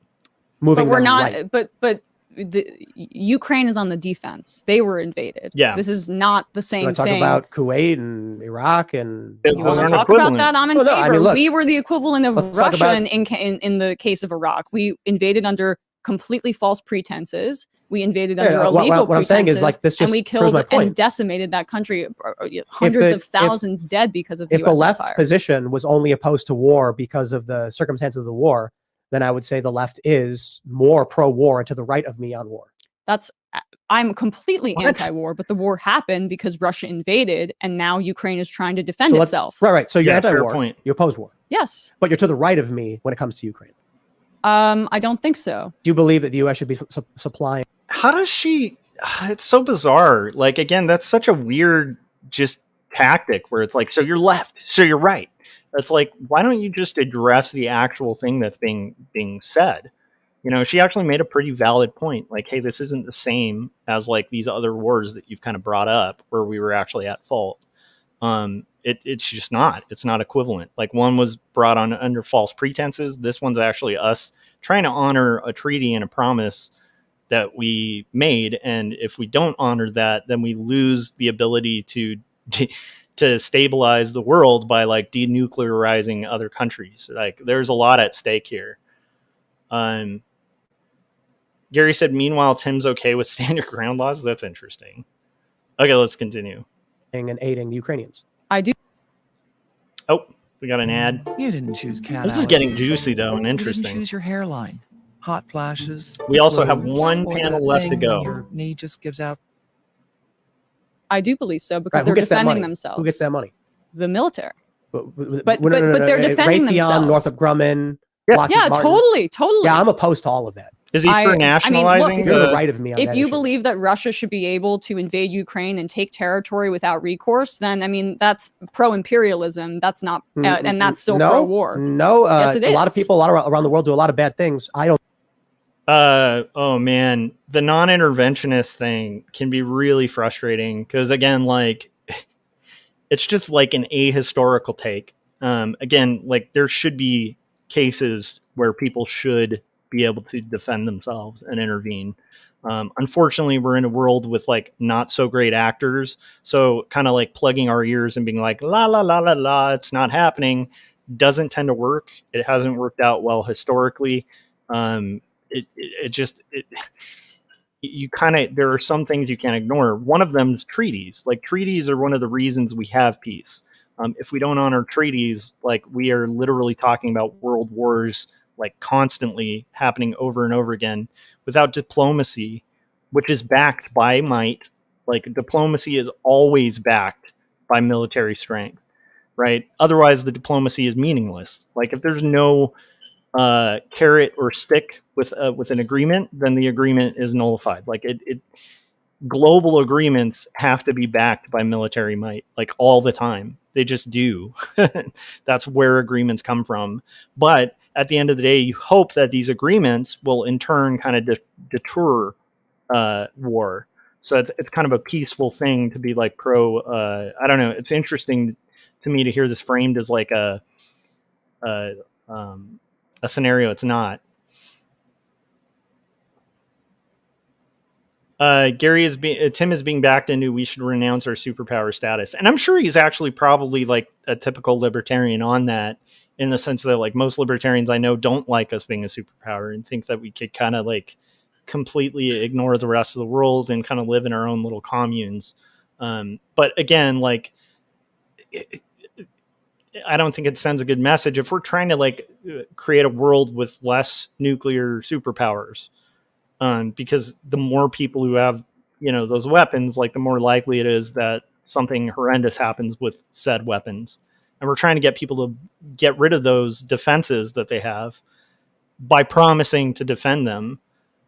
Speaker 3: But we're not. Right. But the Ukraine is on the defense. They were invaded.
Speaker 1: Yeah,
Speaker 3: this is not the same
Speaker 2: talk
Speaker 3: thing.
Speaker 2: About Kuwait and Iraq and
Speaker 3: you want to talk about that? I'm in favor. I mean, look, we were the equivalent of Russia in the case of Iraq. We invaded under completely false pretenses. We invaded under illegal
Speaker 2: what I'm saying is like this just
Speaker 3: and we killed and decimated that country. Hundreds of thousands dead because of the US
Speaker 2: If the left
Speaker 3: empire.
Speaker 2: position was only opposed to war because of the circumstances of the war, then I would say the left is more pro-war and to the right of me on war.
Speaker 3: I'm completely anti-war, but the war happened because Russia invaded, and now Ukraine is trying to defend itself.
Speaker 2: Right. So you're anti-war. You oppose war.
Speaker 3: Yes.
Speaker 2: But you're to the right of me when it comes to Ukraine.
Speaker 3: I don't think so.
Speaker 2: Do you believe that the U.S. should be supplying?
Speaker 1: How does she? It's so bizarre. Like, again, that's such a weird just tactic where it's like, so you're left, so you're right. That's like, why don't you just address the actual thing that's being said? She actually made a pretty valid point. Like, hey, this isn't the same as like these other wars that you've kind of brought up where we were actually at fault. It's just not. It's not equivalent. Like one was brought on under false pretenses. This one's actually us trying to honor a treaty and a promise that we made. And if we don't honor that, then we lose the ability to stabilize the world by like denuclearizing other countries. Like there's a lot at stake here. Gary said, meanwhile, Tim's okay with stand your ground laws. That's interesting. Okay, let's continue.
Speaker 2: And aiding the Ukrainians.
Speaker 3: I do.
Speaker 1: Oh, we got an ad.
Speaker 10: You didn't choose cat.
Speaker 1: This is getting juicy though and interesting.
Speaker 10: You didn't choose your hairline. Hot flashes.
Speaker 1: We also have one panel left to go.
Speaker 10: Your knee just gives out.
Speaker 3: I do believe so because they're defending themselves.
Speaker 2: Who gets that money?
Speaker 3: The military.
Speaker 2: But
Speaker 3: they're defending themselves.
Speaker 2: Northrop Grumman.
Speaker 3: Yeah, totally.
Speaker 2: Yeah, I'm opposed to all of that.
Speaker 1: Is he for nationalizing?
Speaker 2: You're the right of me on
Speaker 3: if
Speaker 2: that
Speaker 3: you
Speaker 2: issue.
Speaker 3: believe that Russia should be able to invade Ukraine and take territory without recourse, then I mean that's pro-imperialism. That's not, and that's still pro-war.
Speaker 2: No,
Speaker 3: yes, it is.
Speaker 2: A lot of people, around the world do a lot of bad things. I don't.
Speaker 1: Oh man, the non-interventionist thing can be really frustrating because again, like it's just like an ahistorical take. Again, like there should be cases where people should be able to defend themselves and intervene. Unfortunately, we're in a world with like not so great actors. So kind of like plugging our ears and being like, la, la, la, la, la, it's not happening doesn't tend to work. It hasn't worked out well historically. you kind of, there are some things you can't ignore. One of them is treaties. Like, treaties are one of the reasons we have peace. If we don't honor treaties, like, we are literally talking about world wars, like, constantly happening over and over again. Without diplomacy, which is backed by might, like, diplomacy is always backed by military strength, right? Otherwise, the diplomacy is meaningless. Like, if there's no carrot or stick with an agreement, then the agreement is nullified. Like, it global agreements have to be backed by military might, like, all the time. They just do. That's where agreements come from. But at the end of the day, you hope that these agreements will in turn kind of deter war. So it's kind of a peaceful thing to be like pro. I don't know. It's interesting to me to hear this framed as like a scenario. It's not. Gary is Tim is being backed into we should renounce our superpower status, and I'm sure he's actually probably like a typical libertarian on that, in the sense that like most libertarians I know don't like us being a superpower and think that we could kind of like completely ignore the rest of the world and kind of live in our own little communes. But again, like, I don't think it sends a good message if we're trying to like create a world with less nuclear superpowers. Because the more people who have, those weapons, like, the more likely it is that something horrendous happens with said weapons. And we're trying to get people to get rid of those defenses that they have by promising to defend them,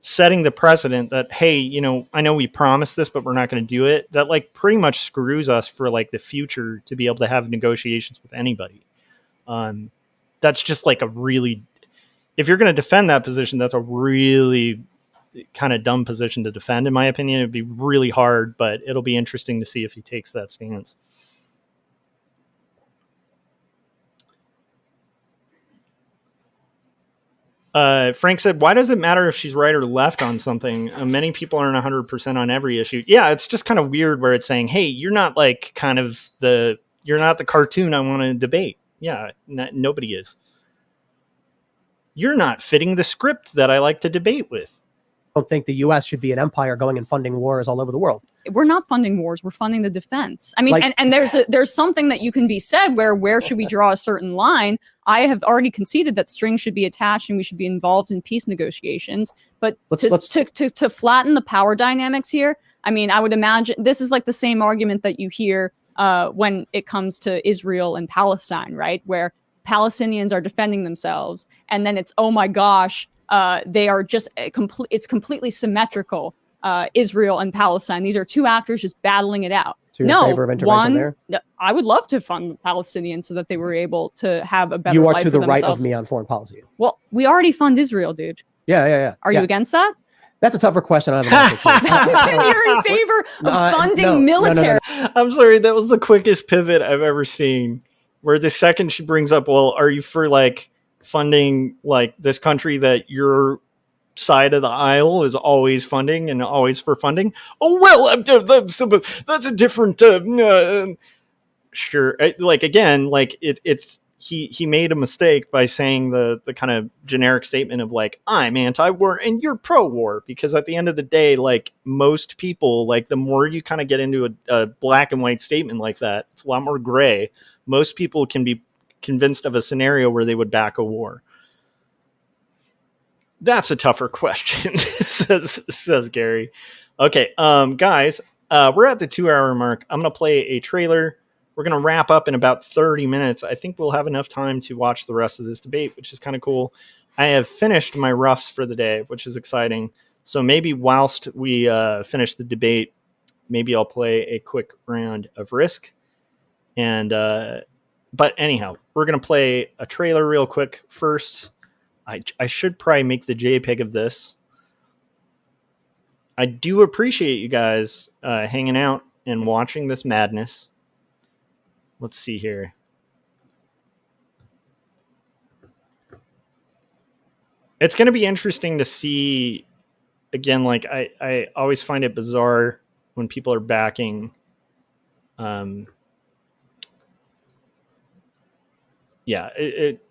Speaker 1: setting the precedent that, hey, I know we promised this, but we're not going to do it. That like pretty much screws us for like the future to be able to have negotiations with anybody. That's just like a really, if you're going to defend that position, that's a really kind of dumb position to defend, in my opinion. It'd be really hard, but it'll be interesting to see if he takes that stance. Frank said, why does it matter if she's right or left on something? Many people aren't 100% on every issue. Yeah, it's just kind of weird where it's saying, hey, you're not like you're not the cartoon I want to debate. Yeah, nobody is. You're not fitting the script that I like to debate with.
Speaker 2: I don't think the U.S. should be an empire going and funding wars all over the world.
Speaker 3: We're not funding wars. We're funding the defense. I mean, like, and there's something that you can be said where should we draw a certain line? I have already conceded that strings should be attached and we should be involved in peace negotiations. But to flatten the power dynamics here, I mean, I would imagine this is like the same argument that you hear when it comes to Israel and Palestine, right? Where Palestinians are defending themselves, and then it's, oh my gosh, they are just it's completely symmetrical. Israel and Palestine. These are two actors just battling it out.
Speaker 2: So you're in favor of intervention there?
Speaker 3: I would love to fund Palestinians so that they were able to have a better
Speaker 2: life. You are
Speaker 3: life
Speaker 2: to the right
Speaker 3: themselves.
Speaker 2: of me on foreign policy.
Speaker 3: Well, we already fund Israel, dude.
Speaker 2: Yeah.
Speaker 3: Are you against that?
Speaker 2: That's a tougher question. I have an
Speaker 3: You're in favor of funding military.
Speaker 1: No. I'm sorry, that was the quickest pivot I've ever seen. Where the second she brings up, well, are you for like funding like this country that your side of the aisle is always funding and always for funding? Oh well, that's a different. Sure, like again, like it's he made a mistake by saying the kind of generic statement of like, I'm anti-war and you're pro-war, because at the end of the day, like most people, like the more you kind of get into a black and white statement like that, it's a lot more gray. Most people can be convinced of a scenario where they would back a war. That's a tougher question, says Gary. Okay, guys, we're at the 2-hour mark. I'm going to play a trailer. We're going to wrap up in about 30 minutes. I think we'll have enough time to watch the rest of this debate, which is kind of cool. I have finished my roughs for the day, which is exciting. So maybe whilst we finish the debate, maybe I'll play a quick round of Risk. And but anyhow, we're going to play a trailer real quick first. I should probably make the JPEG of this. I do appreciate you guys hanging out and watching this madness. Let's see here. It's going to be interesting to see, again, like I always find it bizarre when people are backing. Yeah, it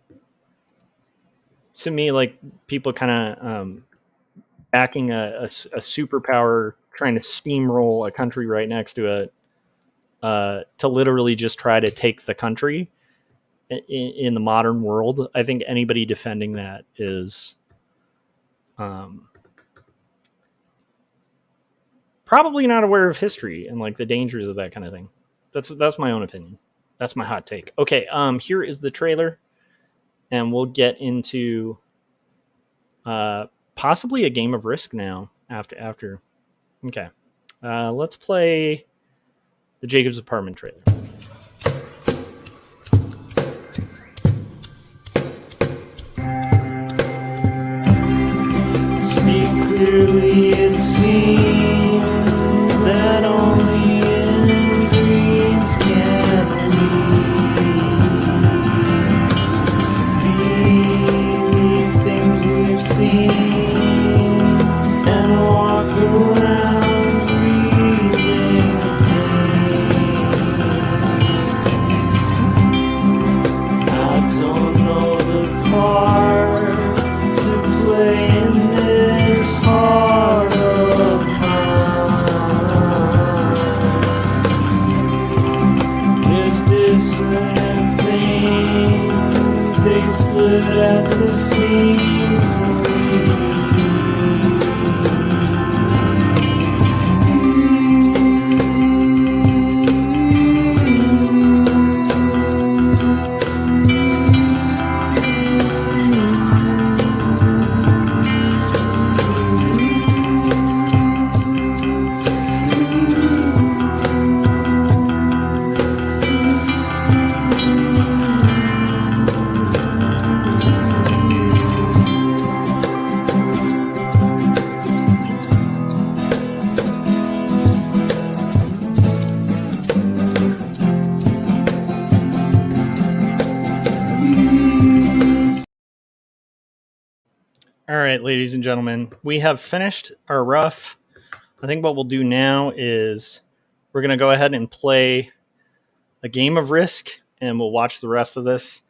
Speaker 1: to me, like people kind of backing a superpower trying to steamroll a country right next to it to literally just try to take the country in the modern world. I think anybody defending that is probably not aware of history and like the dangers of that kind of thing. That's my own opinion. That's my hot take. Okay, here is the trailer, and we'll get into possibly a game of Risk now after. Okay, let's play the Jacob's Apartment trailer.
Speaker 6: Speak clearly, it seems that only in dreams can we be these things we've seen and walk around breathing pain. I don't know the part to play in this heart of mine. There's dissonant things, they split at the seams.
Speaker 1: All right, ladies and gentlemen, we have finished our rough. I think what we'll do now is we're going to go ahead and play a game of Risk, and we'll watch the rest of this.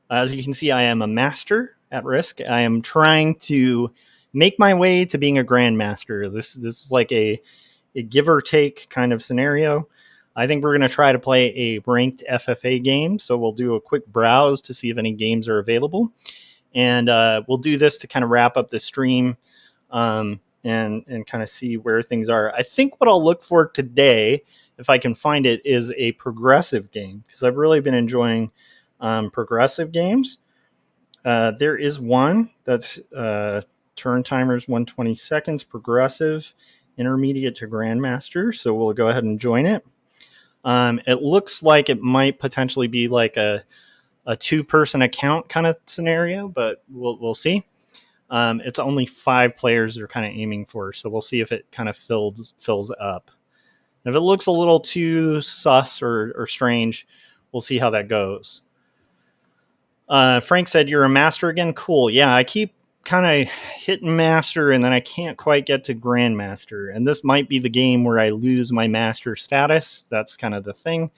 Speaker 1: As you can see, I am a master at Risk. I am trying to make my way to being a grandmaster. This is like a give or take kind of scenario. I think we're going to try to play a ranked FFA game, so we'll do a quick browse to see if any games are available. And we'll do this to kind of wrap up the stream and kind of see where things are. I think what I'll look for today, if I can find it, is a progressive game, because I've really been enjoying progressive games. There is one that's turn timers 120 seconds, progressive, intermediate to grandmaster. So we'll go ahead and join it. It looks like it might potentially be like a two-person account kind of scenario, but we'll see. It's only 5 players they're kind of aiming for, so we'll see if it kind of fills up. And if it looks a little too sus or strange, we'll see how that goes. Frank said, "You're a master again? Cool. Yeah, I keep kind of hitting master, and then I can't quite get to grandmaster. And this might be the game where I lose my master status. That's kind of the thing.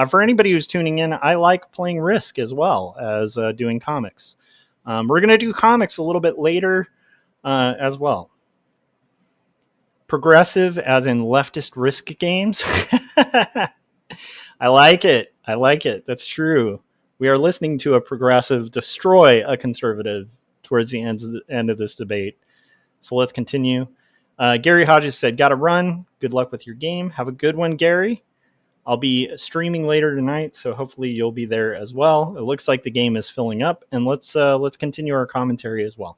Speaker 1: For anybody who's tuning in, I like playing Risk as well as doing comics. We're going to do comics a little bit later as well. Progressive, as in leftist Risk games. I like it. I like it. That's true. We are listening to a progressive destroy a conservative towards the end of this debate. So let's continue. Gary Hodges said, "Gotta run. Good luck with your game. Have a good one, Gary. I'll be streaming later tonight, so hopefully you'll be there as well." It looks like the game is filling up, and let's continue our commentary as well.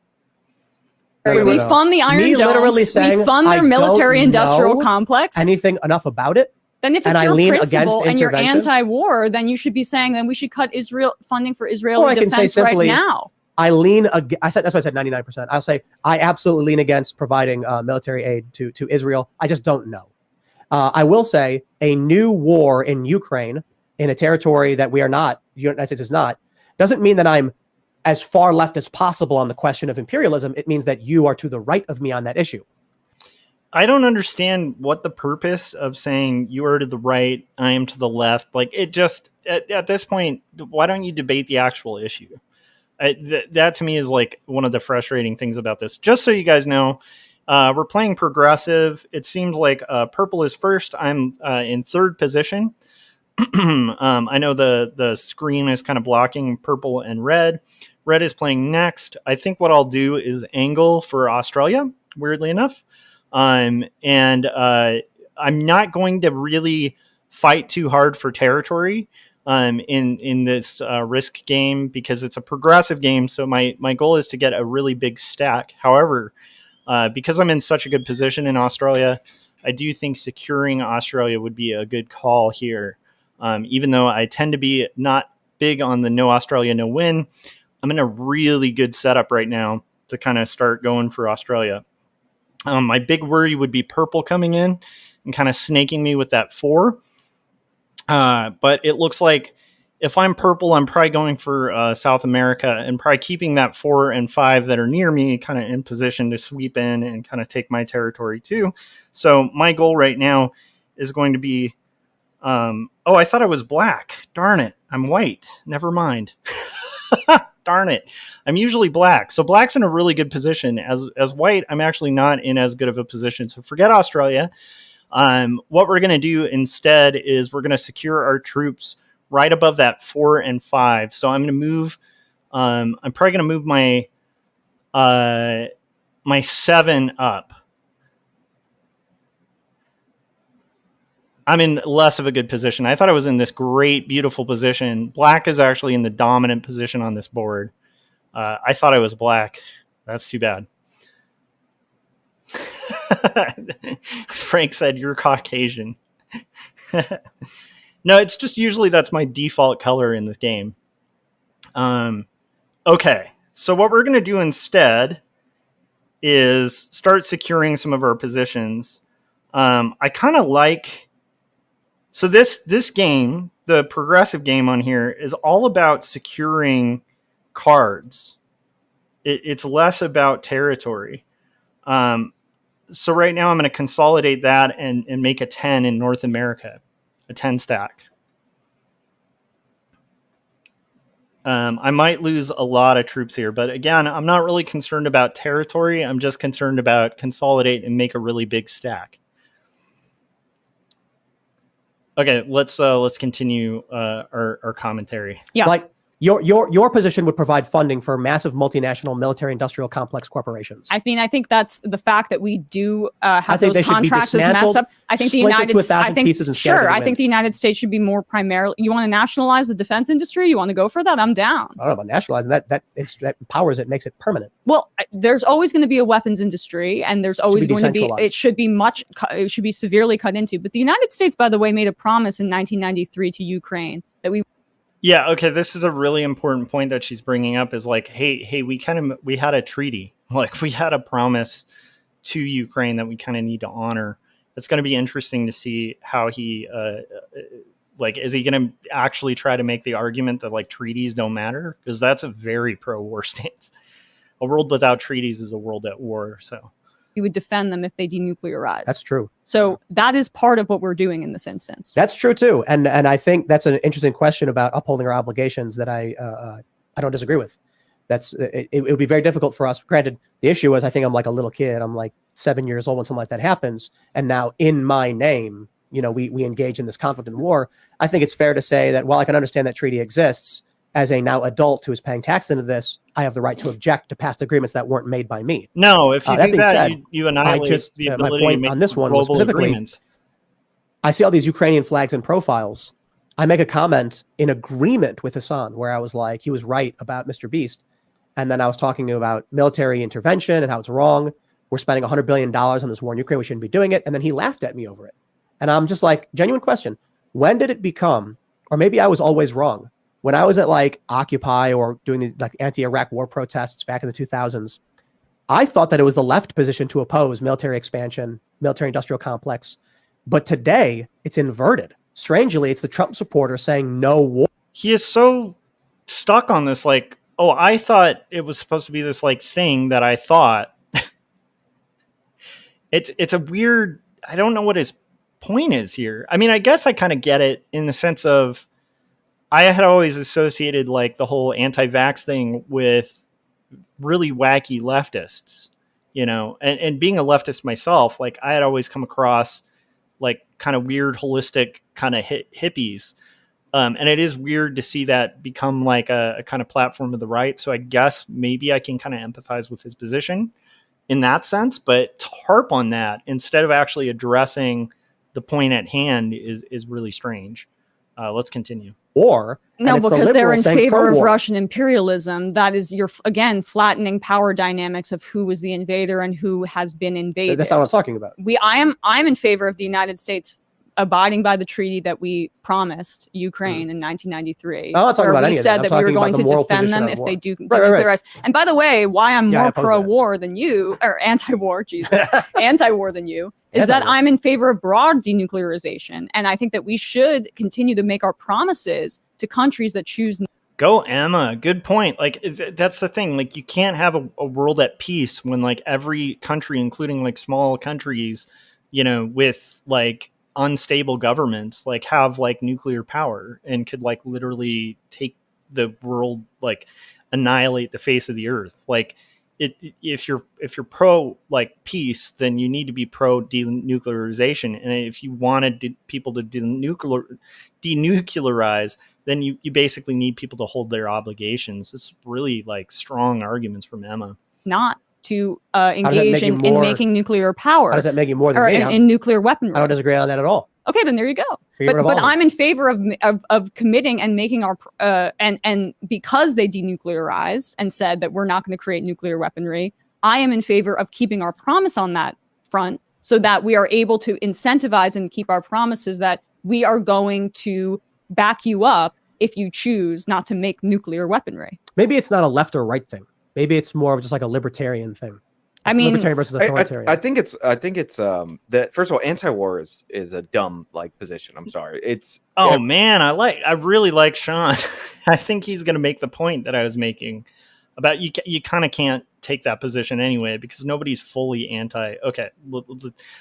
Speaker 3: We fund the Iron Dome.
Speaker 2: Literally saying,
Speaker 3: we fund their military-industrial complex.
Speaker 2: Anything enough about it?
Speaker 3: Then if it's your principle and you're anti-war, then you should be saying then we should cut Israel funding for Israeli defense simply, right now.
Speaker 2: I lean. That's why I said 99%. I'll say I absolutely lean against providing military aid to Israel. I just don't know. I will say a new war in Ukraine, in a territory that we are not, the United States is not, doesn't mean that I'm as far left as possible on the question of imperialism. It means that you are to the right of me on that issue.
Speaker 1: I don't understand what the purpose of saying you are to the right, I am to the left. Like, it just, at this point, why don't you debate the actual issue? That to me is like one of the frustrating things about this. Just so you guys know, We're playing progressive. It seems like purple is first. I'm in third position. I know the screen is kind of blocking purple and red. Red is playing next. I think what I'll do is angle for Australia, weirdly enough. And I'm not going to really fight too hard for territory in this risk game because it's a progressive game. So my goal is to get a really big stack. However, because I'm in such a good position in Australia, I do think securing Australia would be a good call here. Even though I tend to be not big on the no Australia, no win, I'm in a really good setup right now to kind of start going for Australia. My big worry would be purple coming in and kind of snaking me with that 4. But it looks like if I'm purple, I'm probably going for South America and probably keeping that 4 and 5 that are near me kind of in position to sweep in and kind of take my territory too. So my goal right now is going to be, oh, I thought I was black. Darn it. I'm white. Never mind. Darn it. I'm usually black. So black's in a really good position. As white, I'm actually not in as good of a position. So forget Australia. What we're going to do instead is we're going to secure our troops right above that 4 and 5. So I'm going to move, I'm probably going to move my, my 7 up. I'm in less of a good position. I thought I was in this great, beautiful position. Black is actually in the dominant position on this board. I thought I was black. That's too bad. Frank said, "You're Caucasian." No, it's just usually that's my default color in this game. Okay, so what we're going to do instead is start securing some of our positions. I kind of like... So this game, the progressive game on here, is all about securing cards. It's less about territory. So right now I'm going to consolidate that and make a 10 in North America, a 10 stack. I might lose a lot of troops here, but again, I'm not really concerned about territory. I'm just concerned about consolidate and make a really big stack. Okay, let's continue our commentary.
Speaker 3: Yeah.
Speaker 2: Like your position would provide funding for massive multinational military industrial complex corporations.
Speaker 3: I mean, I think that's the fact that we do have
Speaker 2: think
Speaker 3: those contracts is messed up. I think the United States, I think the United States should be more primarily. You want to nationalize the defense industry? You want to go for that? I'm down.
Speaker 2: I don't know about nationalizing that. That empowers it, makes it permanent.
Speaker 3: Well, there's always going to be a weapons industry, and there's always going to be. It should be severely cut into. But the United States, by the way, made a promise in 1993 to Ukraine that we.
Speaker 1: Yeah, okay, this is a really important point that she's bringing up is like, hey, we had a treaty. Like, we had a promise to Ukraine that we kind of need to honor. It's going to be interesting to see how he, is he going to actually try to make the argument that, like, treaties don't matter? Because that's a very pro-war stance. A world without treaties is a world at war, so...
Speaker 3: We would defend them if they denuclearize.
Speaker 2: That's true.
Speaker 3: So that is part of what we're doing in this instance.
Speaker 2: That's true too, and I think that's an interesting question about upholding our obligations that I don't disagree with. It would be very difficult for us. Granted, the issue is I think I'm like a little kid. I'm like 7 years old when something like that happens, and now in my name, we engage in this conflict and war. I think it's fair to say that while I can understand that treaty exists, as a now adult who is paying tax into this, I have the right to object to past agreements that weren't made by me.
Speaker 1: No, if you do that,
Speaker 2: said,
Speaker 1: you annihilate the ability
Speaker 2: my point
Speaker 1: to make
Speaker 2: on this one was specifically,
Speaker 1: agreements.
Speaker 2: I see all these Ukrainian flags and profiles. I make a comment in agreement with Hassan where I was like, he was right about Mr. Beast. And then I was talking about military intervention and how it's wrong. We're spending $100 billion on this war in Ukraine. We shouldn't be doing it. And then he laughed at me over it. And I'm just like, genuine question. When did it become, or maybe I was always wrong, when I was at like Occupy or doing these like anti-Iraq war protests back in the 2000s, I thought that it was the left position to oppose military expansion, military industrial complex. But today it's inverted. Strangely, it's the Trump supporter saying no war.
Speaker 1: He is so stuck on this, like, oh, I thought it was supposed to be this like thing that I thought. It's a weird, I don't know what his point is here. I mean, I guess I kind of get it in the sense of I had always associated like the whole anti-vax thing with really wacky leftists. and being a leftist myself, like I had always come across like kind of weird, holistic kind of hippies. And it is weird to see that become like a kind of platform of the right. So I guess maybe I can kind of empathize with his position in that sense, but to harp on that instead of actually addressing the point at hand is really strange. Let's continue.
Speaker 2: Or
Speaker 3: no, because they're in favor of
Speaker 2: pro-war.
Speaker 3: Russian imperialism. That is, you're again flattening power dynamics of who was the invader and who has been invaded.
Speaker 2: That's not what I'm talking about.
Speaker 3: I'm in favor of the United States abiding by the treaty that we promised Ukraine in 1993.
Speaker 2: I'm not talking about any of that.
Speaker 3: We said that we were going to defend them if they do denuclearize. Right. And by the way, why I'm more pro-war than you, or anti-war, Jesus, anti-war than you, is that I'm in favor of broad denuclearization. And I think that we should continue to make our promises to countries that choose.
Speaker 1: Go Emma. Good point. Like that's the thing. Like you can't have a world at peace when like every country, including like small countries, with like unstable governments, like have like nuclear power and could like literally take the world, like annihilate the face of the earth. Like if you're pro like peace, then you need to be pro denuclearization. And if you wanted people to denuclearize, then you basically need people to hold their obligations. It's really like strong arguments from Emma.
Speaker 3: Not to engage in making nuclear power.
Speaker 2: How does that make you more than me?
Speaker 3: In nuclear weaponry?
Speaker 2: I don't disagree on that at all.
Speaker 3: Okay, then there you go. But I'm in favor of committing and making our and because they denuclearized and said that we're not going to create nuclear weaponry, I am in favor of keeping our promise on that front so that we are able to incentivize and keep our promises that we are going to back you up if you choose not to make nuclear weaponry.
Speaker 2: Maybe it's not a left or right thing. Maybe it's more of just like a libertarian thing.
Speaker 3: I mean,
Speaker 2: libertarian versus authoritarian.
Speaker 5: I think it's that first of all, anti-war is a dumb like position. I'm sorry.
Speaker 1: Man, I really like Sean. I think he's going to make the point that I was making about you kind of can't take that position anyway because nobody's fully anti. Okay,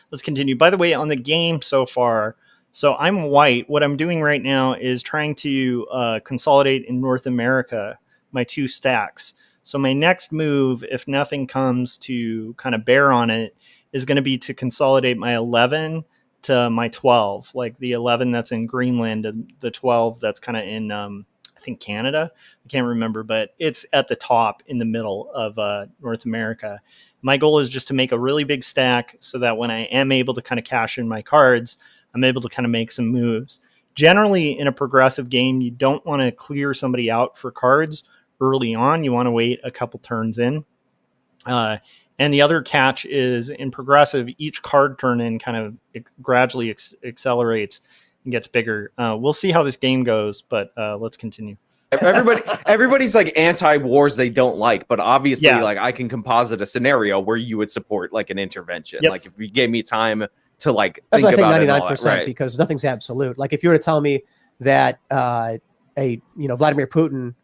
Speaker 1: let's continue. By the way, on the game so far, so I'm white. What I'm doing right now is trying to consolidate in North America my two stacks. So my next move, if nothing comes to kind of bear on it, is going to be to consolidate my 11 to my 12, like the 11 that's in Greenland and the 12 that's kind of in, I think, Canada. I can't remember, but it's at the top in the middle of North America. My goal is just to make a really big stack so that when I am able to kind of cash in my cards, I'm able to kind of make some moves. Generally, in a progressive game, you don't want to clear somebody out for cards early on. You want to wait a couple turns in. And the other catch is in progressive, each card turn in kind of gradually accelerates and gets bigger. We'll see how this game goes, but let's continue.
Speaker 5: Everybody's like anti-wars they don't like, but obviously like I can composite a scenario where you would support like an intervention. Yep. Like if you gave me time to like
Speaker 2: that's
Speaker 5: think
Speaker 2: why I say
Speaker 5: about
Speaker 2: 99%,
Speaker 5: right.
Speaker 2: because nothing's absolute. Like if you were to tell me that Vladimir Putin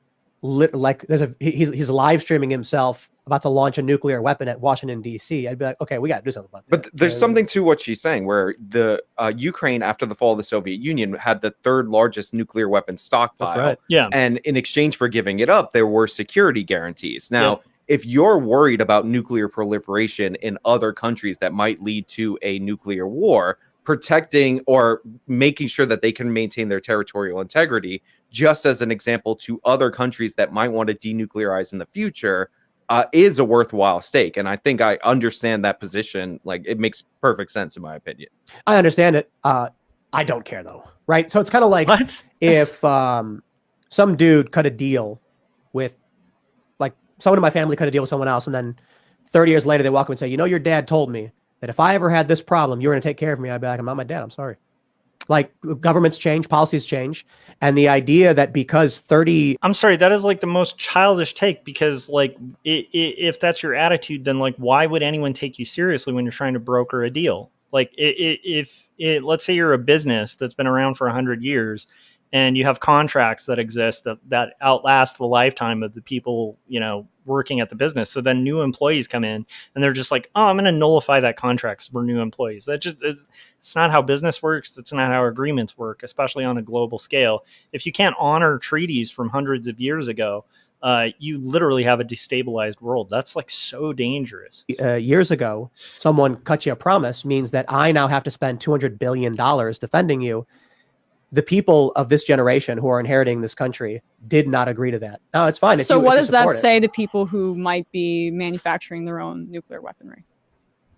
Speaker 2: he's live streaming himself about to launch a nuclear weapon at Washington D.C., I'd be like, okay, we got to do something about that.
Speaker 5: But there's something to what she's saying, where the Ukraine, after the fall of the Soviet Union, had the third largest nuclear weapon stockpile.
Speaker 1: That's right. Yeah.
Speaker 5: And in exchange for giving it up, there were security guarantees. Now, if you're worried about nuclear proliferation in other countries that might lead to a nuclear war, protecting or making sure that they can maintain their territorial integrity, just as an example to other countries that might want to denuclearize in the future, is a worthwhile stake. And I think I understand that position. Like, it makes perfect sense in my opinion.
Speaker 2: I understand it. I don't care though. Right. So it's kind of like if some dude cut a deal with, like, someone in my family cut a deal with someone else, and then 30 years later they walk up and say, your dad told me that if I ever had this problem, you were going to take care of me. I'd be like, I'm not my dad. I'm sorry. Like, governments change, policies change. And the idea that because 30...
Speaker 1: I'm sorry, that is like the most childish take, because like if that's your attitude, then like why would anyone take you seriously when you're trying to broker a deal? Like if let's say you're a business that's been around for 100 years and you have contracts that exist that outlast the lifetime of the people, working at the business. So then new employees come in and they're just like, oh, I'm going to nullify that contract because we're new employees. It's not how business works. It's not how agreements work, especially on a global scale. If you can't honor treaties from hundreds of years ago, you literally have a destabilized world. That's like so dangerous.
Speaker 2: Years ago, someone cut you a promise means that I now have to spend $200 billion defending you. The people of this generation who are inheriting this country did not agree to that. No, it's fine.
Speaker 3: So what does that say to people who might be manufacturing their own nuclear weaponry?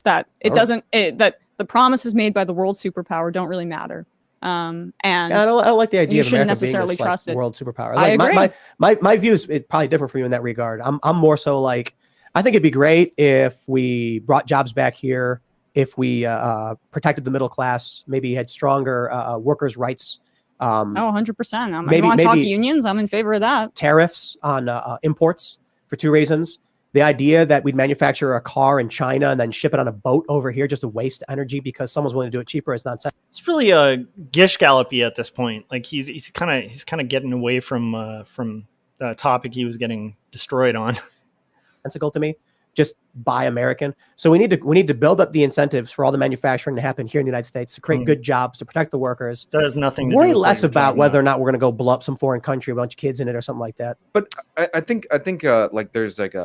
Speaker 3: That it doesn't, that the promises made by the world superpower don't really matter. And
Speaker 2: I don't like the idea of America being this
Speaker 3: trust
Speaker 2: world superpower.
Speaker 3: I agree.
Speaker 2: My views is probably different from you in that regard. I'm more so like, I think it'd be great if we brought jobs back here, if we protected the middle class, maybe had stronger workers' rights.
Speaker 3: 100%. You want to talk unions? I'm in favor of that.
Speaker 2: Tariffs on imports for two reasons. The idea that we'd manufacture a car in China and then ship it on a boat over here just to waste energy because someone's willing to do it cheaper is nonsense.
Speaker 1: It's really a gish gallopy at this point. Like he's kind of getting away from the topic he was getting destroyed on.
Speaker 2: Sensical to me. Just buy American. So we need to build up the incentives for all the manufacturing to happen here in the United States to create good jobs, to protect the workers.
Speaker 1: That has nothing to
Speaker 2: worry
Speaker 1: do with
Speaker 2: less about whether or not we're going to go blow up some foreign country, a bunch of kids in it or something like that.
Speaker 5: But I think like there's like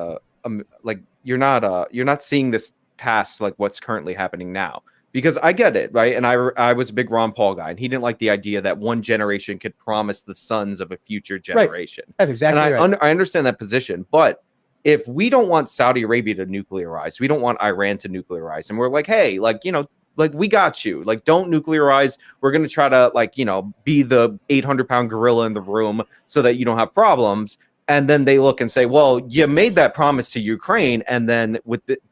Speaker 5: like you're not seeing this past like what's currently happening now, because I get it, right? And I was a big Ron Paul guy, and he didn't like the idea that one generation could promise the sons of a future generation.
Speaker 2: Right. That's exactly right.
Speaker 5: I understand that position, but if we don't want Saudi Arabia to nuclearize, we don't want Iran to nuclearize, and we're like, hey, like, you know, like, we got you, like, don't nuclearize. We're going to try to, like, you know, be the 800-pound gorilla in the room so that you don't have problems. And then they look and say, well, you made that promise to Ukraine. And then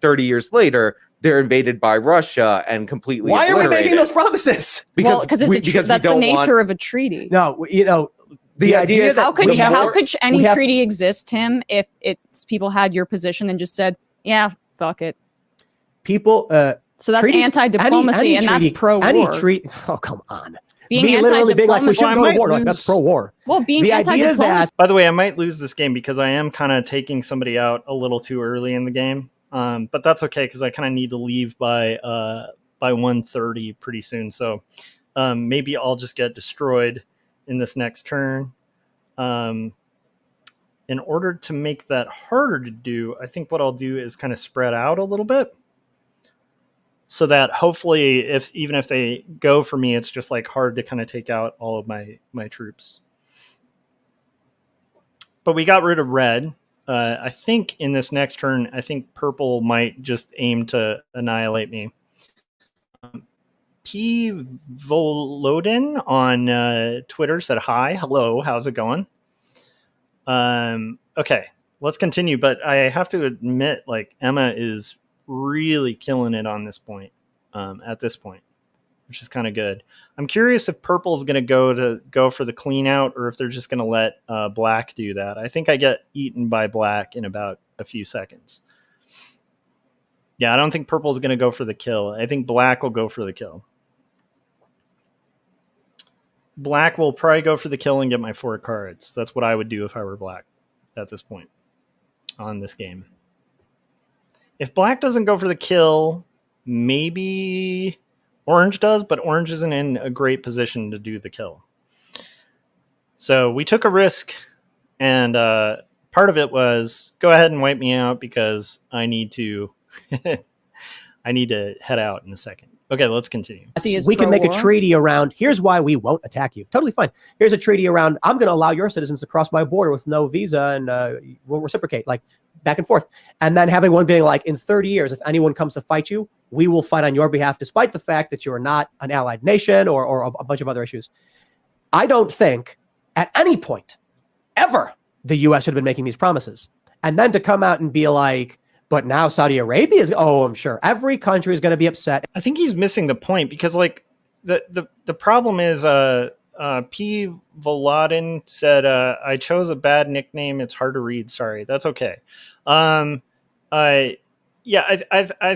Speaker 5: 30 years later, they're invaded by Russia and completely
Speaker 2: Why are we making those promises?
Speaker 3: Because that's the nature of a treaty.
Speaker 2: No, you know,
Speaker 5: the idea that
Speaker 3: how could any treaty exist, Tim, if it's people had your position and just said, yeah, fuck it.
Speaker 2: People,
Speaker 3: so that's anti-diplomacy, and that's pro-war.
Speaker 2: Any treaty, oh, come on.
Speaker 3: Being
Speaker 2: literally being like, we shouldn't go to war, like, that's pro-war.
Speaker 3: Well, being anti-diplomacy.
Speaker 1: By the way, I might lose this game because I am kind of taking somebody out a little too early in the game. But that's okay, because I kind of need to leave by 1:30 pretty soon. So maybe I'll just get destroyed in this next turn. In order to make that harder to do, I think what I'll do is kind of spread out a little bit, so that hopefully, even if they go for me, it's just like hard to kind of take out all of my troops. But we got rid of red. I think in this next turn, I think purple might just aim to annihilate me. P. Volodin on Twitter said, hi, hello, how's it going? Okay, let's continue. But I have to admit, like, Emma is really killing it on this point, at this point, which is kind of good. I'm curious if purple is going to go for the clean out, or if they're just going to let black do that. I think I get eaten by black in about a few seconds. Yeah, I don't think purple is going to go for the kill. I think black will go for the kill. Black will probably go for the kill and get my 4 cards. That's what I would do if I were black at this point on this game. If black doesn't go for the kill, maybe orange does, but orange isn't in a great position to do the kill. So we took a risk, and part of it was go ahead and wipe me out because I need to I need to head out in a second. Okay, let's continue.
Speaker 2: We can make a treaty around, here's why we won't attack you. Totally fine. Here's a treaty around, I'm going to allow your citizens to cross my border with no visa, and we'll reciprocate, like, back and forth. And then having one being like, in 30 years, if anyone comes to fight you, we will fight on your behalf, despite the fact that you're not an allied nation or a bunch of other issues. I don't think at any point ever the U.S. should have been making these promises. And then to come out and be like, but now Saudi Arabia is, oh, I'm sure every country is going to be upset.
Speaker 1: I think he's missing the point, because, like, the problem is P. Volodin said, I chose a bad nickname. It's hard to read. Sorry. That's okay. I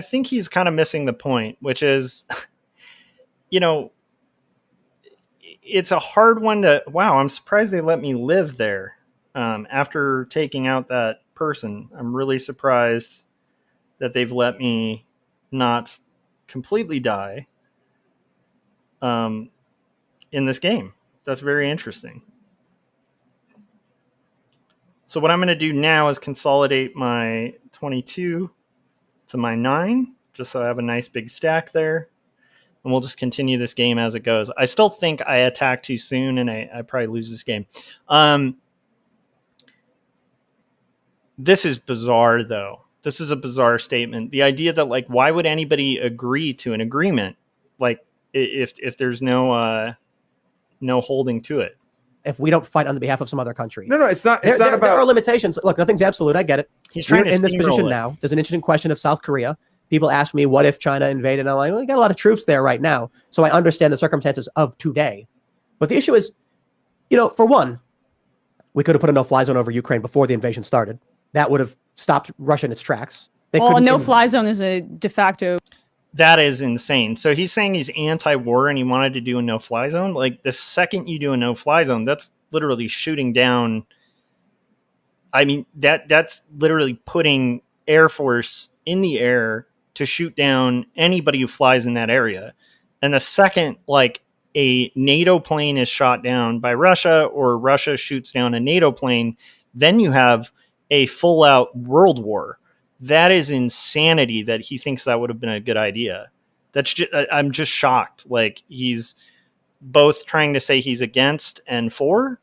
Speaker 1: think he's kind of missing the point, which is, you know, it's a hard one to, wow, I'm surprised they let me live there after taking out that person. I'm really surprised that they've let me not completely die in this game. That's very interesting. So what I'm going to do now is consolidate my 22 to my 9, just so I have a nice big stack there. And we'll just continue this game as it goes. I still think I attack too soon, and I probably lose this game. This is bizarre, though. This is a bizarre statement. The idea that, like, why would anybody agree to an agreement, like, if there's no holding to it?
Speaker 2: If we don't fight on the behalf of some other country.
Speaker 5: No, it's not. It's
Speaker 2: there,
Speaker 5: not
Speaker 2: there,
Speaker 5: about.
Speaker 2: There are limitations. Look, nothing's absolute. I get it.
Speaker 1: He's trying
Speaker 2: We're
Speaker 1: to
Speaker 2: in this
Speaker 1: steamroll
Speaker 2: position
Speaker 1: it.
Speaker 2: now. There's an interesting question of South Korea. People ask me, what if China invaded? And I'm like, well, we got a lot of troops there right now. So I understand the circumstances of today. But the issue is, for one, we could have put a no-fly zone over Ukraine before the invasion started. That would have stopped Russia in its tracks.
Speaker 3: Well, a no-fly zone is a de facto.
Speaker 1: That is insane. So he's saying he's anti-war and he wanted to do a no-fly zone. Like, the second you do a no-fly zone, that's literally shooting down. I mean, that's literally putting Air Force in the air to shoot down anybody who flies in that area. And the second, like, a NATO plane is shot down by Russia or Russia shoots down a NATO plane, then you have a full-out world war. That is insanity that he thinks that would have been a good idea. I'm just shocked. Like, he's both trying to say he's against and for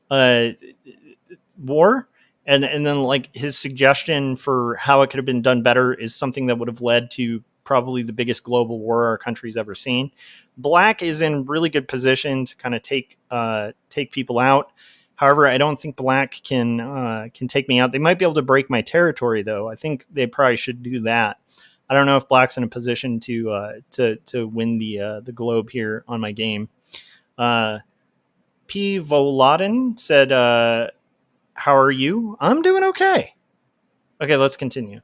Speaker 1: war, and then, like, his suggestion for how it could have been done better is something that would have led to probably the biggest global war our country's ever seen. Black is in really good position to kind of take people out. However, I don't think Black can take me out. They might be able to break my territory, though. I think they probably should do that. I don't know if Black's in a position to win the globe here on my game. P. Voladin said, "How are you? I'm doing okay." Okay, let's continue.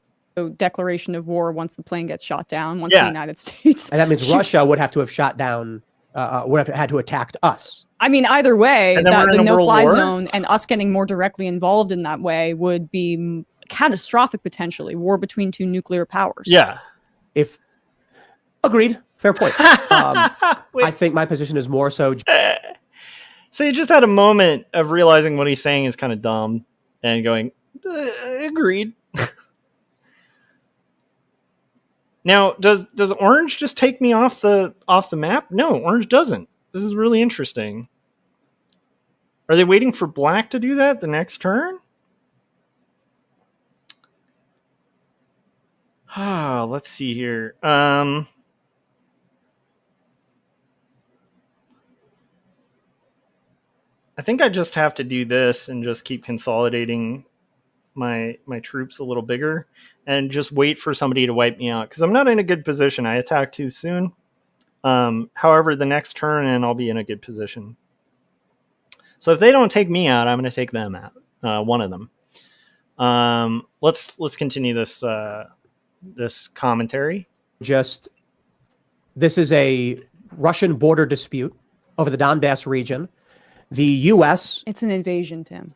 Speaker 3: Declaration of war once the plane gets shot down, once the United States.
Speaker 2: And that means Russia would have to have shot down, would have had to attack us.
Speaker 3: I mean, either way,
Speaker 1: And then
Speaker 3: that
Speaker 1: we're in
Speaker 3: the
Speaker 1: a world
Speaker 3: no-fly
Speaker 1: war?
Speaker 3: zone and us getting more directly involved in that way would be catastrophic, potentially. War between two nuclear powers.
Speaker 1: Yeah.
Speaker 2: Agreed. Fair point. I think my position is more so.
Speaker 1: So you just had a moment of realizing what he's saying is kind of dumb and going, agreed. Now, does orange just take me off the map? No, orange doesn't. This is really interesting. Are they waiting for black to do that the next turn? Let's see here. I think I just have to do this and just keep consolidating my troops a little bigger and just wait for somebody to wipe me out because I'm not in a good position. I attack too soon. However, the next turn and I'll be in a good position. So if they don't take me out, I'm going to take them out. One of them. Let's continue this this commentary.
Speaker 2: This is a Russian border dispute over the Donbass region. The U.S.
Speaker 3: It's an invasion, Tim.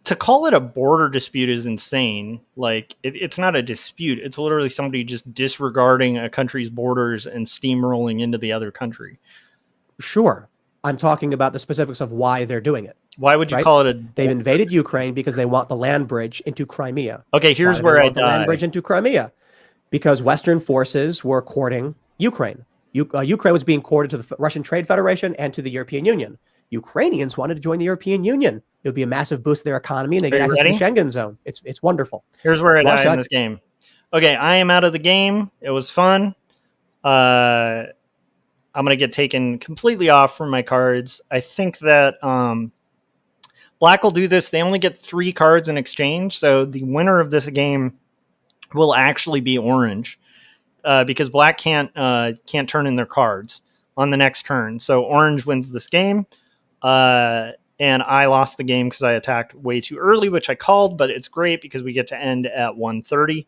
Speaker 1: To call it a border dispute is insane. Like, it's not a dispute. It's literally somebody just disregarding a country's borders and steamrolling into the other country.
Speaker 2: Sure. I'm talking about the specifics of why they're doing it.
Speaker 1: Why would you call it
Speaker 2: They've invaded Ukraine because they want the land bridge into Crimea.
Speaker 1: Okay, here's where I
Speaker 2: die. The land bridge into Crimea. Because Western forces were courting Ukraine. Ukraine was being courted to the Russian Trade Federation and to the European Union. Ukrainians wanted to join the European Union. It would be a massive boost to their economy, and they get access to the Schengen zone. It's wonderful.
Speaker 1: Here's where I die in this game. Okay, I am out of the game. It was fun. I'm going to get taken completely off from my cards. I think that Black will do this. They only get 3 cards in exchange, so the winner of this game will actually be orange because Black can't turn in their cards on the next turn. So orange wins this game. And I lost the game because I attacked way too early, which I called, but it's great because we get to end at 1:30.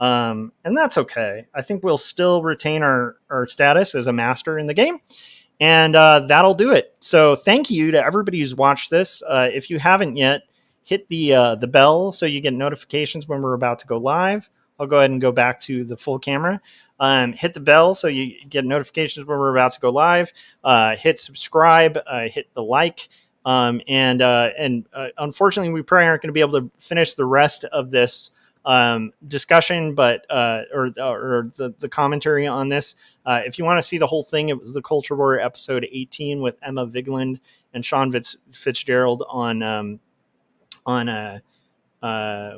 Speaker 1: And that's okay. I think we'll still retain our status as a master in the game. And that'll do it. So thank you to everybody who's watched this. If you haven't yet, hit the bell so you get notifications when we're about to go live. I'll go ahead and go back to the full camera. Hit the bell so you get notifications when we're about to go live. Hit subscribe. Hit the like. And unfortunately, we probably aren't going to be able to finish the rest of this discussion, but or the commentary on this. If you want to see the whole thing, it was the Culture War episode 18 with Emma Vigeland and Sean Fitzgerald on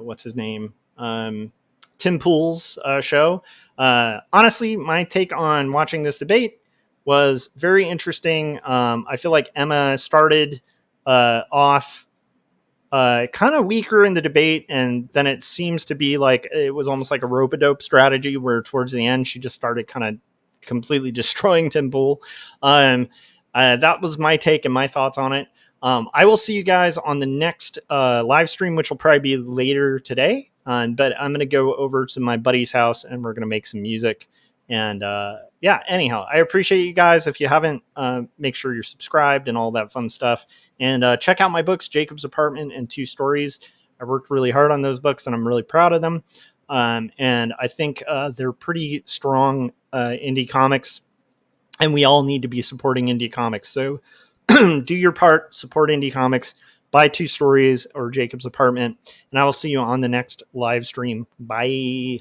Speaker 1: what's his name, Tim Pool's show. Honestly, my take on watching this debate was very interesting. I feel like Emma started off kind of weaker in the debate, and then it seems to be like it was almost like a rope-a-dope strategy where towards the end she just started kind of completely destroying Tim Pool. That was my take and my thoughts on it. I will see you guys on the next live stream, which will probably be later today. But I'm going to go over to my buddy's house and we're going to make some music. And yeah, anyhow, I appreciate you guys. If you haven't, make sure you're subscribed and all that fun stuff. And check out my books, Jacob's Apartment and Two Stories. I worked really hard on those books and I'm really proud of them. And I think they're pretty strong indie comics. And we all need to be supporting indie comics. So do your part, support indie comics, buy Two Stories or Jacob's Apartment. And I will see you on the next live stream. Bye.